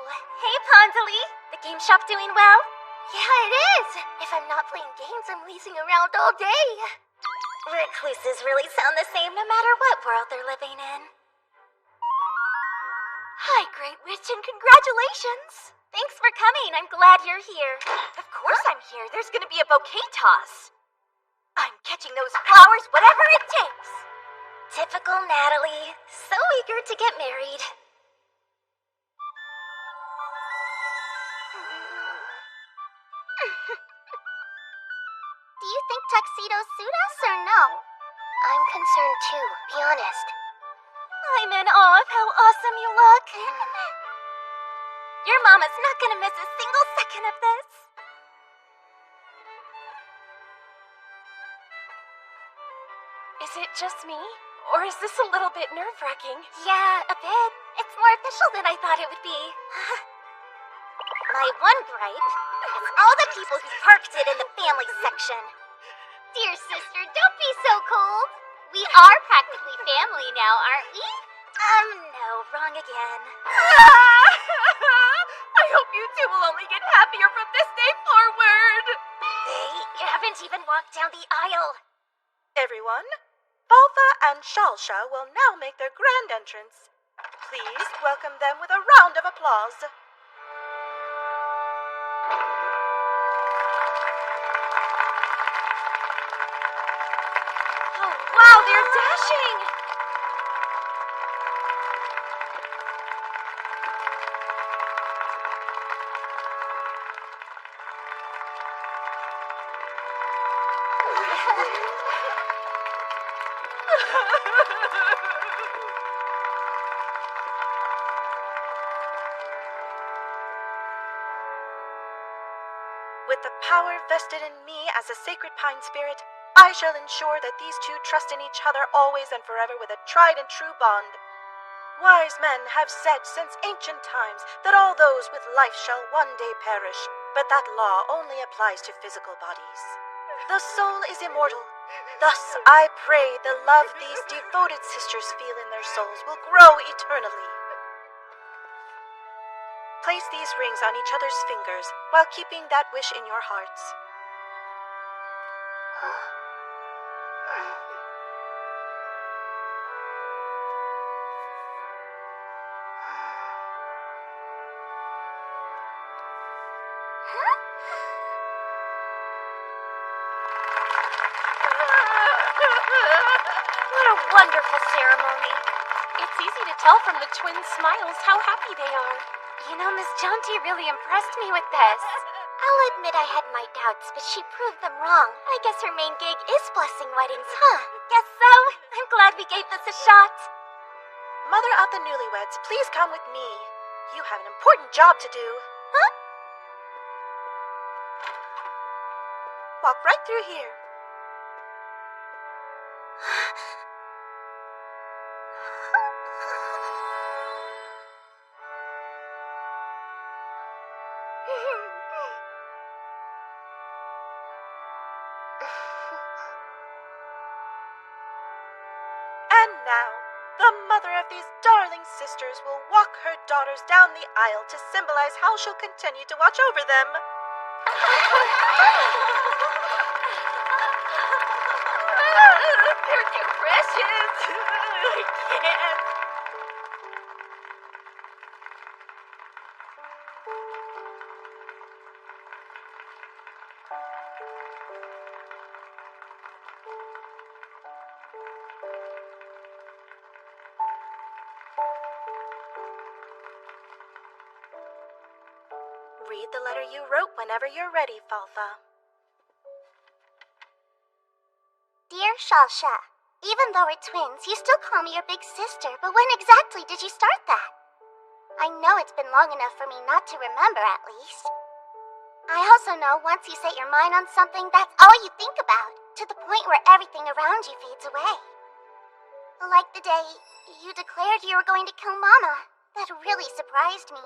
Hey, Pondali. The game shop doing well? Yeah, it is. If I'm not playing games, I'm lazing around all day. Recluses really sound the same no matter what world they're living in. Hi, Great Witch, and congratulations! Thanks for coming. I'm glad you're here. Of course I'm here. There's gonna be a bouquet toss. I'm catching those flowers, whatever it takes. Typical Natalie. So eager to get married. Do you think tuxedos suit us or no? I'm concerned too, be honest. I'm in awe of how awesome you look. Your mama's not gonna miss a single second of this. Is it just me? Or is this a little bit nerve-wracking? Yeah, a bit. It's more official than I thought it would be. My one gripe is all the people who parked it in the family section. Dear sister, don't be so cold. We are practically family now, aren't we? No, wrong again. I hope you two will only get happier from this day forward. They haven't even walked down the aisle. Everyone, Balfa and Shalsha will now make their grand entrance. Please welcome them with a round of applause. Oh, wow, they're dashing! With the power vested in me as a sacred pine spirit, I shall ensure that these two trust in each other always and forever with a tried and true bond. Wise men have said since ancient times that all those with life shall one day perish, but that law only applies to physical bodies. The soul is immortal. Thus, I pray the love these devoted sisters feel in their souls will grow eternally. Place these rings on each other's fingers while keeping that wish in your hearts. What a wonderful ceremony. It's easy to tell from the twins' smiles how happy they are. You know, Miss Jonty really impressed me with this. I'll admit I had my doubts, but she proved them wrong. I guess her main gig is blessing weddings, huh? Guess so. I'm glad we gave this a shot. Mother of the newlyweds, please come with me. You have an important job to do. Huh? Walk right through here. And now, the mother of these darling sisters will walk her daughters down the aisle to symbolize how she'll continue to watch over them. They're too precious. I can't. Read the letter you wrote whenever you're ready, Falfa. Dear Shalsha, Even though we're twins, you still call me your big sister, but when exactly did you start that? I know it's been long enough for me not to remember, at least. I also know once you set your mind on something, that's all you think about, to the point where everything around you fades away. Like the day you declared you were going to kill Mama. That really surprised me.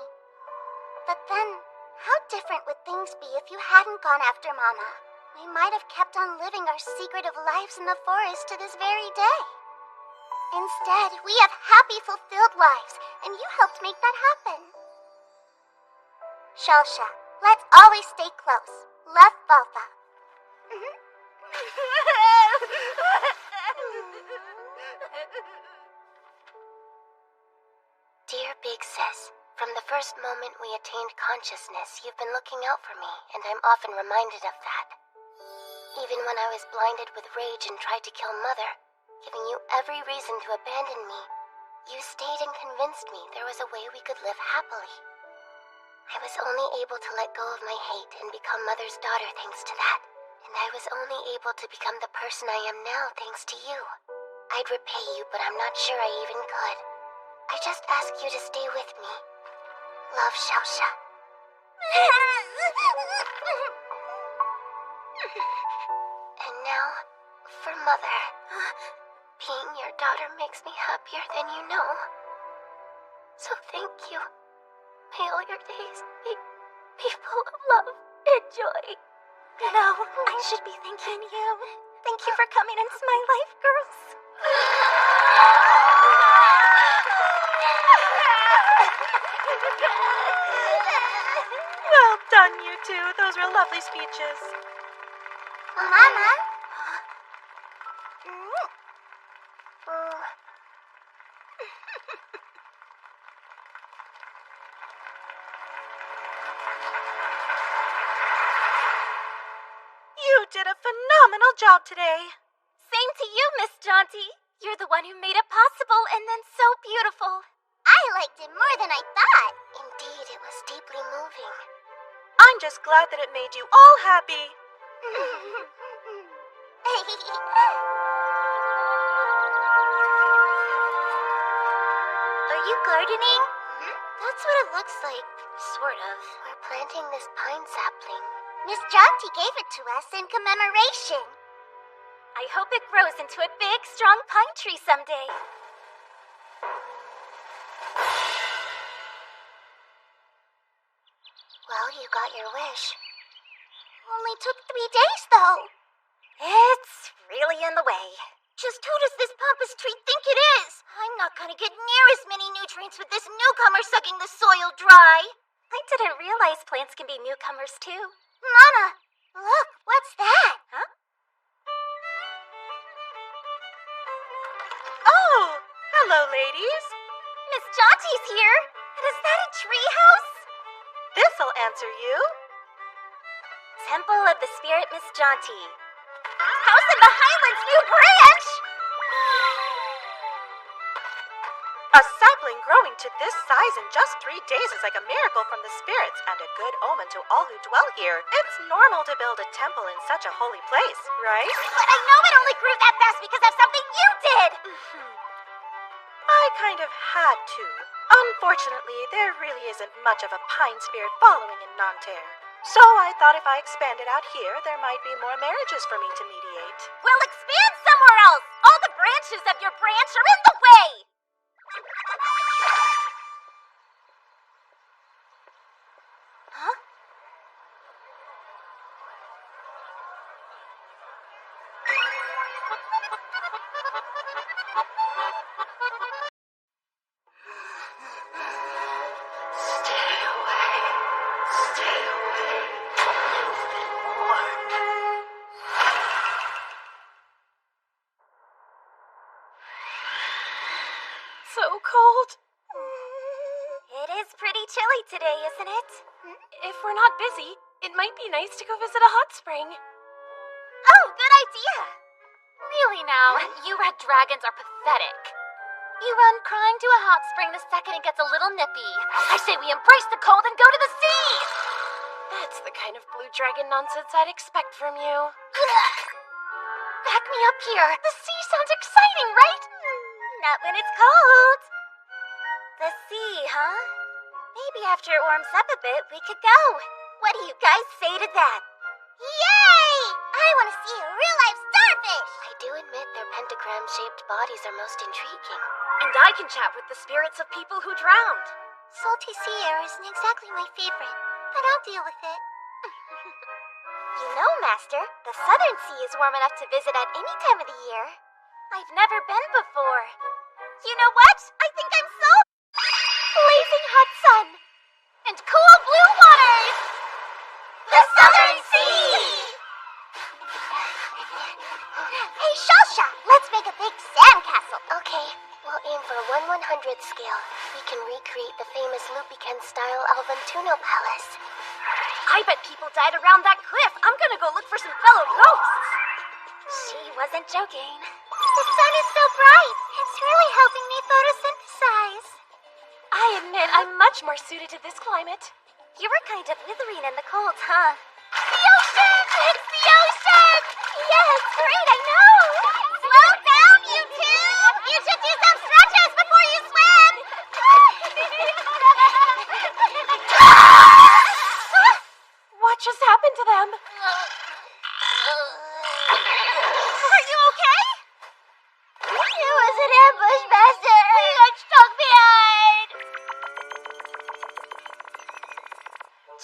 But then, how different would things be if you hadn't gone after Mama? We might have kept on living our secretive lives in the forest to this very day. Instead, we have happy, fulfilled lives, and you helped make that happen. Shelsha, let's always stay close. Love, Baltha. Dear Big Sis, from the first moment we attained consciousness, you've been looking out for me, and I'm often reminded of that. Even when I was blinded with rage and tried to kill Mother, giving you every reason to abandon me, you stayed and convinced me there was a way we could live happily. I was only able to let go of my hate and become Mother's daughter thanks to that, and I was only able to become the person I am now thanks to you. I'd repay you, but I'm not sure I even could. I just ask you to stay with me. Love, Shelsha. And now, for Mother. Being your daughter makes me happier than you know. So thank you. May all your days be full of love and joy. No, I should be thanking you. Thank you for coming into my life, girls. Well done, you two. Those were lovely speeches. Mama? You did a phenomenal job today. Same to you, Miss Jaunty. You're the one who made it possible and then so beautiful. I liked it more than I thought. Indeed, it was deeply moving. I'm just glad that it made you all happy. Are you gardening? That's what it looks like, sort of. We're planting this pine sapling. Miss Jaunty gave it to us in commemoration. I hope it grows into a big, strong pine tree someday. Well, you got your wish. Only took 3 days, though. It's really in the way. Just who does this pompous tree think it is? I'm not gonna get near as many nutrients with this newcomer sucking the soil dry. I didn't realize plants can be newcomers, too. Mama, look, what's that? Huh? Oh, hello, ladies. Miss Jaunty's here. And is that a tree house? This'll answer you. Temple of the Spirit Miss Jaunty. House in the Highlands, new branch! A sapling growing to this size in just 3 days is like a miracle from the spirits and a good omen to all who dwell here. It's normal to build a temple in such a holy place, right? But I know it only grew that fast because of something you did! I kind of had to. Unfortunately, there really isn't much of a pine spirit following in Nanterre. So I thought if I expanded out here, there might be more marriages for me to mediate. Well, expand somewhere else! All the branches of your branch are in the way! Huh? So cold. It is pretty chilly today, isn't it? If we're not busy, it might be nice to go visit a hot spring. Oh, good idea! Really now, you red dragons are pathetic. You run crying to a hot spring the second it gets a little nippy. I say we embrace the cold and go to the sea! That's the kind of blue dragon nonsense I'd expect from you. Back me up here. The sea sounds exciting, right? Not when it's cold. The sea, huh? Maybe after it warms up a bit, we could go. What do you guys say to that? Yay! I want to see a real-life starfish! I do admit their pentagram-shaped bodies are most intriguing. And I can chat with the spirits of people who drowned. Salty sea air isn't exactly my favorite, but I'll deal with it. You know, Master, the Southern Sea is warm enough to visit at any time of the year. I've never been before. You know what? I think I'm sold! Blazing hot sun and cool blue waters! The Southern Sea! Hey, Shasha, let's make a big sandcastle. Okay, we'll aim for a 1/100 scale. We can recreate the famous Lupiken-style Alventuno Palace. I bet people died around that cliff. I'm gonna go look for some fellow ghosts. She wasn't joking. The sun is so bright. It's really helping me photosynthesize. I admit I'm much more suited to this climate. You were kind of withering in the cold, huh? The ocean! It's the ocean! Yes, great, I know! Slow down, you two! You should do some stretches before you swim! What just happened to them? Are you okay? It was an ambush, Master! We got stuck behind!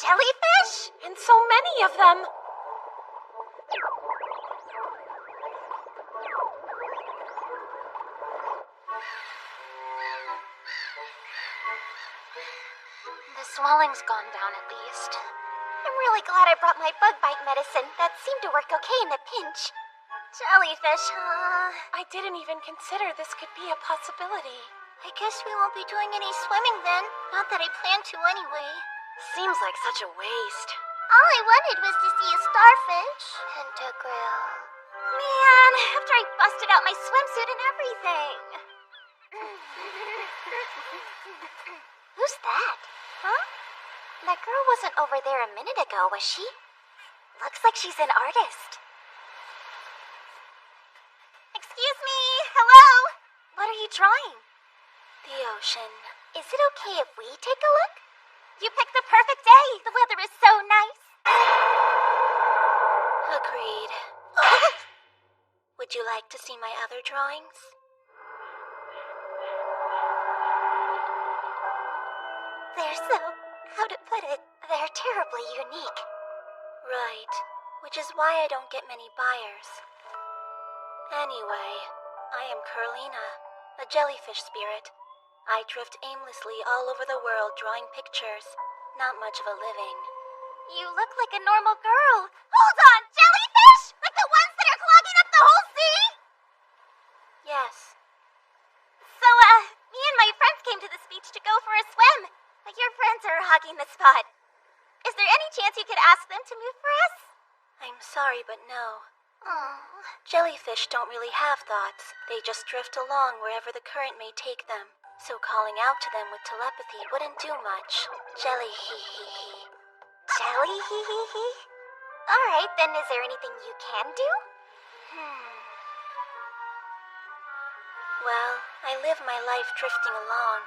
Jellyfish? And so many of them. The swelling's gone down at least. I'm really glad I brought my bug bite medicine. That seemed to work okay in a pinch. Jellyfish, huh? I didn't even consider this could be a possibility. I guess we won't be doing any swimming then. Not that I plan to anyway. Seems like such a waste. All I wanted was to see a starfish. Pentagram. Man, after I busted out my swimsuit and everything. Who's that? Huh? That girl wasn't over there a minute ago, was she? Looks like she's an artist. Excuse me, hello? What are you drawing? The ocean. Is it okay if we take a look? You picked the perfect day. The weather is so nice. Agreed. Would you like to see my other drawings? They're so... how to put it? They're terribly unique. Right. Which is why I don't get many buyers. Anyway, I am Carlina, a jellyfish spirit. I drift aimlessly all over the world drawing pictures. Not much of a living. You look like a normal girl. Hold on, jellyfish? Like the ones that are clogging up the whole sea? Yes. So, me and my friends came to this beach to go for a swim. But your friends are hogging the spot. Is there any chance you could ask them to move for us? I'm sorry, but no. Oh. Jellyfish don't really have thoughts. They just drift along wherever the current may take them. So calling out to them with telepathy wouldn't do much. Jelly hee hee hee. Jelly hee hee hee? Alright, then is there anything you can do? Well, I live my life drifting along.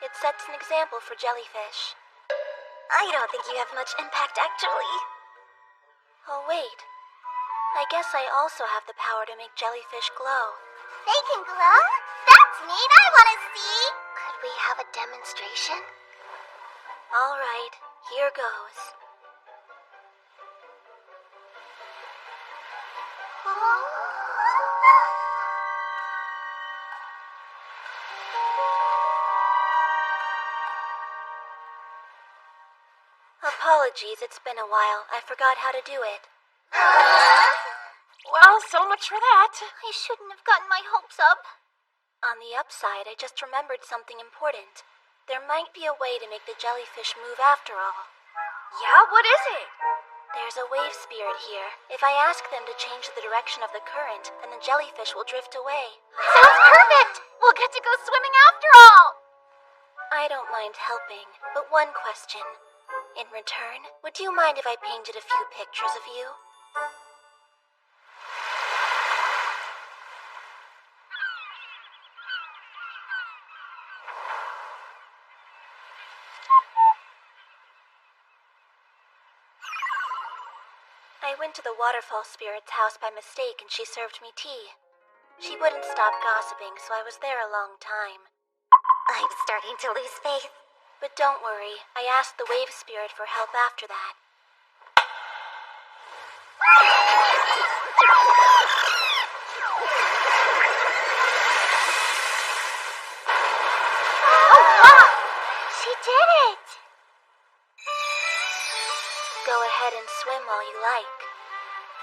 It sets an example for jellyfish. I don't think you have much impact, actually. Oh, wait. I guess I also have the power to make jellyfish glow. They can glow? That's neat, I want to see! Could we have a demonstration? All right, here goes. Apologies, it's been a while. I forgot how to do it. Well, so much for that. I shouldn't have gotten my hopes up. On the upside, I just remembered something important. There might be a way to make the jellyfish move after all. Yeah, what is it? There's a wave spirit here. If I ask them to change the direction of the current, then the jellyfish will drift away. Sounds perfect! We'll get to go swimming after all! I don't mind helping, but one question. In return, would you mind if I painted a few pictures of you? I went to the waterfall spirit's house by mistake and she served me tea. She wouldn't stop gossiping, so I was there a long time. I'm starting to lose faith. But don't worry, I asked the wave spirit for help after that. Oh, wow! She did it! Go ahead and swim while you like.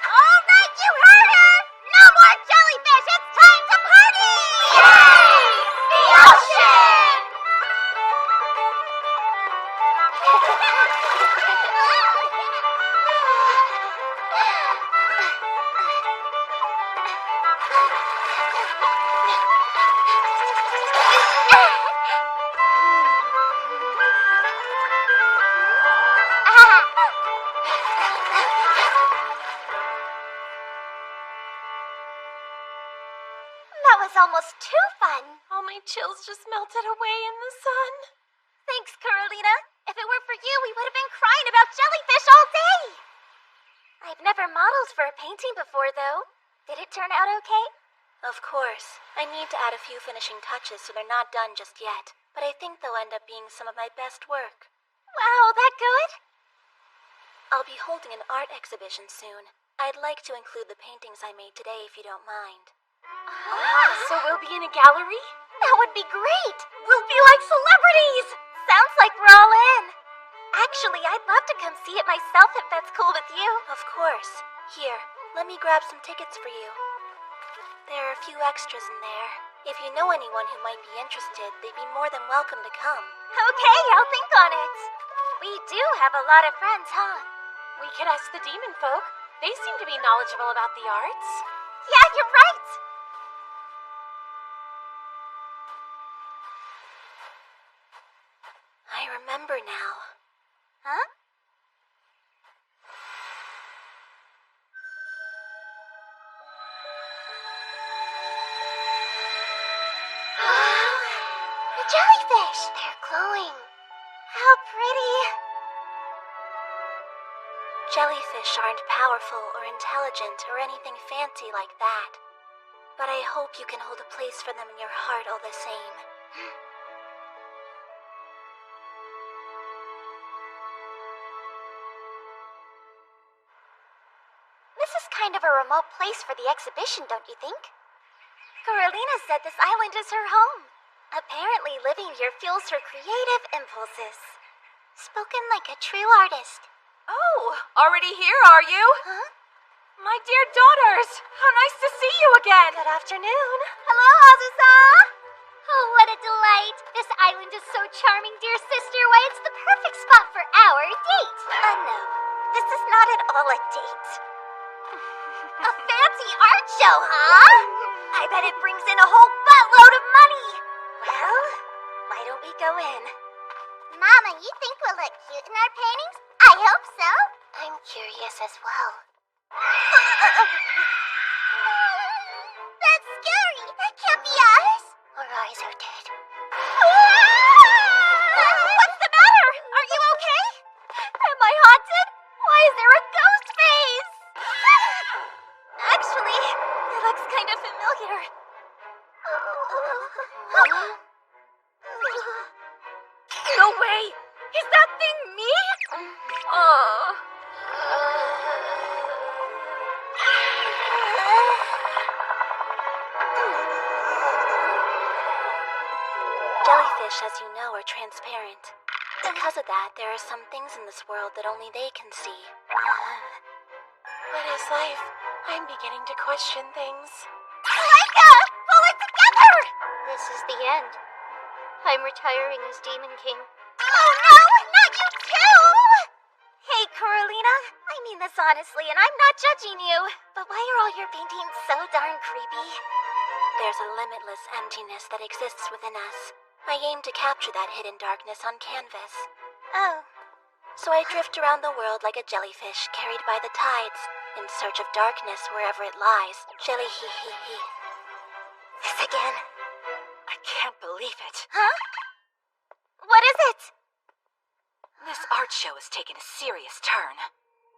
All right, you heard her! No more jellyfish! It's time to party! Yay! The ocean! That was almost too fun. All my chills just melted away in the sun. Thanks, Carolina. If it weren't for you, we would have been crying about jellyfish all day. I've never modeled for a painting before, though. Did it turn out okay? Of course. I need to add a few finishing touches so they're not done just yet. But I think they'll end up being some of my best work. Wow, that good? I'll be holding an art exhibition soon. I'd like to include the paintings I made today if you don't mind. So we'll be in a gallery? That would be great! We'll be like celebrities! Sounds like we're all in. Actually, I'd love to come see it myself if that's cool with you. Of course. Here, let me grab some tickets for you. There are a few extras in there. If you know anyone who might be interested, they'd be more than welcome to come. Okay, I'll think on it. We do have a lot of friends, huh? We could ask the demon folk. They seem to be knowledgeable about the arts. Yeah, you're right. I remember now. Huh? The jellyfish! They're glowing. How pretty. Jellyfish aren't powerful or intelligent or anything fancy like that. But I hope you can hold a place for them in your heart all the same. This is kind of a remote place for the exhibition, don't you think? Carolina said this island is her home. Apparently living here fuels her creative impulses. Spoken like a true artist. Oh, already here, are you? Huh? My dear daughters, how nice to see you again. Good afternoon. Hello, Azusa. Oh, what a delight. This island is so charming, dear sister. Why, it's the perfect spot for our date. No. This is not at all a date. A fancy art show, huh? I bet it brings in a whole buttload of money. Well, why don't we go in? Mama, you think we'll look cute in our paintings? I hope so. I'm curious as well. That's scary. That can't be us. Our eyes are dead. What's the matter? Are you okay? Am I haunted? Why is there a ghost face? Actually, it looks kind of familiar. No way! Is that thing me? Jellyfish, as you know, are transparent. Because of that, there are some things in this world that only they can see. What is life? I'm beginning to question things. Laika! Pull it together! This is the end. I'm retiring as Demon King. Oh no! Not you too! Hey, Carolina. I mean this honestly, and I'm not judging you. But why are all your paintings so darn creepy? There's a limitless emptiness that exists within us. I aim to capture that hidden darkness on canvas. Oh. So I drift around the world like a jellyfish carried by the tides, in search of darkness wherever it lies. Jelly hee hee hee. This again. I can't believe it. Huh? What is it? This art show has taken a serious turn.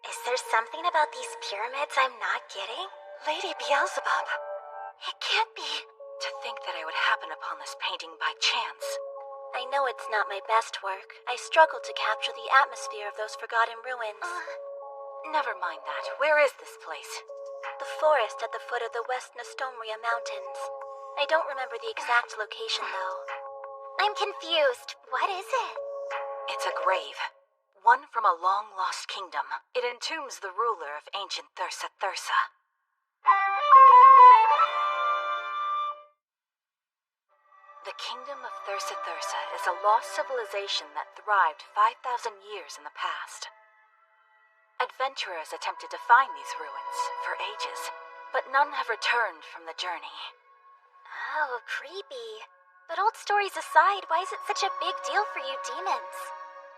Is there something about these pyramids I'm not getting? Lady Beelzebub. It can't be. To think that I would happen upon this painting by chance. I know it's not my best work. I struggled to capture the atmosphere of those forgotten ruins. Never mind that. Where is this place? The forest at the foot of the West Nostombria Mountains. I don't remember the exact location, though. I'm confused. What is it? It's a grave. One from a long-lost kingdom. It entombs the ruler of ancient Thursa Thursa. The kingdom of Thursa Thursa is a lost civilization that thrived 5,000 years in the past. Adventurers attempted to find these ruins for ages, but none have returned from the journey. Oh, creepy. But old stories aside, why is it such a big deal for you demons?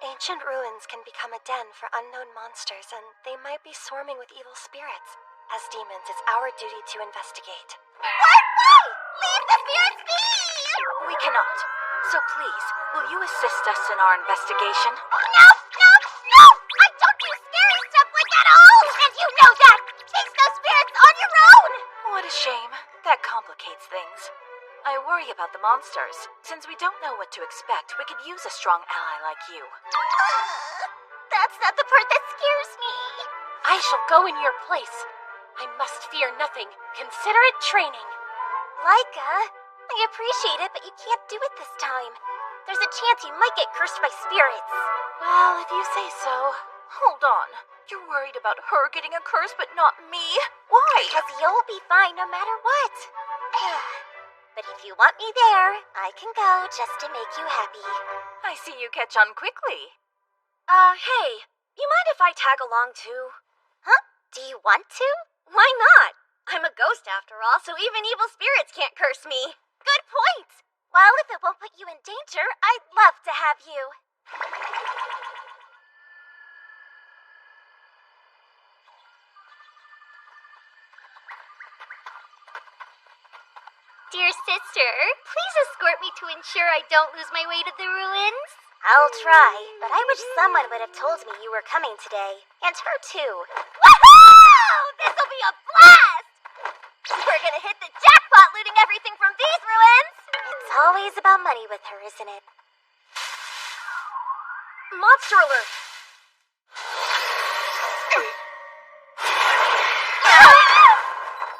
Ancient ruins can become a den for unknown monsters, and they might be swarming with evil spirits. As demons, it's our duty to investigate. What? Why? Leave the spirits be! We cannot. So please, will you assist us in our investigation? No! I don't do scary stuff like that at all! And you know that! Face those spirits on your own! What a shame. That complicates things. I worry about the monsters. Since we don't know what to expect, we could use a strong ally like you. That's not the part that scares me. I shall go in your place. I must fear nothing. Consider it training. Laika, I appreciate it, but you can't do it this time. There's a chance you might get cursed by spirits. Well, if you say so. Hold on. You're worried about her getting a curse, but not me? Why? Because you'll be fine no matter what. But if you want me there, I can go just to make you happy. I see you catch on quickly. Hey, you mind if I tag along too? Huh? Do you want to? Why not? I'm a ghost after all, so even evil spirits can't curse me. Good point. Well, if it won't put you in danger, I'd love to have you. Dear sister, please escort me to ensure I don't lose my way to the ruins. I'll try, but I wish someone would have told me you were coming today. And her too. Woohoo! This'll be a blast! We're gonna hit the jackpot looting everything from these ruins! It's always about money with her, isn't it? Monster alert!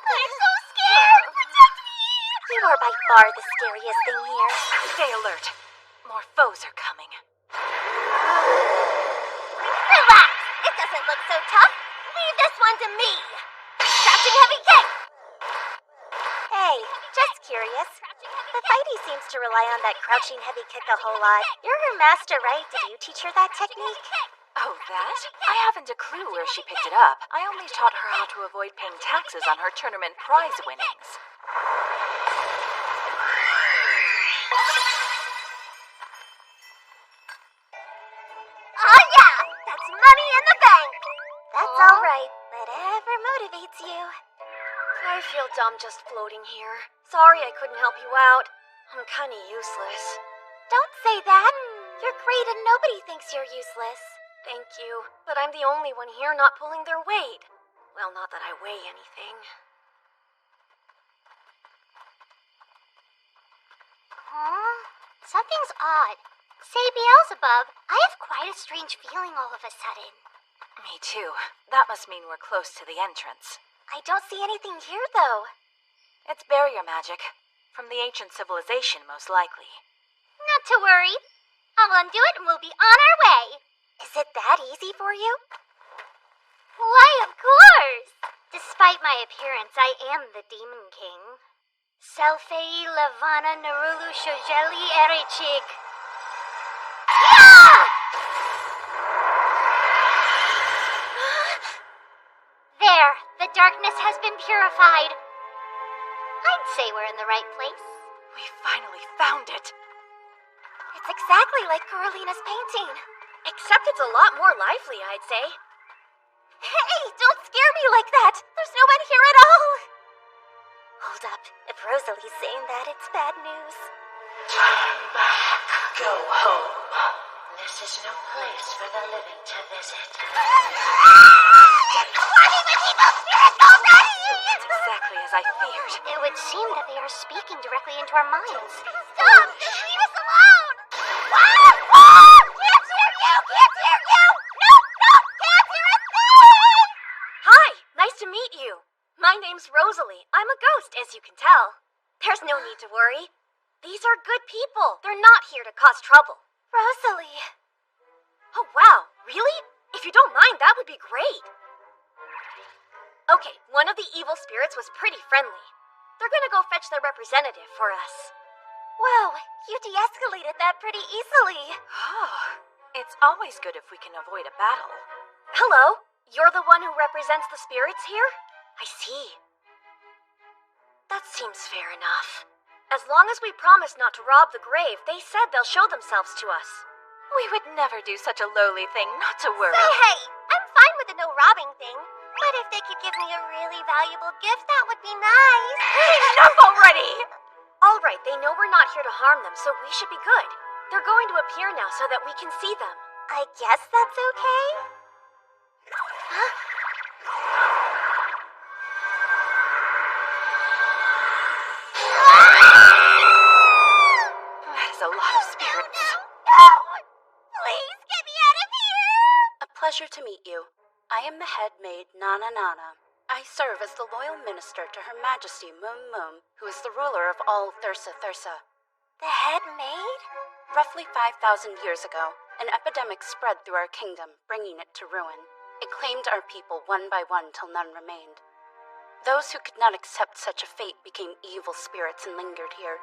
I'm so scared! Protect me! You are by far the scariest thing here. Stay alert. More foes are coming. Relax! It doesn't look so tough. Leave this one to me. Crouching heavy kick! Hey, just curious. The fighty seems to rely on that crouching heavy kick a whole lot. You're her master, right? Did you teach her that technique? Oh, that? I haven't a clue where she picked it up. I only taught her how to avoid paying taxes on her tournament prize winnings. Oh yeah! That's money in the bank! That's all right. Whatever motivates you. I feel dumb just floating here. Sorry I couldn't help you out. I'm kinda useless. Don't say that. You're great and nobody thinks you're useless. Thank you, but I'm the only one here not pulling their weight. Well, not that I weigh anything. Something's odd. Say, Beelzebub, I have quite a strange feeling all of a sudden. Me too. That must mean we're close to the entrance. I don't see anything here, though. It's barrier magic. From the ancient civilization, most likely. Not to worry. I'll undo it and we'll be on our way. Is it that easy for you? Why, of course! Despite my appearance, I am the Demon King. Selfei Lavana Narulu Shojeli Erichig. There, the darkness has been purified. I'd say we're in the right place. We finally found it. It's exactly like Carolina's painting. Except it's a lot more lively, I'd say. Hey, don't scare me like that! There's no one here at all! Hold up. If Rosalie's saying that, it's bad news. Turn back, go home. This is no place for the living to visit. It's exactly as I feared. It would seem that they are speaking directly into our minds. Stop! Leave us alone! Can't hear you! Can't hear you! No! Can't hear a thing! Hi, nice to meet you. My name's Rosalie. I'm a ghost, as you can tell. There's no need to worry. These are good people. They're not here to cause trouble. Rosalie. Oh, wow. Really? If you don't mind, that would be great. Okay, one of the evil spirits was pretty friendly. They're gonna go fetch their representative for us. Wow, you de-escalated that pretty easily. Oh, it's always good if we can avoid a battle. Hello? You're the one who represents the spirits here? I see. That seems fair enough. As long as we promise not to rob the grave, they said they'll show themselves to us. We would never do such a lowly thing, not to worry. So hey, I'm fine with the no robbing thing. But if they could give me a really valuable gift, that would be nice. Enough already! All right, they know we're not here to harm them, so we should be good. They're going to appear now so that we can see them. I guess that's okay. Huh? That is a lot of spirits. No! Please get me out of here! A pleasure to meet you. I am the head maid, Nana Nana. I serve as the loyal minister to Her Majesty Moon Moon, who is the ruler of all Thursa Thursa. The head maid? Roughly 5,000 years ago, an epidemic spread through our kingdom, bringing it to ruin. It claimed our people one by one till none remained. Those who could not accept such a fate became evil spirits and lingered here.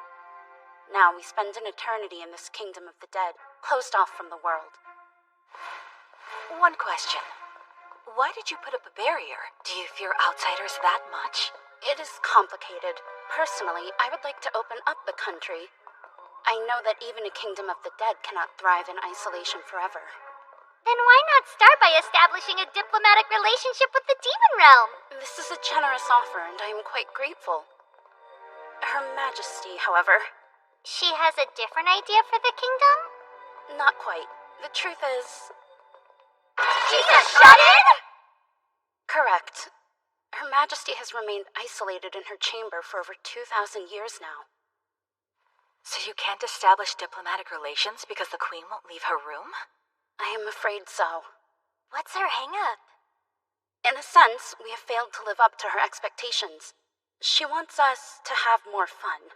Now we spend an eternity in this kingdom of the dead, closed off from the world. One question. Why did you put up a barrier? Do you fear outsiders that much? It is complicated. Personally, I would like to open up the country. I know that even a kingdom of the dead cannot thrive in isolation forever. Then why not start by establishing a diplomatic relationship with the demon realm? This is a generous offer, and I am quite grateful. Her Majesty, however... She has a different idea for the kingdom? Not quite. The truth is... She's a shut-in?! Correct. Her Majesty has remained isolated in her chamber for over 2,000 years now. So you can't establish diplomatic relations because the Queen won't leave her room? I am afraid so. What's her hang-up? In a sense, we have failed to live up to her expectations. She wants us to have more fun.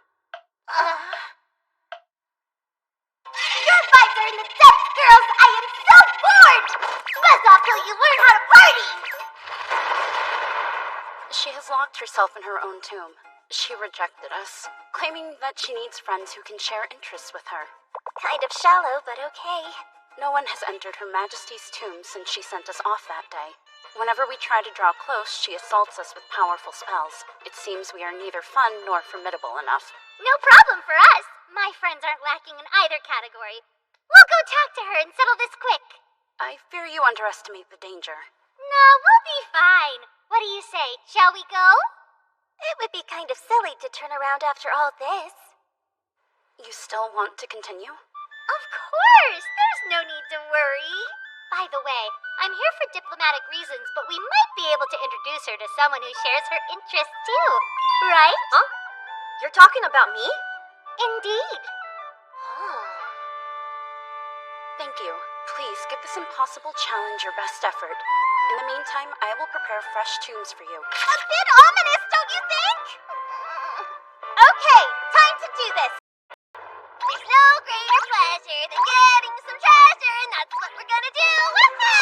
Your vibes are in the depths, girls! I am so bored! Buzz off till you learn how to party! She has locked herself in her own tomb. She rejected us, claiming that she needs friends who can share interests with her. Kind of shallow, but okay. No one has entered Her Majesty's tomb since she sent us off that day. Whenever we try to draw close, she assaults us with powerful spells. It seems we are neither fun nor formidable enough. No problem for us! My friends aren't lacking in either category. We'll go talk to her and settle this quick. I fear you underestimate the danger. No, we'll be fine. What do you say? Shall we go? It would be kind of silly to turn around after all this. You still want to continue? Of course! There's no need to worry. By the way, I'm here for diplomatic reasons, but we might be able to introduce her to someone who shares her interests too. Right? Huh? You're talking about me? Indeed. Thank you. Please give this impossible challenge your best effort. In the meantime, I will prepare fresh tombs for you. A bit ominous, don't you think? Okay, time to do this. There's no greater pleasure than getting some treasure, and that's what we're gonna do.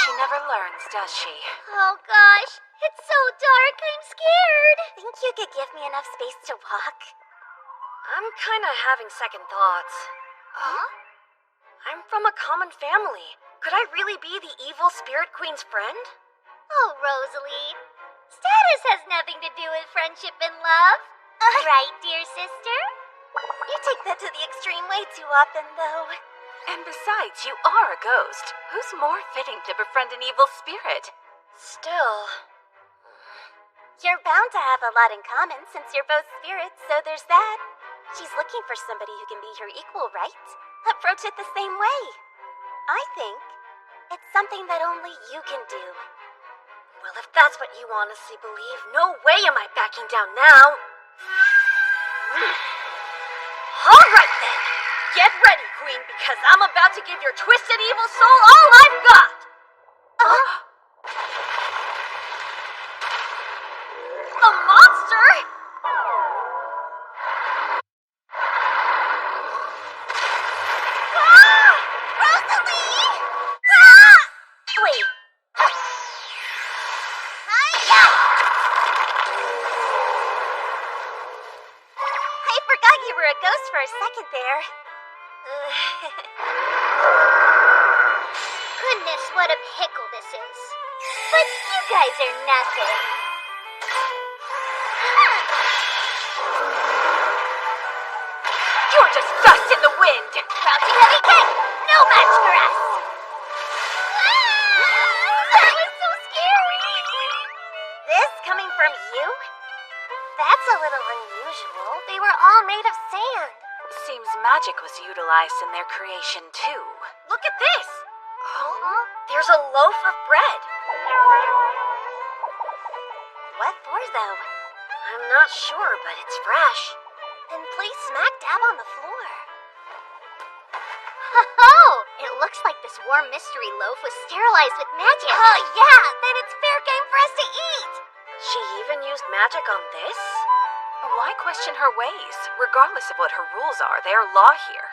She never learns, does she? Oh gosh, it's so dark, I'm scared. Think you could give me enough space to walk? I'm kinda having second thoughts. Huh? I'm from a common family. Could I really be the evil Spirit Queen's friend? Oh, Rosalie. Status has nothing to do with friendship and love. Right, dear sister? You take that to the extreme way too often, though. And besides, you are a ghost. Who's more fitting to befriend an evil spirit? Still... You're bound to have a lot in common since you're both spirits, so there's that. She's looking for somebody who can be her equal, right? Approach it the same way. I think it's something that only you can do. Well, if that's what you honestly believe, no way am I backing down now. All right then. Get ready, Queen, because I'm about to give your twisted evil soul all I've got. A monster? Rosalie! Wait. I forgot you were a ghost for a second there. Goodness, what a pickle this is. But you guys are nothing. You're just dust in the wind! Rousing heavy kick! No match for us! That was so scary! This coming from you? That's a little unusual. They were all made of sand. Seems magic was utilized in their creation, too. Look at this! There's a loaf of bread. What for, though? I'm not sure, but it's fresh. And placed smack dab on the floor. Ho-ho! It looks like this warm mystery loaf was sterilized with magic. Oh, yeah! Then it's fair game for us to eat! She even used magic on this? Why question her ways? Regardless of what her rules are, they are law here.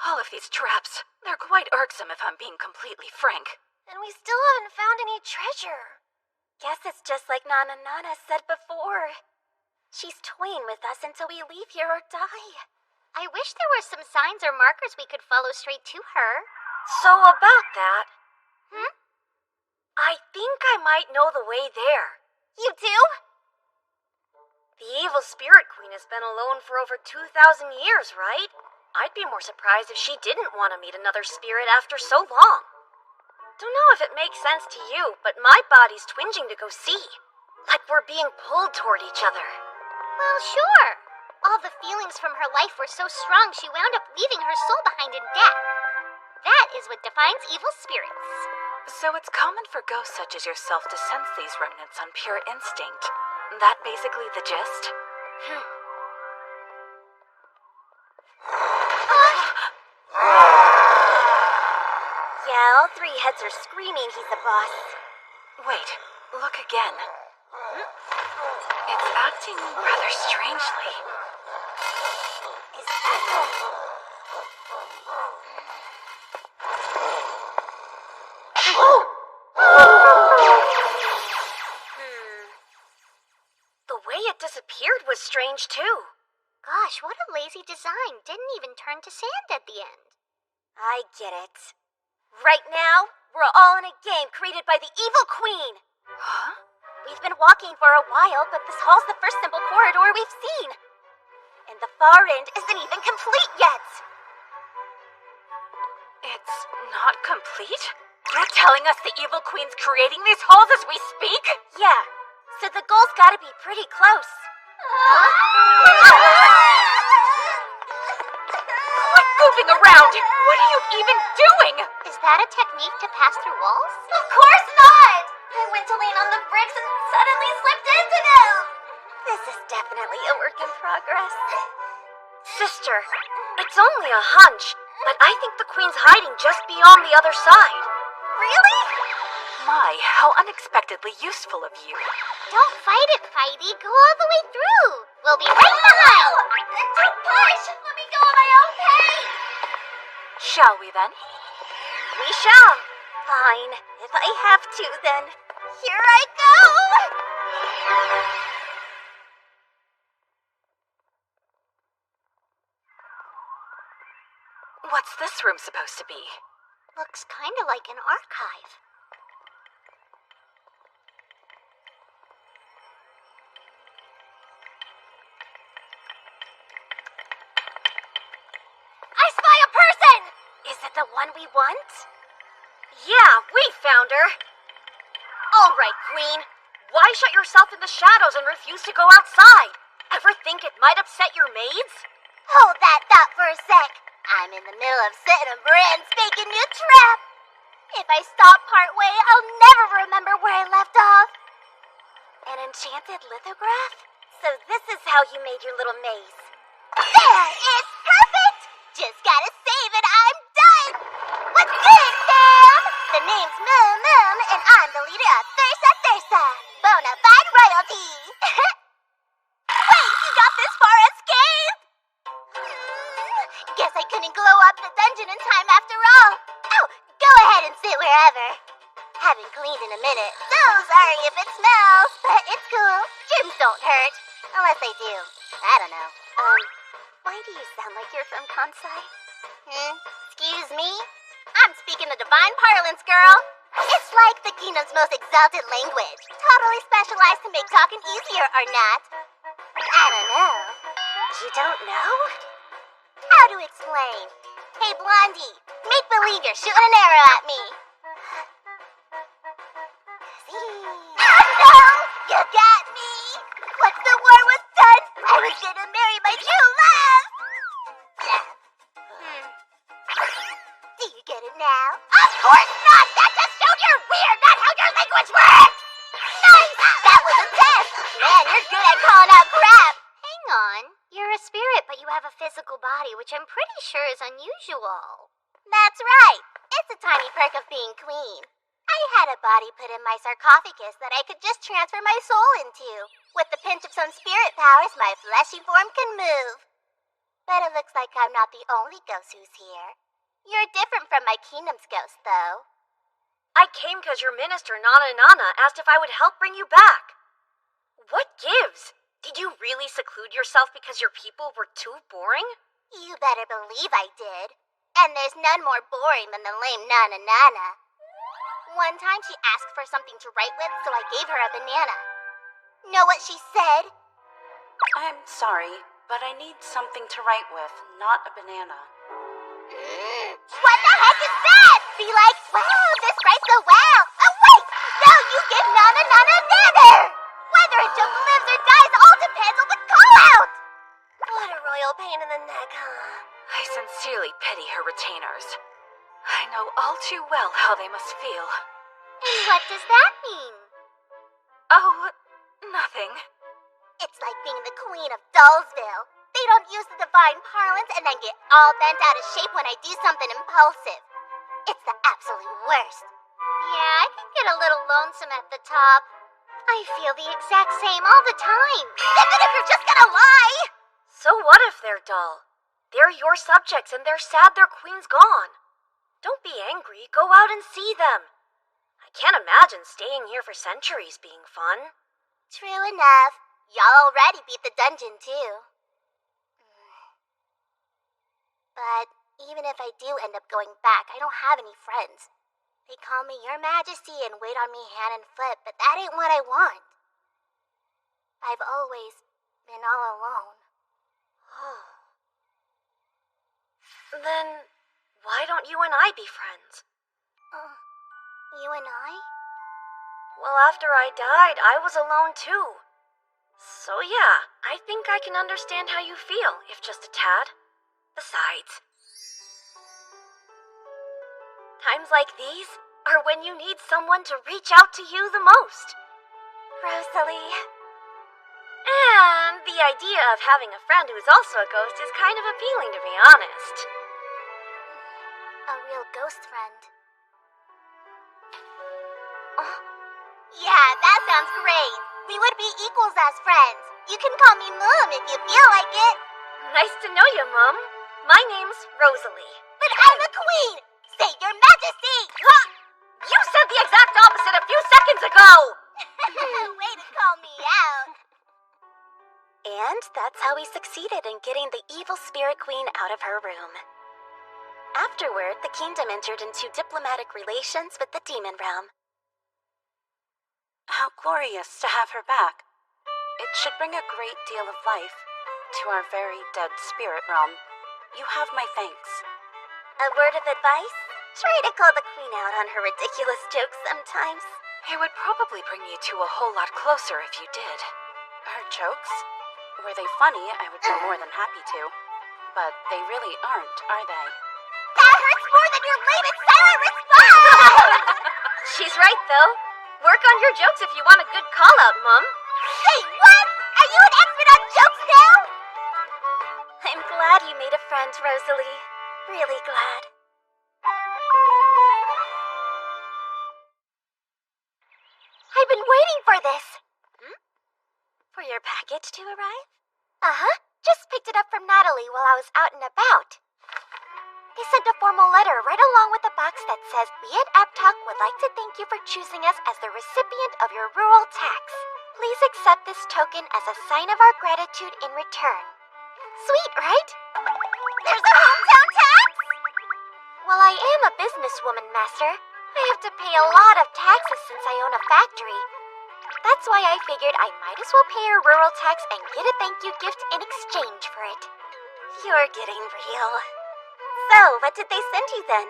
All of these traps, they're quite irksome if I'm being completely frank. And we still haven't found any treasure. Guess it's just like Nana said before. She's toying with us until we leave here or die. I wish there were some signs or markers we could follow straight to her. So about that... I think I might know the way there. You do? The evil spirit queen has been alone for over 2,000 years, right? I'd be more surprised if she didn't want to meet another spirit after so long. Don't know if it makes sense to you, but my body's twinging to go see. Like we're being pulled toward each other. Well, sure. All the feelings from her life were so strong she wound up leaving her soul behind in death. That is what defines evil spirits. So it's common for ghosts such as yourself to sense these remnants on pure instinct. That basically the gist? Yeah, all three heads are screaming he's the boss. Wait, look again. It's acting rather strangely. Is that The way it disappeared was strange, too. Gosh, what a lazy design. Didn't even turn to sand at the end. I get it. Right now, we're all in a game created by the Evil Queen. Huh? We've been walking for a while, but this hall's the first simple corridor we've seen. And the far end isn't even complete yet. It's not complete? You're telling us the Evil Queen's creating these halls as we speak? Yeah, so the goal's gotta be pretty close. Quit goofing around! What are you even doing? Is that a technique to pass through walls? Of course not! I went to lean on the bricks and suddenly slipped into them! This is definitely a work in progress. Sister, it's only a hunch, but I think the Queen's hiding just beyond the other side. Really? My, how unexpectedly useful of you. Don't fight it, Fighty. Go all the way through. We'll be right behind. Don't push! Let me go at my own pace! Shall we then? We shall. Fine. If I have to, then here I go! What's this room supposed to be? Looks kinda like an archive. I spy a person! Is it the one we want? Yeah, we found her. All right, Queen. Why shut yourself in the shadows and refuse to go outside? Ever think it might upset your maids? Hold that thought for a sec. I'm in the middle of setting a brand spanking new trap. If I stop partway, I'll never remember where I left off. An enchanted lithograph? So this is how you made your little maze. There! It's perfect! Just gotta save it, I'm done! What's good, fam? The name's Moom Moom, and I'm the leader of Thursa Thursa, bona fide royalty! Wait, you got this far unscathed? Guess I couldn't glow up the dungeon in time after all. Oh, go ahead and sit wherever. Haven't cleaned in a minute, so sorry if it smells, but it's cool. Germs don't hurt. Unless they do. I don't know. Why do you sound like you're from Kansai? Excuse me? I'm speaking the divine parlance, girl. It's like the kingdom's most exalted language. Totally specialized to make talking easier or not. I don't know. You don't know? How to explain? Hey, Blondie, make believe you're shooting an arrow at me. No! You got me! Once the war was done, I was gonna marry my true love! Do you get it now? Of course not! That just showed you're weird, not how your language works! Nice! That was a test! Man, you're good at calling out crap! Hang on. You're a spirit, but you have a physical body, which I'm pretty sure is unusual. That's right! It's a tiny perk of being queen. I had a body put in my sarcophagus that I could just transfer my soul into. With the pinch of some spirit powers, my fleshy form can move. But it looks like I'm not the only ghost who's here. You're different from my kingdom's ghost, though. I came because your minister, Nana Nana, asked if I would help bring you back. What gives? Did you really seclude yourself because your people were too boring? You better believe I did. And there's none more boring than the lame Nana Nana. One time she asked for something to write with, so I gave her a banana. Know what she said? I'm sorry, but I need something to write with, not a banana. What the heck is that? Be like, wow, this writes so well. Oh wait, no, you give Nana Nana a nanner. Whether a joke lives or dies all depends on the call-out. What a royal pain in the neck, huh? I sincerely pity her retainers. I know all too well how they must feel. And what does that mean? Oh, nothing. It's like being the queen of Dollsville. They don't use the divine parlance and then get all bent out of shape when I do something impulsive. It's the absolute worst. Yeah, I can get a little lonesome at the top. I feel the exact same all the time. Even if you're just gonna lie! So what if they're dull? They're your subjects and they're sad their queen's gone. Don't be angry, go out and see them. I can't imagine staying here for centuries being fun. True enough. Y'all already beat the dungeon, too. But even if I do end up going back, I don't have any friends. They call me Your Majesty and wait on me hand and foot, but that ain't what I want. I've always been all alone. Then why don't you and I be friends? You and I? Well, after I died, I was alone too. So yeah, I think I can understand how you feel, if just a tad. Besides, times like these are when you need someone to reach out to you the most. Rosalie. And the idea of having a friend who's also a ghost is kind of appealing, to be honest. A real ghost friend. Yeah, that sounds great. We would be equals as friends. You can call me Moom if you feel like it. Nice to know you, Mum. My name's Rosalie. But I'm a queen, say, Your Majesty! You said the exact opposite a few seconds ago! Way to call me out. And that's how we succeeded in getting the evil Spirit Queen out of her room. Afterward, the kingdom entered into diplomatic relations with the demon realm. How glorious to have her back. It should bring a great deal of life to our very dead spirit realm. You have my thanks. A word of advice? Try to call the queen out on her ridiculous jokes sometimes. It would probably bring you two a whole lot closer if you did. Her jokes? Were they funny, I would be more than happy to. But they really aren't, are they? That hurts more than your latest silent response! She's right, though. Work on your jokes if you want a good call-out, Mum. Wait, what? Are you an expert on jokes now? I'm glad you made a friend, Rosalie. Really glad. I've been waiting for this. For your package to arrive? Uh-huh. Just picked it up from Natalie while I was out and about. They sent a formal letter right along with a box that says, We at AppTalk would like to thank you for choosing us as the recipient of your rural tax. Please accept this token as a sign of our gratitude in return. Sweet, right? There's a hometown tax? Well, I am a businesswoman, Master. I have to pay a lot of taxes since I own a factory. That's why I figured I might as well pay a rural tax and get a thank you gift in exchange for it. You're getting real. So, what did they send you then?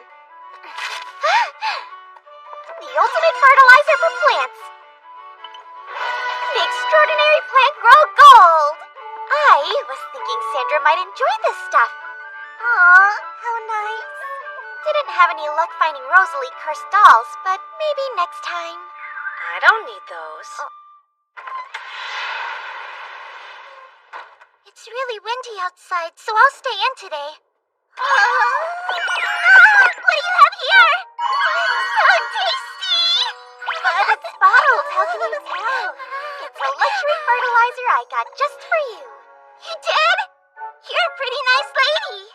The ultimate fertilizer for plants. The extraordinary plant grow gold. I was thinking Sandra might enjoy this stuff. Aw, how nice. Didn't have any luck finding Rosalie cursed dolls, but maybe next time. I don't need those. It's really windy outside, so I'll stay in today. What do you have here? So tasty! But it's bottled, how can you tell? It's a luxury fertilizer I got just for you. You did? You're a pretty nice lady.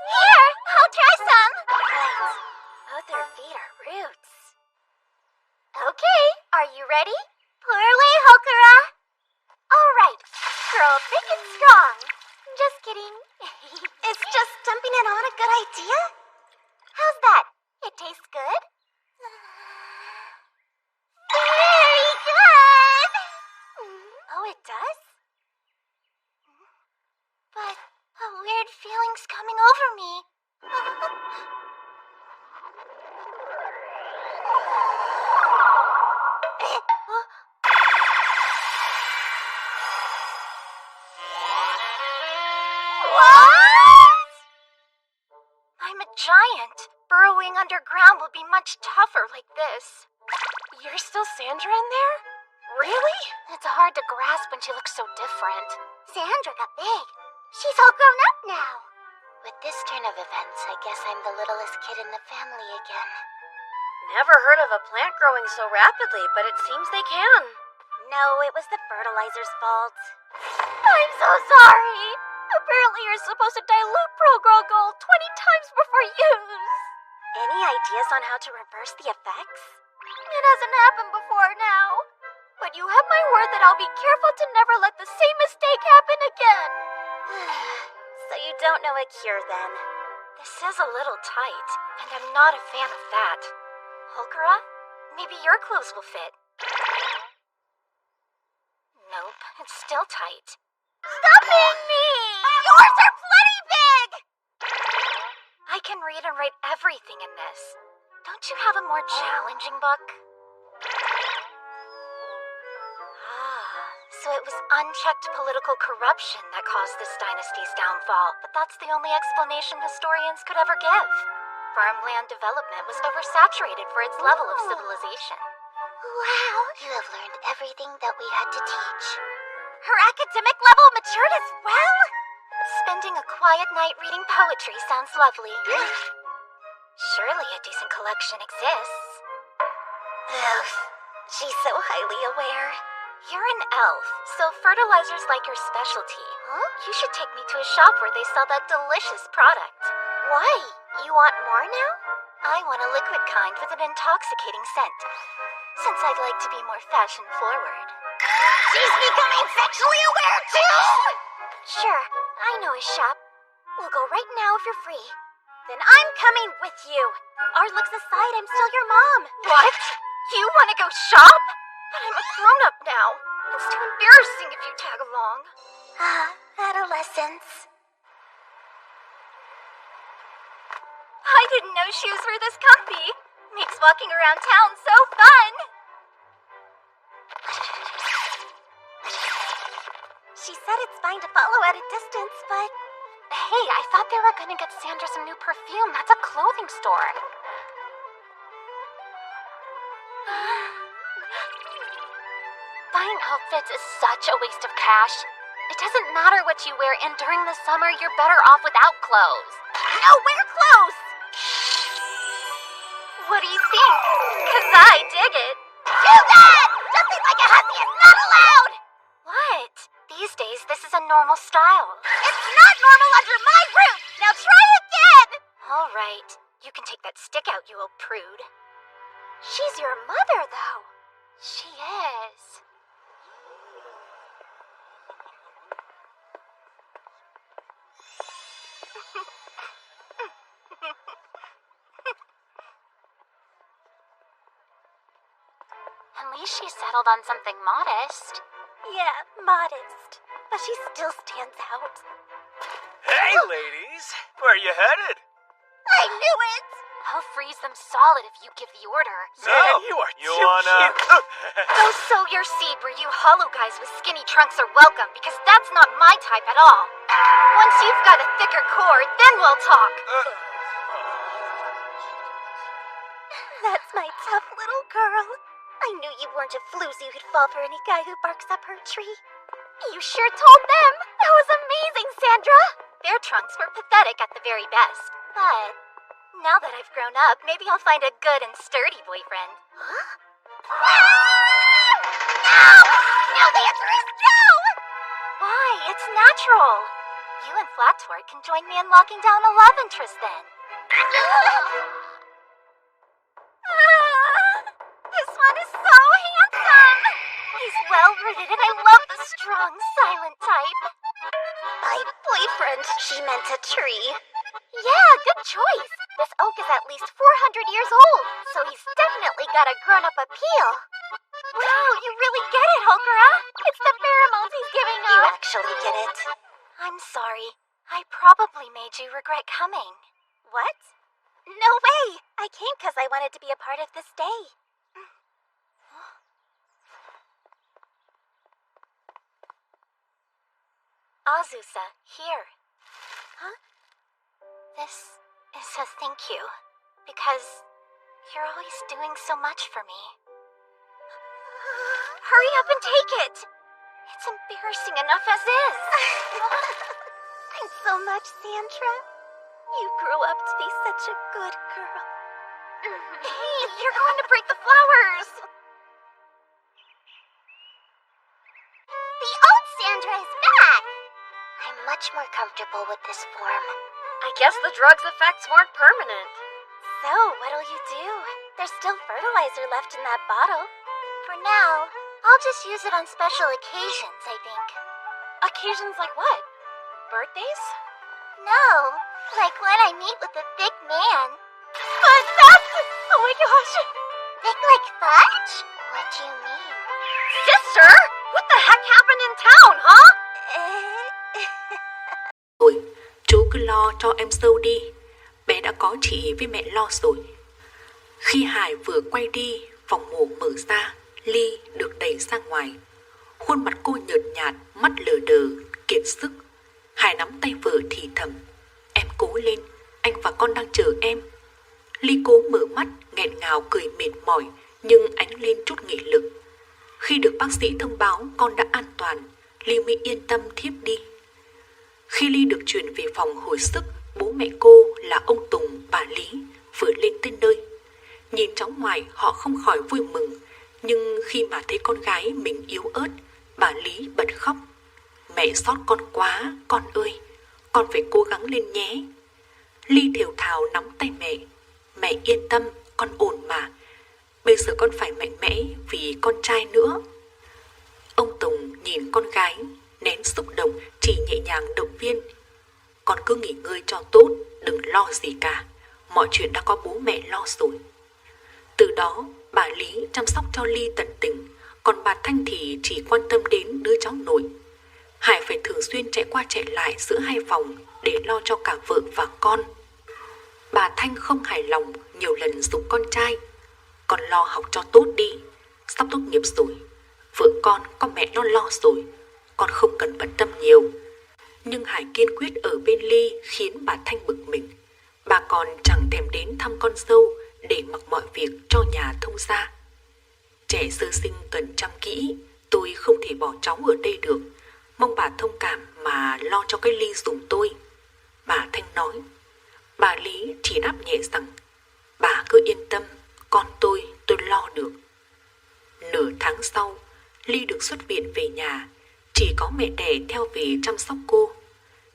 Here, I'll try some. Right. Both her feet are roots. Okay, are you ready? Pour away, Hokura. All right, grow big and strong. Just kidding. Is just dumping it on a good idea? How's that? It tastes good? Very good! Oh, it does? But a weird feeling's coming over me. What? I'm a giant. Burrowing underground will be much tougher like this. You're still Sandra in there? Really? It's hard to grasp when she looks so different. Sandra got big. She's all grown up now. With this turn of events, I guess I'm the littlest kid in the family again. Never heard of a plant growing so rapidly, but it seems they can. No, it was the fertilizer's fault. I'm so sorry. Apparently you're supposed to dilute ProGrow Gold 20 times before use. Any ideas on how to reverse the effects? It hasn't happened before now. But you have my word that I'll be careful to never let the same mistake happen again. So you don't know a cure then? This is a little tight, and I'm not a fan of that. Hokura, maybe your clothes will fit. Nope, it's still tight. Stop being mean! Yours are plenty big! I can read and write everything in this. Don't you have a more challenging book? So it was unchecked political corruption that caused this dynasty's downfall, but that's the only explanation historians could ever give. Farmland development was oversaturated for its level of civilization. Wow! You have learned everything that we had to teach. Her academic level matured as well? Spending a quiet night reading poetry sounds lovely. Surely a decent collection exists. Ugh, she's so highly aware. You're an elf, so fertilizer's like your specialty. Huh? You should take me to a shop where they sell that delicious product. Why? You want more now? I want a liquid kind with an intoxicating scent, since I'd like to be more fashion-forward. She's becoming sexually aware, too! Sure, I know a shop. We'll go right now if you're free. Then I'm coming with you. Our looks aside, I'm still your mom. What? You want to go shop? But I'm a grown-up now. It's too embarrassing if you tag along. Adolescence. I didn't know shoes were this comfy. Makes walking around town so fun. She said it's fine to follow at a distance, but... Hey, I thought they were gonna get Sandra some new perfume. That's a clothing store. Buying outfits is such a waste of cash. It doesn't matter what you wear, and during the summer, you're better off without clothes. No, wear clothes! What do you think? 'Cause I dig it. Do that! Dressing like a hussy is not allowed! What? These days, this is a normal style. It's not normal under my roof! Now try again! All right. You can take that stick out, you old prude. She's your mother, though. She is. At least she settled on something modest. Yeah, modest. But she still stands out. Hey, ladies! Where are you headed? I knew it! I'll freeze them solid if you give the order. Man, you are too cute. Go sow your seed where you hollow guys with skinny trunks are welcome, because that's not my type at all. Once you've got a thicker core, then we'll talk. That's my tough little girl. I knew you weren't a floozy who'd fall for any guy who barks up her tree. You sure told them! That was amazing, Sandra! Their trunks were pathetic at the very best. But now that I've grown up, maybe I'll find a good and sturdy boyfriend. Huh? No! No, the answer is no! Why? It's natural. You and Flattort can join me in locking down a love interest then. This one is so handsome! He's well-rooted and I love the strong, silent type. By boyfriend, she meant a tree. Yeah, good choice. This oak is at least 400 years old, so he's definitely got a grown-up appeal. Wow, you really get it, Hokura. It's the pheromones he's giving off. You actually get it. I'm sorry. I probably made you regret coming. What? No way! I came because I wanted to be a part of this day. Azusa, here. Huh? This is a thank you, because you're always doing so much for me. Hurry up and take it! It's embarrassing enough as is. Thanks so much, Sandra. You grew up to be such a good girl. Hey, you're going to break the flowers! The old Sandra is back! I'm much more comfortable with this form. I guess the drug's effects weren't permanent. So, what'll you do? There's still fertilizer left in that bottle. For now, I'll just use it on special occasions, I think. Occasions like what? Birthdays? No, like when I meet with a thick man. But that's... Oh my gosh! Thick like fudge? What do you mean? Sister! What the heck happened in town, huh? Rồi, chú cứ lo cho em sâu đi. Bé đã có chị với mẹ lo rồi. Khi Hải vừa quay đi, phòng mổ mở ra, Ly được đẩy ra ngoài. Khuôn mặt cô nhợt nhạt, mắt lờ đờ, kiệt sức. Hải nắm tay vợ thì thầm: "Em cố lên, anh và con đang chờ em." Ly cố mở mắt, nghẹn ngào cười mệt mỏi, nhưng ánh lên chút nghị lực. Khi được bác sĩ thông báo con đã an toàn, Ly mới yên tâm thiếp đi. Khi Ly được chuyển về phòng hồi sức, bố mẹ cô là ông Tùng, bà Lý vừa lên tới nơi. Nhìn cháu ngoại họ không khỏi vui mừng, nhưng khi mà thấy con gái mình yếu ớt, bà Lý bật khóc. "Mẹ xót con quá, con ơi, con phải cố gắng lên nhé." Ly thều thào nắm tay mẹ. Mẹ yên tâm, con ổn mà. Bây giờ con phải mạnh mẽ vì con trai nữa. Ông Tùng nhìn con gái, nén xúc động, chỉ nhẹ nhàng động viên. Con cứ nghỉ ngơi cho tốt, đừng lo gì cả. Mọi chuyện đã có bố mẹ lo rồi. Từ đó, bà Lý chăm sóc cho Ly tận tình, còn bà Thanh thì chỉ quan tâm đến đứa cháu nội. Hải phải thường xuyên chạy qua chạy lại giữa hai phòng để lo cho cả vợ và con. Bà Thanh không hài lòng, nhiều lần giục con trai. Con lo học cho tốt đi, sắp tốt nghiệp rồi. Vợ con có mẹ nó lo rồi, con không cần bận tâm nhiều. Nhưng Hải kiên quyết ở bên Ly khiến bà Thanh bực mình. Bà còn chẳng thèm đến thăm con dâu để mặc mọi việc cho nhà thông gia. Trẻ sơ sinh cần chăm kỹ, tôi không thể bỏ cháu ở đây được. Mong bà thông cảm mà lo cho cái Ly giùm tôi. Bà Thanh nói. Bà Lý chỉ đáp nhẹ rằng bà cứ yên tâm, con tôi lo được. Nửa tháng sau, Ly được xuất viện về nhà. Chỉ có mẹ đẻ theo về chăm sóc cô.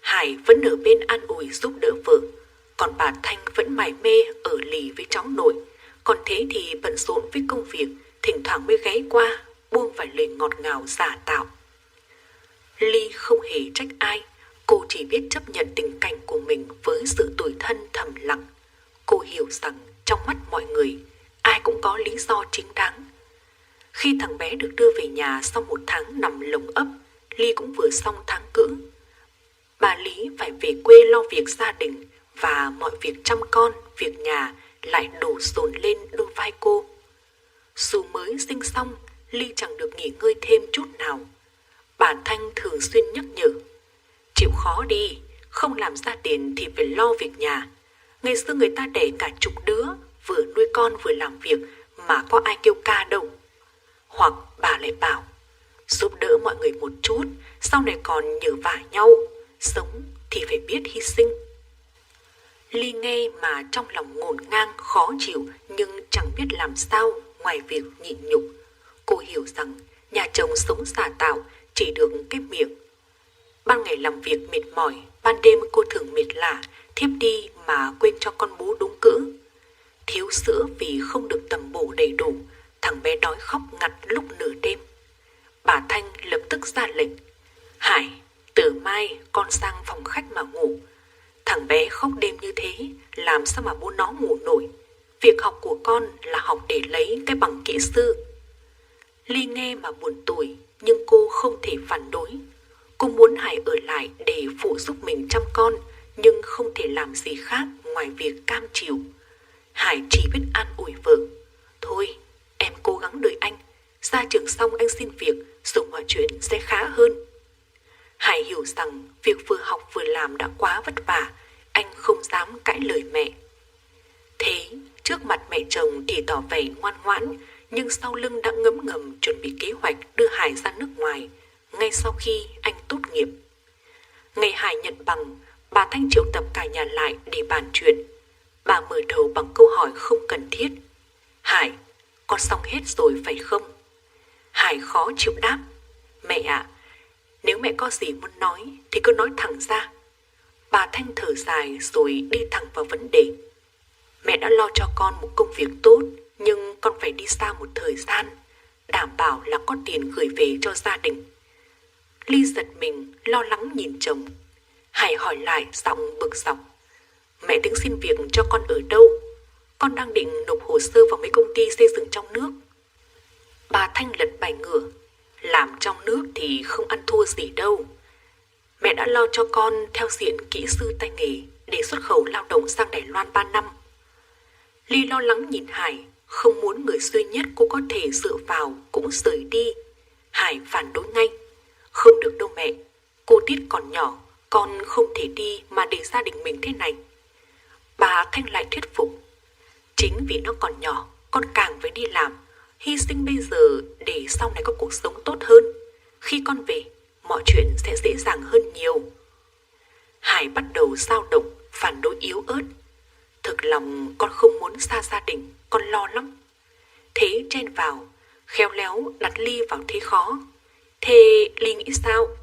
Hải vẫn ở bên an ủi giúp đỡ vợ, còn bà Thanh vẫn mải mê ở lì với cháu nội. Còn thế thì bận rộn với công việc, thỉnh thoảng mới ghé qua buông vài lời ngọt ngào giả tạo. Ly không hề trách ai, cô chỉ biết chấp nhận tình cảnh của mình với sự tủi thân thầm lặng. Cô hiểu rằng trong mắt mọi người, ai cũng có lý do chính đáng. Khi thằng bé được đưa về nhà sau 1 tháng nằm lồng ấp, Ly cũng vừa xong tháng cưỡng. Bà Lý phải về quê lo việc gia đình và mọi việc chăm con, việc nhà lại đổ dồn lên đôi vai cô. Dù mới sinh xong, Ly chẳng được nghỉ ngơi thêm chút nào. Bà Thanh thường xuyên nhắc nhở. Chịu khó đi, không làm ra tiền thì phải lo việc nhà. Ngày xưa người ta đẻ cả chục đứa, vừa nuôi con vừa làm việc mà có ai kêu ca đâu. Hoặc bà lại bảo, giúp đỡ mọi người một chút, sau này còn nhờ vả nhau, sống thì phải biết hy sinh. Ly nghe mà trong lòng ngổn ngang khó chịu nhưng chẳng biết làm sao ngoài việc nhịn nhục. Cô hiểu rằng nhà chồng sống giả tạo chỉ được cái miệng. Ban ngày làm việc mệt mỏi, ban đêm cô thường mệt lả, thiếp đi mà quên cho con bú đúng cữ. Thiếu sữa vì không được tầm bổ đầy đủ, thằng bé đói khóc ngặt lúc nửa đêm. Bà Thanh lập tức ra lệnh. Hải, từ mai con sang phòng khách mà ngủ. Thằng bé khóc đêm như thế, làm sao mà bố nó ngủ nổi. Việc học của con là học để lấy cái bằng kỹ sư. Ly nghe mà buồn tủi, nhưng cô không thể phản đối. Cô muốn Hải ở lại để phụ giúp mình chăm con, nhưng không thể làm gì khác ngoài việc cam chịu. Hải chỉ biết an ủi vợ. Thôi, em cố gắng đợi anh. Ra trường xong anh xin việc, rồi mọi chuyện sẽ khá hơn. Hải hiểu rằng việc vừa học vừa làm đã quá vất vả, anh không dám cãi lời mẹ. Thế, trước mặt mẹ chồng thì tỏ vẻ ngoan ngoãn, nhưng sau lưng đã ngấm ngầm chuẩn bị kế hoạch đưa Hải ra nước ngoài, ngay sau khi anh tốt nghiệp. Ngày Hải nhận bằng, bà Thanh triệu tập cả nhà lại để bàn chuyện. Bà mở đầu bằng câu hỏi không cần thiết. Hải, con xong hết rồi phải không? Hải khó chịu đáp. Mẹ ạ, nếu mẹ có gì muốn nói thì cứ nói thẳng ra. Bà Thanh thở dài rồi đi thẳng vào vấn đề. Mẹ đã lo cho con một công việc tốt, nhưng con phải đi xa một thời gian, đảm bảo là có tiền gửi về cho gia đình. Ly giật mình, lo lắng nhìn chồng. Hải hỏi lại giọng bực dọc. Mẹ tính xin việc cho con ở đâu? Con đang định nộp hồ sơ vào mấy công ty xây dựng trong nước. Bà Thanh lật bài ngửa. Làm trong nước thì không ăn thua gì đâu. Mẹ đã lo cho con theo diện kỹ sư tay nghề để xuất khẩu lao động sang Đài Loan 3 năm. Ly lo lắng nhìn Hải, không muốn người duy nhất cô có thể dựa vào cũng rời đi. Hải phản đối ngay. Không được đâu mẹ, cô Tít còn nhỏ, con không thể đi mà để gia đình mình thế này. Bà Thanh lại thuyết phục. Chính vì nó còn nhỏ, con càng phải đi làm, hy sinh bây giờ để sau này có cuộc sống tốt hơn. Khi con về, mọi chuyện sẽ dễ dàng hơn nhiều. Hải bắt đầu dao động, phản đối yếu ớt. Thực lòng con không muốn xa gia đình, con lo lắm. Thế chen vào, khéo léo đặt Ly vào thế khó. Thế Ly nghĩ sao?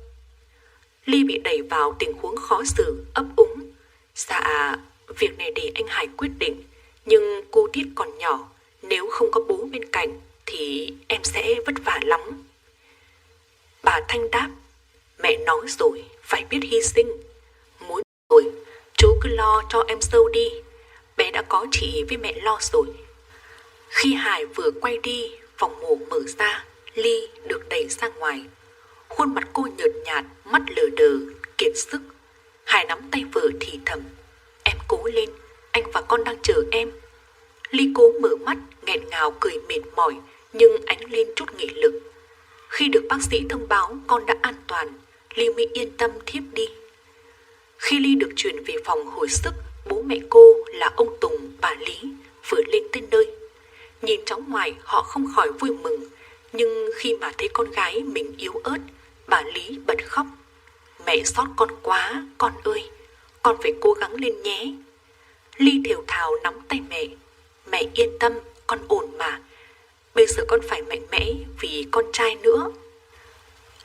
Ly bị đẩy vào tình huống khó xử, ấp úng. Dạ, việc này để anh Hải quyết định, nhưng cô Tiết còn nhỏ, nếu không có bố bên cạnh thì em sẽ vất vả lắm. Bà Thanh đáp, mẹ nói rồi, phải biết hy sinh. Muốn rồi, chú cứ lo cho em Sâu đi, bé đã có chị với mẹ lo rồi. Khi Hải vừa quay đi, phòng mổ mở ra, Ly được đẩy ra ngoài. Khuôn mặt cô nhợt nhạt, mắt lờ đờ, kiệt sức. Hải nắm tay vợ thì thầm, em cố lên, anh và con đang chờ em. Ly cố mở mắt, nghẹn ngào cười mệt mỏi, nhưng ánh lên chút nghị lực. Khi được bác sĩ thông báo con đã an toàn, Ly mới yên tâm thiếp đi. Khi Ly được chuyển về phòng hồi sức, bố mẹ cô là ông Tùng, bà Lý vừa lên tới nơi. Nhìn cháu ngoại họ không khỏi vui mừng, nhưng khi mà thấy con gái mình yếu ớt, bà Lý bật khóc. Mẹ xót con quá, con ơi, con phải cố gắng lên nhé. Ly thều thào nắm tay mẹ. Mẹ yên tâm, con ổn mà. Bây giờ con phải mạnh mẽ vì con trai nữa.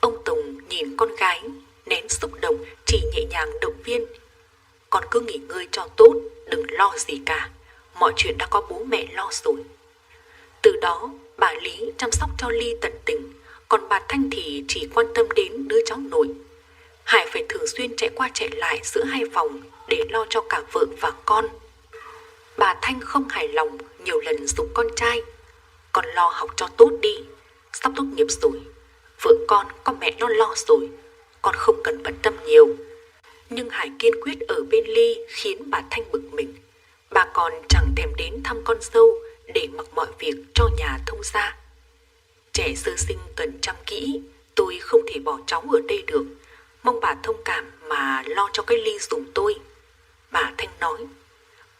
Ông Tùng nhìn con gái, nén xúc động, chỉ nhẹ nhàng động viên. Con cứ nghỉ ngơi cho tốt, đừng lo gì cả. Mọi chuyện đã có bố mẹ lo rồi. Từ đó, bà Lý chăm sóc cho Ly tận tình, còn bà Thanh thì chỉ quan tâm đến đứa cháu nội. Hải phải thường xuyên chạy qua chạy lại giữa hai phòng để lo cho cả vợ và con. Bà Thanh không hài lòng, nhiều lần giục con trai. Con lo học cho tốt đi, sắp tốt nghiệp rồi. Vợ con có mẹ nó lo rồi, con không cần bận tâm nhiều. Nhưng Hải kiên quyết ở bên Ly khiến bà Thanh bực mình. Bà còn chẳng thèm đến thăm con dâu để mặc mọi việc cho nhà thông gia. Trẻ sơ sinh cần chăm kỹ, tôi không thể bỏ cháu ở đây được. Mong bà thông cảm mà lo cho cái Ly giùm tôi. Bà Thanh nói.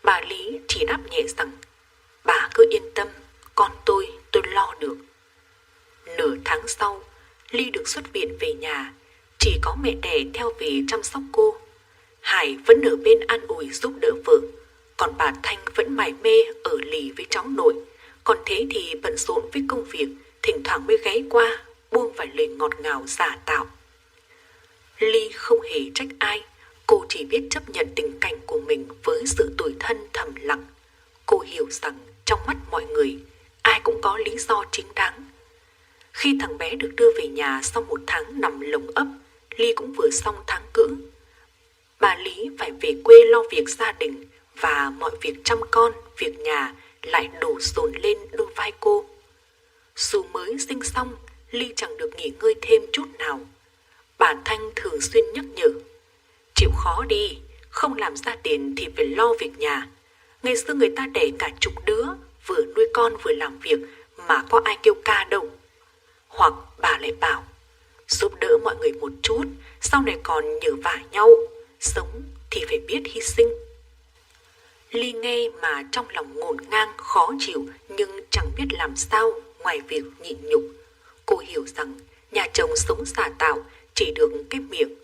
Bà Lý chỉ đáp nhẹ rằng, bà cứ yên tâm, con tôi lo được. Nửa tháng sau, Ly được xuất viện về nhà, chỉ có mẹ đẻ theo về chăm sóc cô. Hải vẫn ở bên an ủi giúp đỡ vợ, còn bà Thanh vẫn mải mê ở lì với cháu nội. Còn thế thì bận rộn với công việc, thỉnh thoảng mới ghé qua, buông vài lời ngọt ngào giả tạo. Ly không hề trách ai, cô chỉ biết chấp nhận tình cảnh của mình với sự tủi thân thầm lặng. Cô hiểu rằng trong mắt mọi người, ai cũng có lý do chính đáng. Khi thằng bé được đưa về nhà sau 1 tháng nằm lồng ấp, Ly cũng vừa xong tháng cữ. Bà Lý phải về quê lo việc gia đình và mọi việc chăm con, việc nhà lại đổ dồn lên đôi vai cô. Dù mới sinh xong, Ly chẳng được nghỉ ngơi thêm chút nào. Bà Thanh thường xuyên nhắc nhở, chịu khó đi, không làm ra tiền thì phải lo việc nhà. Ngày xưa người ta đẻ cả chục đứa, vừa nuôi con vừa làm việc mà có ai kêu ca đâu. Hoặc bà lại bảo, giúp đỡ mọi người một chút, sau này còn nhờ vả nhau, sống thì phải biết hy sinh. Ly nghe mà trong lòng ngổn ngang khó chịu, nhưng chẳng biết làm sao ngoài việc nhịn nhục. Cô hiểu rằng nhà chồng sống giả tạo chỉ được cái miệng.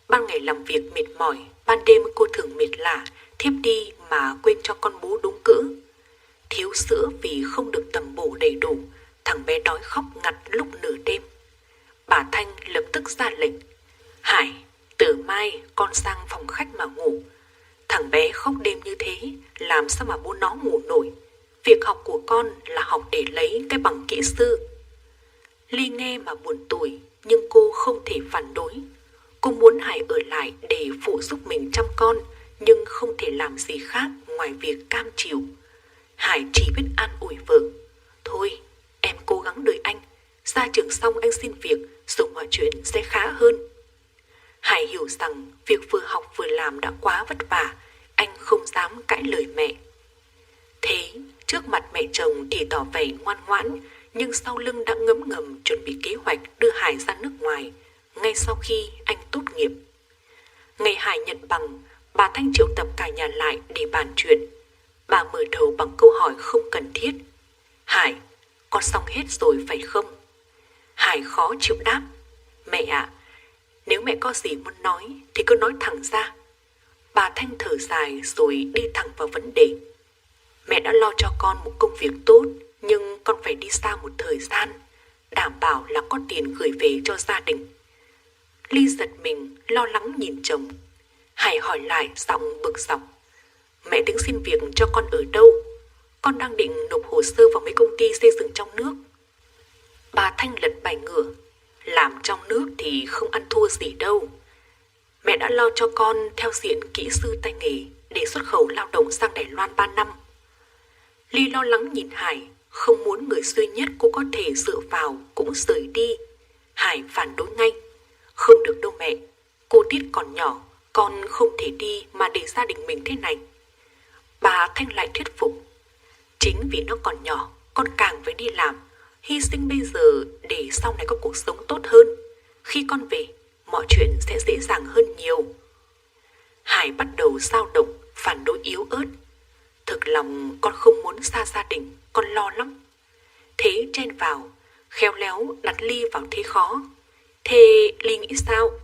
Ban ngày làm việc mệt mỏi, ban đêm cô thường mệt lả, thiếp đi mà quên cho con bú đúng cữ. Thiếu sữa vì không được tầm bổ đầy đủ, thằng bé đói khóc ngặt lúc nửa đêm. Bà Thanh lập tức ra lệnh, Hải, từ mai con sang phòng khách mà ngủ. Thằng bé khóc đêm như thế, làm sao mà bố nó ngủ nổi. Việc học của con là học để lấy cái bằng kỹ sư. Ly nghe mà buồn tủi, nhưng cô không thể phản đối. Cô muốn Hải ở lại để phụ giúp mình chăm con, nhưng không thể làm gì khác ngoài việc cam chịu. Hải chỉ biết an ủi vợ, thôi em cố gắng đợi anh, ra trường xong anh xin việc rồi mọi chuyện sẽ khá hơn. Hải hiểu rằng việc vừa học vừa làm đã quá vất vả, anh không dám cãi lời mẹ. Thế trước mặt mẹ chồng thì tỏ vẻ ngoan ngoãn, nhưng sau lưng đã ngấm ngầm chuẩn bị kế hoạch đưa Hải ra nước ngoài ngay sau khi anh tốt nghiệp. Ngày Hải nhận bằng, bà Thanh triệu tập cả nhà lại để bàn chuyện. Bà mở đầu bằng câu hỏi không cần thiết. Hải, con xong hết rồi phải không? Hải khó chịu đáp, mẹ ạ, nếu mẹ có gì muốn nói thì cứ nói thẳng ra. Bà Thanh thở dài rồi đi thẳng vào vấn đề. Mẹ đã lo cho con một công việc tốt, nhưng con phải đi xa một thời gian, đảm bảo là có tiền gửi về cho gia đình. Ly giật mình, lo lắng nhìn chồng. Hải hỏi lại giọng bực dọc, Mẹ tính xin việc cho con ở đâu? Con đang định nộp hồ sơ vào mấy công ty xây dựng trong nước. Bà Thanh lật bài ngửa. Làm trong nước thì không ăn thua gì đâu. Mẹ đã lo cho con theo diện kỹ sư tay nghề để xuất khẩu lao động sang Đài Loan 3 năm. Ly lo lắng nhìn Hải, không muốn người duy nhất cô có thể dựa vào cũng rời đi. Hải phản đối ngay. Không được đâu mẹ, cô Tiết còn nhỏ, con không thể đi mà để gia đình mình thế này. Bà Thanh lại thuyết phục. Chính vì nó còn nhỏ, con càng phải đi làm, hy sinh bây giờ để sau này có cuộc sống tốt hơn. Khi con về, mọi chuyện sẽ dễ dàng hơn nhiều. Hải bắt đầu dao động, phản đối yếu ớt. Thực lòng con không muốn xa gia đình, con lo lắm. Thế chen vào, khéo léo đặt Ly vào thế khó. Thế Ly nghĩ sao?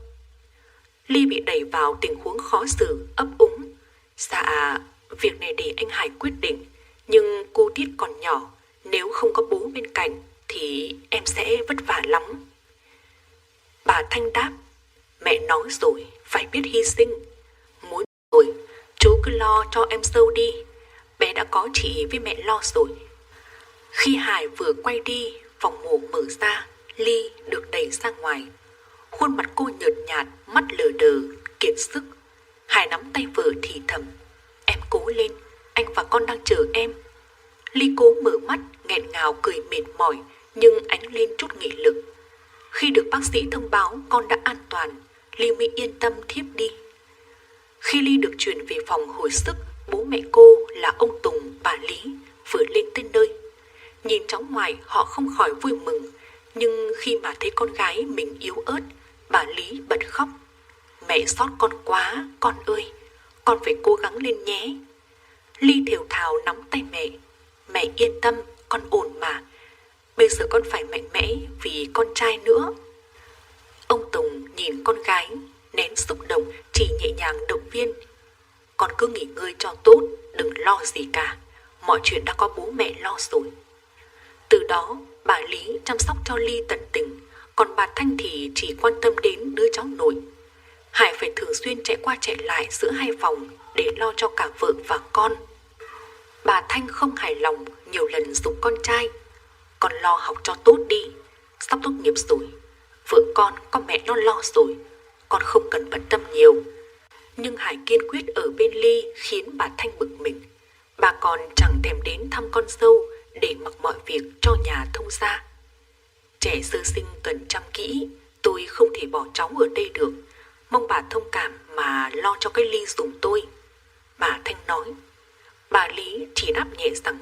Ly bị đẩy vào tình huống khó xử, ấp úng. Dạ, việc này để anh Hải quyết định, nhưng cô Tiết còn nhỏ, nếu không có bố bên cạnh thì em sẽ vất vả lắm. Bà Thanh đáp, mẹ nói rồi, phải biết hy sinh. Muốn rồi, chú cứ lo cho em dâu đi, bé đã có chị với mẹ lo rồi. Khi Hải vừa quay đi, phòng mổ mở ra, Ly được đẩy ra ngoài. Khuôn mặt cô nhợt nhạt, mắt lờ đờ, kiệt sức. Hải nắm tay vợ thì thầm, em cố lên, anh và con đang chờ em. Ly cố mở mắt, nghẹn ngào cười mệt mỏi, nhưng ánh lên chút nghị lực. Khi được bác sĩ thông báo con đã an toàn, Ly mới yên tâm thiếp đi. Khi Ly được chuyển về phòng hồi sức, bố mẹ cô là ông Tùng, bà Lý vừa lên tới nơi. Nhìn cháu ngoại họ không khỏi vui mừng, nhưng khi mà thấy con gái mình yếu ớt, bà Lý bật khóc. Mẹ xót con quá, con ơi, con phải cố gắng lên nhé. Ly thều thào nắm tay mẹ. Mẹ yên tâm, con ổn mà. Bây giờ con phải mạnh mẽ vì con trai nữa. Ông Tùng nhìn con gái, nén xúc động, chỉ nhẹ nhàng động viên. Con cứ nghỉ ngơi cho tốt, đừng lo gì cả. Mọi chuyện đã có bố mẹ lo rồi. Từ đó, bà Lý chăm sóc cho Ly tận tình, còn bà Thanh thì chỉ quan tâm đến đứa cháu nội. Hải phải thường xuyên chạy qua chạy lại giữa hai phòng để lo cho cả vợ và con. Bà Thanh không hài lòng, nhiều lần giục con trai. Con lo học cho tốt đi, sắp tốt nghiệp rồi. Vợ con mẹ nó lo rồi, con không cần bận tâm nhiều. Nhưng Hải kiên quyết ở bên Ly khiến bà Thanh bực mình. Bà còn chẳng thèm đến thăm con dâu để mặc mọi việc cho nhà thông gia. Trẻ sơ sinh cần chăm kỹ, tôi không thể bỏ cháu ở đây được. Mong bà thông cảm mà lo cho cái Ly giùm tôi. Bà Thanh nói. Bà Lý chỉ đáp nhẹ rằng,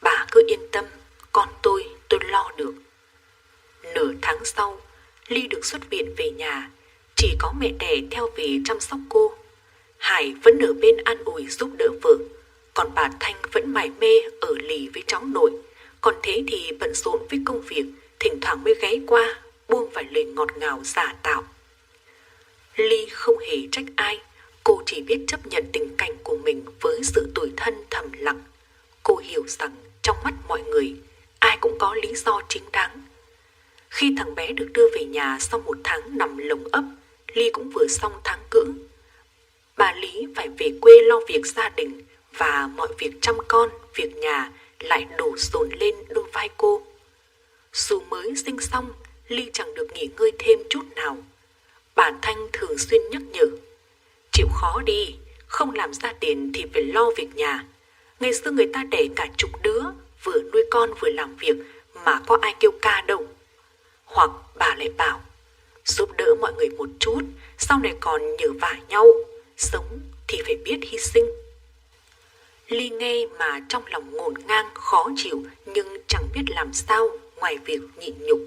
bà cứ yên tâm, con tôi lo được. Nửa tháng sau, Ly được xuất viện về nhà, chỉ có mẹ đẻ theo về chăm sóc cô. Hải vẫn ở bên an ủi giúp đỡ vợ, còn bà Thanh vẫn mải mê ở lì với cháu nội. Còn thế thì bận rộn với công việc, thỉnh thoảng mới ghé qua, buông vài lời ngọt ngào giả tạo. Ly không hề trách ai, cô chỉ biết chấp nhận tình cảnh của mình với sự tủi thân thầm lặng. Cô hiểu rằng trong mắt mọi người, ai cũng có lý do chính đáng. Khi thằng bé được đưa về nhà sau 1 tháng nằm lồng ấp, Ly cũng vừa xong tháng cưỡng. Bà Lý phải về quê lo việc gia đình và mọi việc chăm con, việc nhà lại đổ dồn lên đôi vai cô. Dù mới sinh xong, Ly chẳng được nghỉ ngơi thêm chút nào. Bà Thanh thường xuyên nhắc nhở, chịu khó đi, không làm ra tiền thì phải lo việc nhà. Ngày xưa người ta đẻ cả chục đứa, vừa nuôi con vừa làm việc mà có ai kêu ca đâu. Hoặc bà lại bảo, giúp đỡ mọi người một chút, sau này còn nhờ vả nhau, sống thì phải biết hy sinh. Ly nghe mà trong lòng ngổn ngang khó chịu, nhưng chẳng biết làm sao ngoài việc nhịn nhục.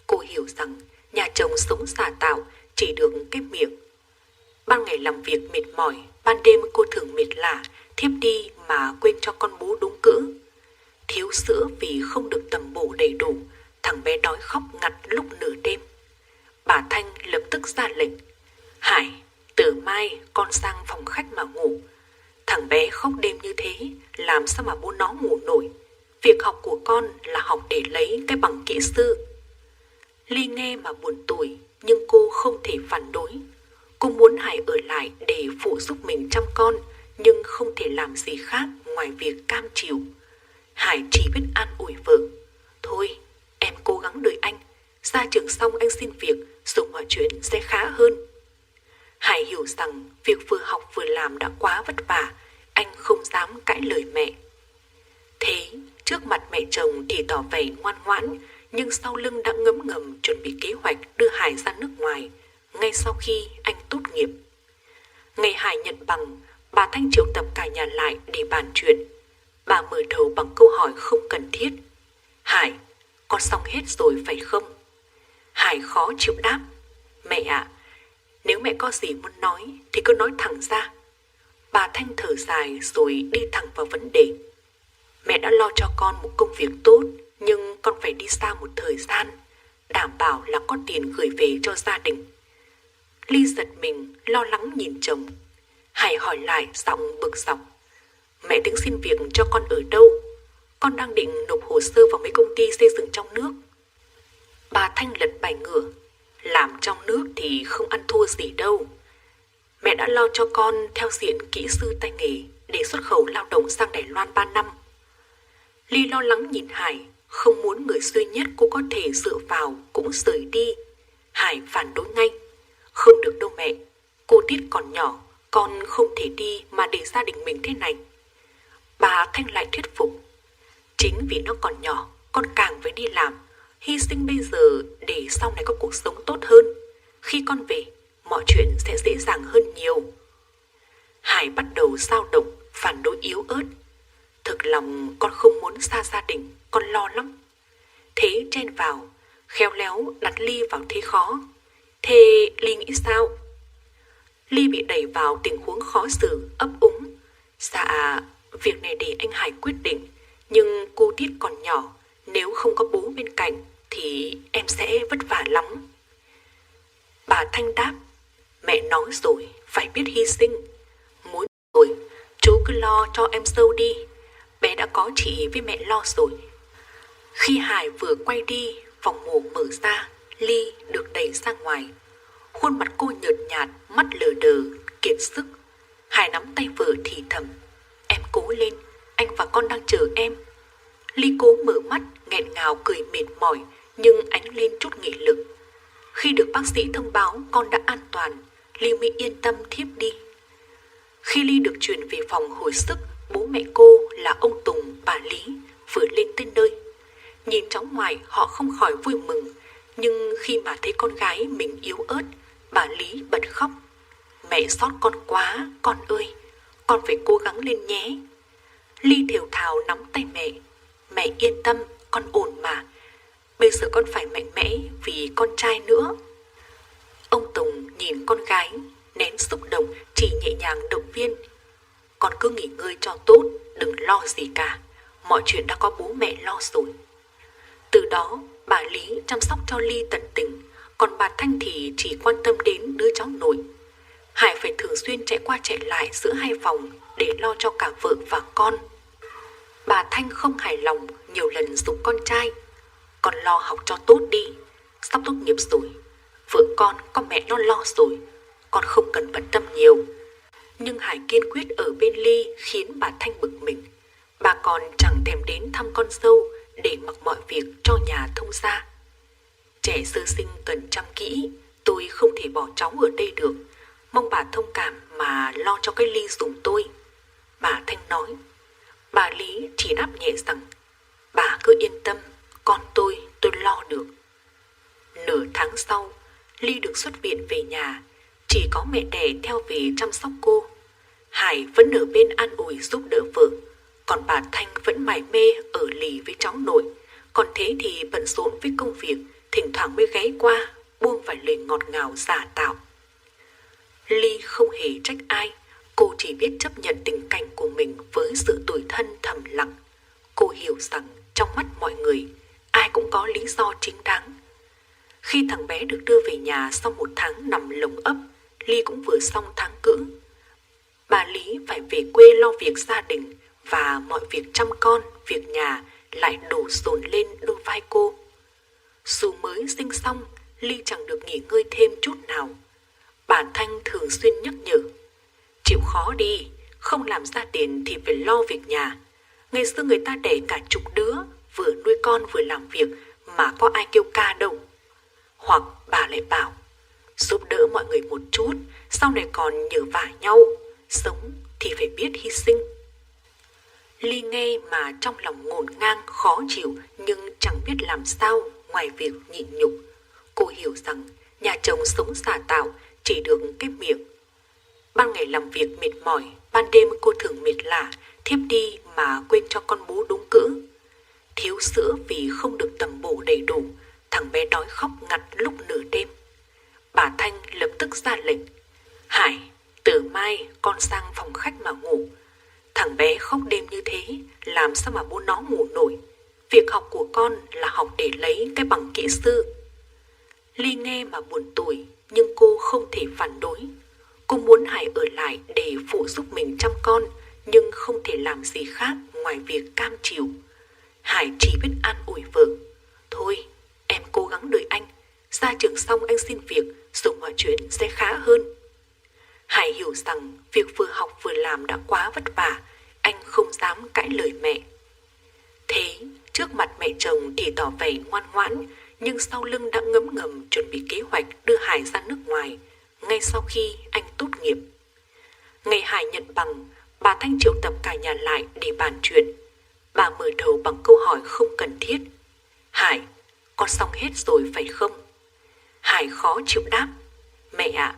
Cô hiểu rằng nhà chồng sống giả tạo chỉ được cái miệng. Ban ngày làm việc mệt mỏi, ban đêm cô thường mệt lả, thiếp đi mà quên cho con bú đúng cữ. Thiếu sữa vì không được tầm bổ đầy đủ, thằng bé đói khóc ngặt lúc nửa đêm. Bà Thanh lập tức ra lệnh, Hải, từ mai con sang phòng khách mà ngủ. Thằng bé khóc đêm như thế, làm sao mà bố nó ngủ nổi. Việc học của con là học để lấy cái bằng kỹ sư. Ly nghe mà buồn tủi, nhưng cô không thể phản đối. Cô muốn Hải ở lại để phụ giúp mình chăm con, nhưng không thể làm gì khác ngoài việc cam chịu. Hải chỉ biết an ủi vợ. Thôi, em cố gắng đợi anh. Ra trường xong anh xin việc, rồi mọi chuyện sẽ khá hơn. Hải hiểu rằng việc vừa học vừa làm đã quá vất vả, anh không dám cãi lời mẹ. Thế, trước mặt mẹ chồng thì tỏ vẻ ngoan ngoãn, nhưng sau lưng đã ngấm ngầm chuẩn bị kế hoạch đưa Hải ra nước ngoài, ngay sau khi anh tốt nghiệp. Ngày Hải nhận bằng, bà Thanh triệu tập cả nhà lại để bàn chuyện. Bà mở đầu bằng câu hỏi không cần thiết. Hải, con xong hết rồi phải không? Hải khó chịu đáp. Mẹ ạ, nếu mẹ có gì muốn nói thì cứ nói thẳng ra. Bà Thanh thở dài rồi đi thẳng vào vấn đề. Mẹ đã lo cho con một công việc tốt, nhưng con phải đi xa một thời gian, đảm bảo là có tiền gửi về cho gia đình. Ly giật mình, lo lắng nhìn chồng. Hải hỏi lại giọng bực dọc. Mẹ tính xin việc cho con ở đâu? Con đang định nộp hồ sơ vào mấy công ty xây dựng trong nước. Bà Thanh lật bài ngửa. Làm trong nước thì không ăn thua gì đâu. Mẹ đã lo cho con theo diện kỹ sư tay nghề để xuất khẩu lao động sang Đài Loan 3 năm. Ly lo lắng nhìn Hải, không muốn người duy nhất cô có thể dựa vào cũng rời đi. Hải phản đối ngay. Không được đâu mẹ, cô Tiết còn nhỏ, con không thể đi mà để gia đình mình thế này. Bà Thanh lại thuyết phục. Chính vì nó còn nhỏ, con càng phải đi làm, hy sinh bây giờ để sau này có cuộc sống tốt hơn. Khi con về, mọi chuyện sẽ dễ dàng hơn nhiều. Hải bắt đầu dao động, phản đối yếu ớt. Thực lòng con không muốn xa gia đình, con lo lắm. Thế chen vào, khéo léo đặt Ly vào thế khó. Thế Ly nghĩ sao? Ly bị đẩy vào tình huống khó xử, ấp úng. Dạ, việc này để anh Hải quyết định, nhưng cô Tiết còn nhỏ, nếu không có bố bên cạnh thì em sẽ vất vả lắm. Bà Thanh đáp. Mẹ nói rồi, phải biết hy sinh. Muốn rồi, chú cứ lo cho em dâu đi. Bé đã có chị với mẹ lo rồi. Khi Hải vừa quay đi, phòng mổ mở ra, Ly được đẩy ra ngoài. Khuôn mặt cô nhợt nhạt, mắt lờ đờ, kiệt sức. Hải nắm tay vợ thì thầm. Em cố lên, anh và con đang chờ em. Ly cố mở mắt, nghẹn ngào cười mệt mỏi, nhưng ánh lên chút nghị lực. Khi được bác sĩ thông báo con đã an toàn, Ly mới yên tâm thiếp đi. Khi Ly được chuyển về phòng hồi sức, bố mẹ cô là ông Tùng, bà Lý vừa lên tới nơi. Nhìn cháu ngoại họ không khỏi vui mừng, nhưng khi mà thấy con gái mình yếu ớt, bà Lý bật khóc. Mẹ xót con quá, con ơi, con phải cố gắng lên nhé. Ly thều thào nắm tay mẹ. Mẹ yên tâm, con ổn mà. Bây giờ con phải mạnh mẽ vì con trai nữa. Ông Tùng nhìn con gái, nén xúc động, chỉ nhẹ nhàng động viên. Con cứ nghỉ ngơi cho tốt, đừng lo gì cả. Mọi chuyện đã có bố mẹ lo rồi. Từ đó, bà Lý chăm sóc cho Ly tận tình, còn bà Thanh thì chỉ quan tâm đến đứa cháu nội. Hải phải thường xuyên chạy qua chạy lại giữa hai phòng để lo cho cả vợ và con. Bà Thanh không hài lòng, nhiều lần giục con trai. Con lo học cho tốt đi, sắp tốt nghiệp rồi. Vợ con có mẹ nó lo rồi, con không cần bận tâm nhiều. Nhưng Hải kiên quyết ở bên Ly khiến bà Thanh bực mình. Bà còn chẳng thèm đến thăm con dâu để mặc mọi việc cho nhà thông gia. Trẻ sơ sinh cần chăm kỹ, tôi không thể bỏ cháu ở đây được. Mong bà thông cảm mà lo cho cái Ly dùm tôi. Bà Thanh nói. Bà Lý chỉ đáp nhẹ rằng bà cứ yên tâm, con tôi lo được. Nửa tháng sau, Ly được xuất viện về nhà. Chỉ có mẹ đẻ theo về chăm sóc cô. Hải vẫn ở bên an ủi giúp đỡ vợ, còn bà Thanh vẫn mải mê ở lì với cháu nội. Còn thế thì bận rộn với công việc, thỉnh thoảng mới ghé qua buông vài lời ngọt ngào giả tạo. Ly không hề trách ai, cô chỉ biết chấp nhận tình cảnh của mình với sự tủi thân thầm lặng. Cô hiểu rằng trong mắt mọi người, ai cũng có lý do chính đáng. Khi thằng bé được đưa về nhà sau 1 tháng nằm lồng ấp, Ly cũng vừa xong tháng cưỡng. Bà Lý phải về quê lo việc gia đình và mọi việc chăm con, việc nhà lại đổ dồn lên đôi vai cô. Dù mới sinh xong, Ly chẳng được nghỉ ngơi thêm chút nào. Bà Thanh thường xuyên nhắc nhở. Chịu khó đi, không làm ra tiền thì phải lo việc nhà. Ngày xưa người ta đẻ cả chục đứa, vừa nuôi con vừa làm việc mà có ai kêu ca đâu. Hoặc bà lại bảo, giúp đỡ mọi người một chút, sau này còn nhờ vả nhau, sống thì phải biết hy sinh. Ly nghe mà trong lòng ngổn ngang khó chịu nhưng chẳng biết làm sao ngoài việc nhịn nhục. Cô hiểu rằng nhà chồng sống giả tạo chỉ được cái miệng. Ban ngày làm việc mệt mỏi, ban đêm cô thường mệt lả, thiếp đi mà quên cho con bú đúng cữ. Thiếu sữa vì không được tầm bổ đầy đủ, thằng bé đói khóc ngặt lúc nửa đêm. Bà Thanh lập tức ra lệnh, Hải, từ mai con sang phòng khách mà ngủ. Thằng bé khóc đêm như thế, làm sao mà bố nó ngủ nổi. Việc học của con là học để lấy cái bằng kỹ sư. Ly nghe mà buồn tủi, nhưng cô không thể phản đối. Cô muốn Hải ở lại để phụ giúp mình chăm con, nhưng không thể làm gì khác ngoài việc cam chịu. Hải chỉ biết an ủi vợ, thôi em cố gắng đợi anh, ra trường xong anh xin việc rồi mọi chuyện sẽ khá hơn. Hải hiểu rằng việc vừa học vừa làm đã quá vất vả, anh không dám cãi lời mẹ. Thế trước mặt mẹ chồng thì tỏ vẻ ngoan ngoãn, nhưng sau lưng đã ngấm ngầm chuẩn bị kế hoạch đưa Hải ra nước ngoài ngay sau khi anh tốt nghiệp. Ngày Hải nhận bằng, bà Thanh triệu tập cả nhà lại để bàn chuyện. Bà mở đầu bằng câu hỏi không cần thiết, Hải, con xong hết rồi phải không? Hải khó chịu đáp, mẹ ạ,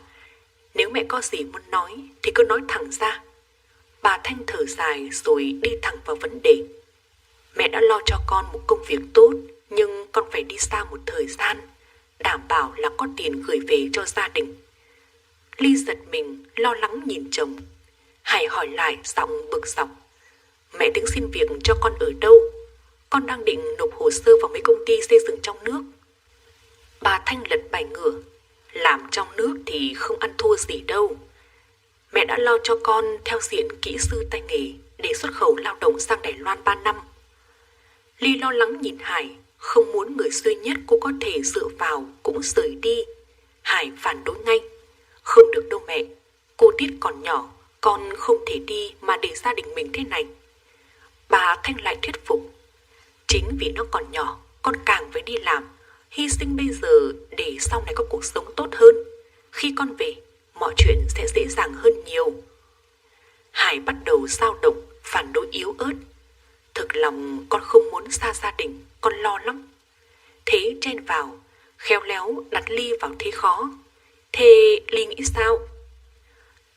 nếu mẹ có gì muốn nói thì cứ nói thẳng ra. Bà Thanh thở dài rồi đi thẳng vào vấn đề. Mẹ đã lo cho con một công việc tốt, nhưng con phải đi xa một thời gian, đảm bảo là có tiền gửi về cho gia đình. Ly giật mình, lo lắng nhìn chồng. Hải hỏi lại giọng bực dọc, mẹ tính xin việc cho con ở đâu? Con đang định nộp hồ sơ vào mấy công ty xây dựng trong nước. Bà Thanh lật bài ngửa, làm trong nước thì không ăn thua gì đâu. Mẹ đã lo cho con theo diện kỹ sư tay nghề để xuất khẩu lao động sang Đài Loan 3 năm. Ly lo lắng nhìn Hải, không muốn người duy nhất cô có thể dựa vào cũng rời đi. Hải phản đối ngay, không được đâu mẹ, cô Tiết còn nhỏ, con không thể đi mà để gia đình mình thế này. Bà Thanh lại thuyết phục, chính vì nó còn nhỏ, con càng phải đi làm, hy sinh bây giờ để sau này có cuộc sống tốt hơn. Khi con về, mọi chuyện sẽ dễ dàng hơn nhiều. Hải bắt đầu dao động, phản đối yếu ớt. Thực lòng con không muốn xa gia đình, con lo lắm. Thế chen vào, khéo léo đặt Ly vào thế khó. Thế Ly nghĩ sao?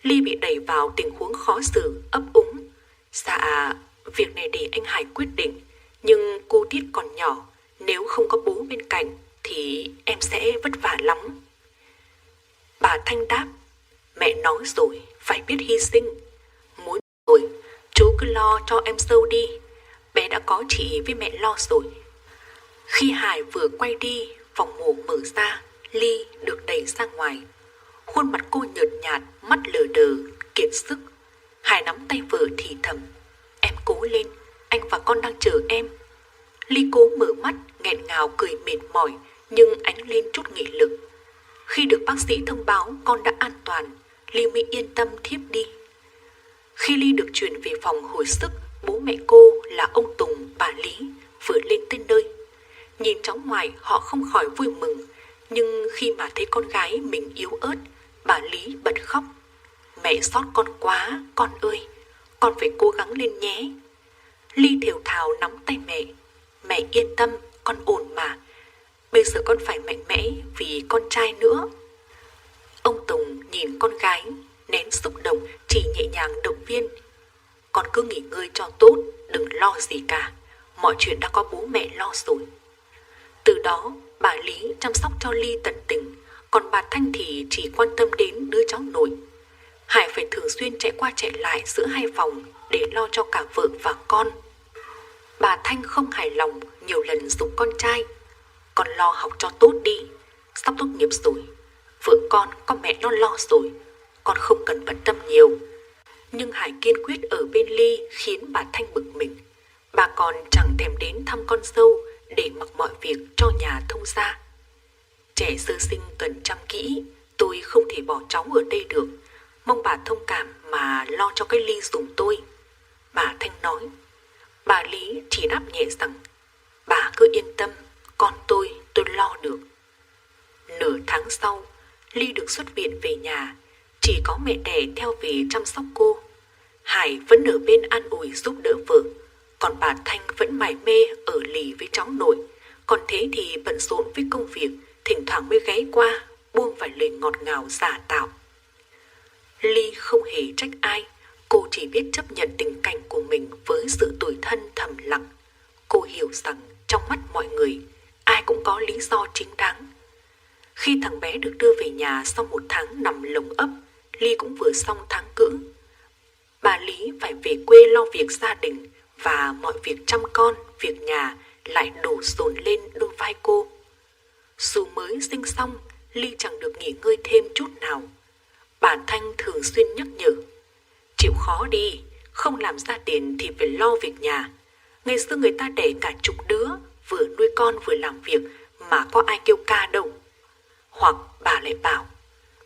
Ly bị đẩy vào tình huống khó xử, ấp úng. Dạ, việc này để anh Hải quyết định, nhưng cô Tiết còn nhỏ, nếu không có bố bên cạnh thì em sẽ vất vả lắm. Bà Thanh đáp, mẹ nói rồi, phải biết hy sinh. Muốn rồi, chú cứ lo cho em dâu đi, bé đã có chị với mẹ lo rồi. Khi Hải vừa quay đi, phòng mổ mở ra, Ly được đẩy ra ngoài. Khuôn mặt cô nhợt nhạt, mắt lờ đờ, kiệt sức. Hải nắm tay vợ thì thầm, em cố lên, anh và con đang chờ em. Ly cố mở mắt, nghẹn ngào cười mệt mỏi, nhưng ánh lên chút nghị lực. Khi được bác sĩ thông báo con đã an toàn, Ly mới yên tâm thiếp đi. Khi Ly được chuyển về phòng hồi sức, bố mẹ cô là ông Tùng, bà Lý vừa lên tới nơi. Nhìn cháu ngoại họ không khỏi vui mừng, nhưng khi mà thấy con gái mình yếu ớt, bà Lý bật khóc. Mẹ xót con quá, con ơi, con phải cố gắng lên nhé. Ly thều thào nắm tay mẹ. Mẹ yên tâm, con ổn mà. Bây giờ con phải mạnh mẽ vì con trai nữa. Ông Tùng nhìn con gái, nén xúc động, chỉ nhẹ nhàng động viên. Con cứ nghỉ ngơi cho tốt, đừng lo gì cả. Mọi chuyện đã có bố mẹ lo rồi. Từ đó, bà Lý chăm sóc cho Ly tận tình, còn bà Thanh thì chỉ quan tâm đến đứa cháu nội. Hải phải thường xuyên chạy qua chạy lại giữa hai phòng để lo cho cả vợ và con. Bà Thanh không hài lòng, nhiều lần giục con trai, con lo học cho tốt đi, sắp tốt nghiệp rồi, vợ con có mẹ nó lo rồi, con không cần bận tâm nhiều. Nhưng Hải kiên quyết ở bên Ly khiến bà Thanh bực mình. Bà còn chẳng thèm đến thăm con dâu để mặc mọi việc cho nhà thông gia. Trẻ sơ sinh cần chăm kỹ, tôi không thể bỏ cháu ở đây được. Mong bà thông cảm mà lo cho cái Ly giùm tôi. Bà Thanh nói. Bà Lý chỉ đáp nhẹ rằng, bà cứ yên tâm, con tôi lo được. Nửa tháng sau, Ly được xuất viện về nhà, chỉ có mẹ đẻ theo về chăm sóc cô. Hải vẫn ở bên an ủi giúp đỡ vợ, còn bà Thanh vẫn mải mê ở lì với cháu nội. Còn thế thì bận rộn với công việc, thỉnh thoảng mới ghé qua, buông vài lời ngọt ngào giả tạo. Ly không hề trách ai, cô chỉ biết chấp nhận tình cảnh của mình với sự tủi thân thầm lặng. Cô hiểu rằng trong mắt mọi người, ai cũng có lý do chính đáng. Khi thằng bé được đưa về nhà sau 1 tháng nằm lồng ấp, Ly cũng vừa xong tháng cưỡng. Bà Lý phải về quê lo việc gia đình và mọi việc chăm con, việc nhà lại đổ dồn lên đôi vai cô. Dù mới sinh xong, Ly chẳng được nghỉ ngơi thêm chút nào. Bà Thanh thường xuyên nhắc nhở, chịu khó đi, không làm ra tiền thì phải lo việc nhà. Ngày xưa người ta đẻ cả chục đứa, vừa nuôi con vừa làm việc mà có ai kêu ca đâu. Hoặc bà lại bảo,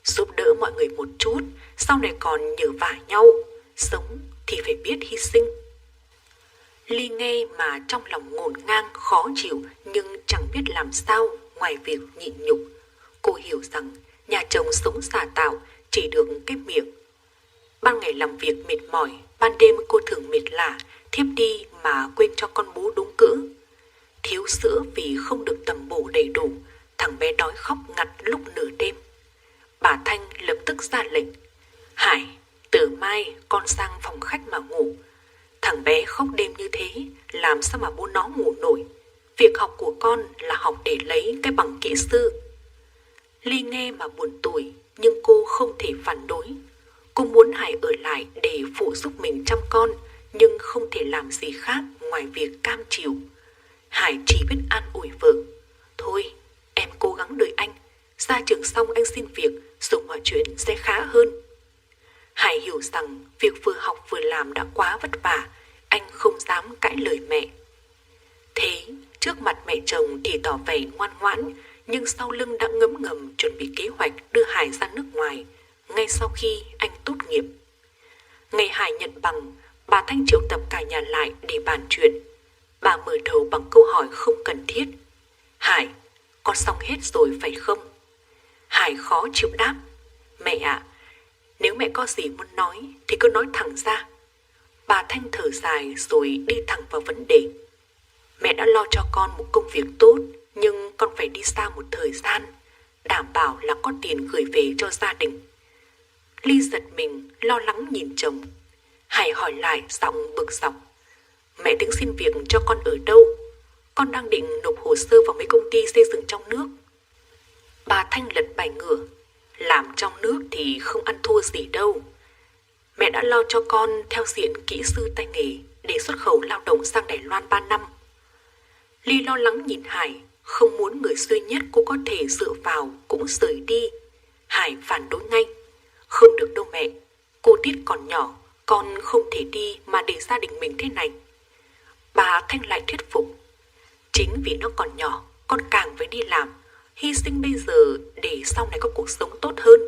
giúp đỡ mọi người một chút, sau này còn nhờ vả nhau, sống thì phải biết hy sinh. Ly nghe mà trong lòng ngổn ngang khó chịu, nhưng chẳng biết làm sao ngoài việc nhịn nhục. Cô hiểu rằng nhà chồng sống giả tạo chỉ được cái miệng. Ban ngày làm việc mệt mỏi, ban đêm cô thường mệt lả, thiếp đi mà quên cho con bú đúng cữ. Thiếu sữa vì không được tầm bổ đầy đủ, thằng bé đói khóc ngặt lúc nửa đêm. Bà Thanh lập tức ra lệnh, Hải, từ mai con sang phòng khách mà ngủ. Thằng bé khóc đêm như thế, làm sao mà bố nó ngủ nổi. Việc học của con là học để lấy cái bằng kỹ sư. Ly nghe mà buồn tủi, nhưng cô không thể phản đối. Cô muốn Hải ở lại để phụ giúp mình chăm con, nhưng không thể làm gì khác ngoài việc cam chịu. Hải chỉ biết an ủi vợ, thôi em cố gắng đợi anh, ra trường xong anh xin việc rồi mọi chuyện sẽ khá hơn. Hải hiểu rằng việc vừa học vừa làm đã quá vất vả, anh không dám cãi lời mẹ. Thế trước mặt mẹ chồng thì tỏ vẻ ngoan ngoãn, nhưng sau lưng đã ngấm ngầm chuẩn bị kế hoạch đưa Hải ra nước ngoài ngay sau khi anh tốt nghiệp. Ngày Hải nhận bằng, bà Thanh triệu tập cả nhà lại để bàn chuyện. Bà mở đầu bằng câu hỏi không cần thiết, Hải, con xong hết rồi phải không? Hải khó chịu đáp, mẹ ạ, nếu mẹ có gì muốn nói thì cứ nói thẳng ra. Bà Thanh thở dài rồi đi thẳng vào vấn đề. Mẹ đã lo cho con một công việc tốt, nhưng con phải đi xa một thời gian, đảm bảo là có tiền gửi về cho gia đình. Ly giật mình, lo lắng nhìn chồng. Hải hỏi lại giọng bực dọc, mẹ tính xin việc cho con ở đâu? Con đang định nộp hồ sơ vào mấy công ty xây dựng trong nước. Bà Thanh lật bài ngửa, làm trong nước thì không ăn thua gì đâu. Mẹ đã lo cho con theo diện kỹ sư tay nghề để xuất khẩu lao động sang Đài Loan 3 năm. Ly lo lắng nhìn Hải, không muốn người duy nhất cô có thể dựa vào cũng rời đi. Hải phản đối ngay, không được đâu mẹ, cô Tiết còn nhỏ, con không thể đi mà để gia đình mình thế này. Bà Thanh lại thuyết phục, chính vì nó còn nhỏ, con càng phải đi làm, hy sinh bây giờ để sau này có cuộc sống tốt hơn.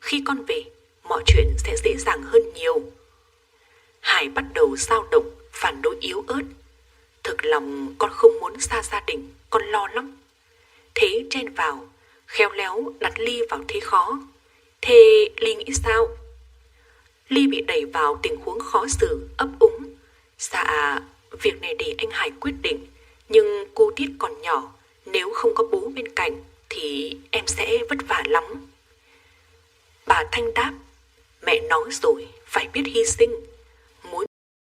Khi con về, mọi chuyện sẽ dễ dàng hơn nhiều. Hải bắt đầu dao động, phản đối yếu ớt. Thực lòng con không muốn xa gia đình, con lo lắm. Thế chen vào, khéo léo đặt Ly vào thế khó. Thế Ly nghĩ sao? Ly bị đẩy vào tình huống khó xử, ấp úng. Dạ, việc này để anh Hải quyết định, nhưng cô Tiết còn nhỏ, nếu không có bố bên cạnh thì em sẽ vất vả lắm. Bà Thanh đáp, mẹ nói rồi, phải biết hy sinh.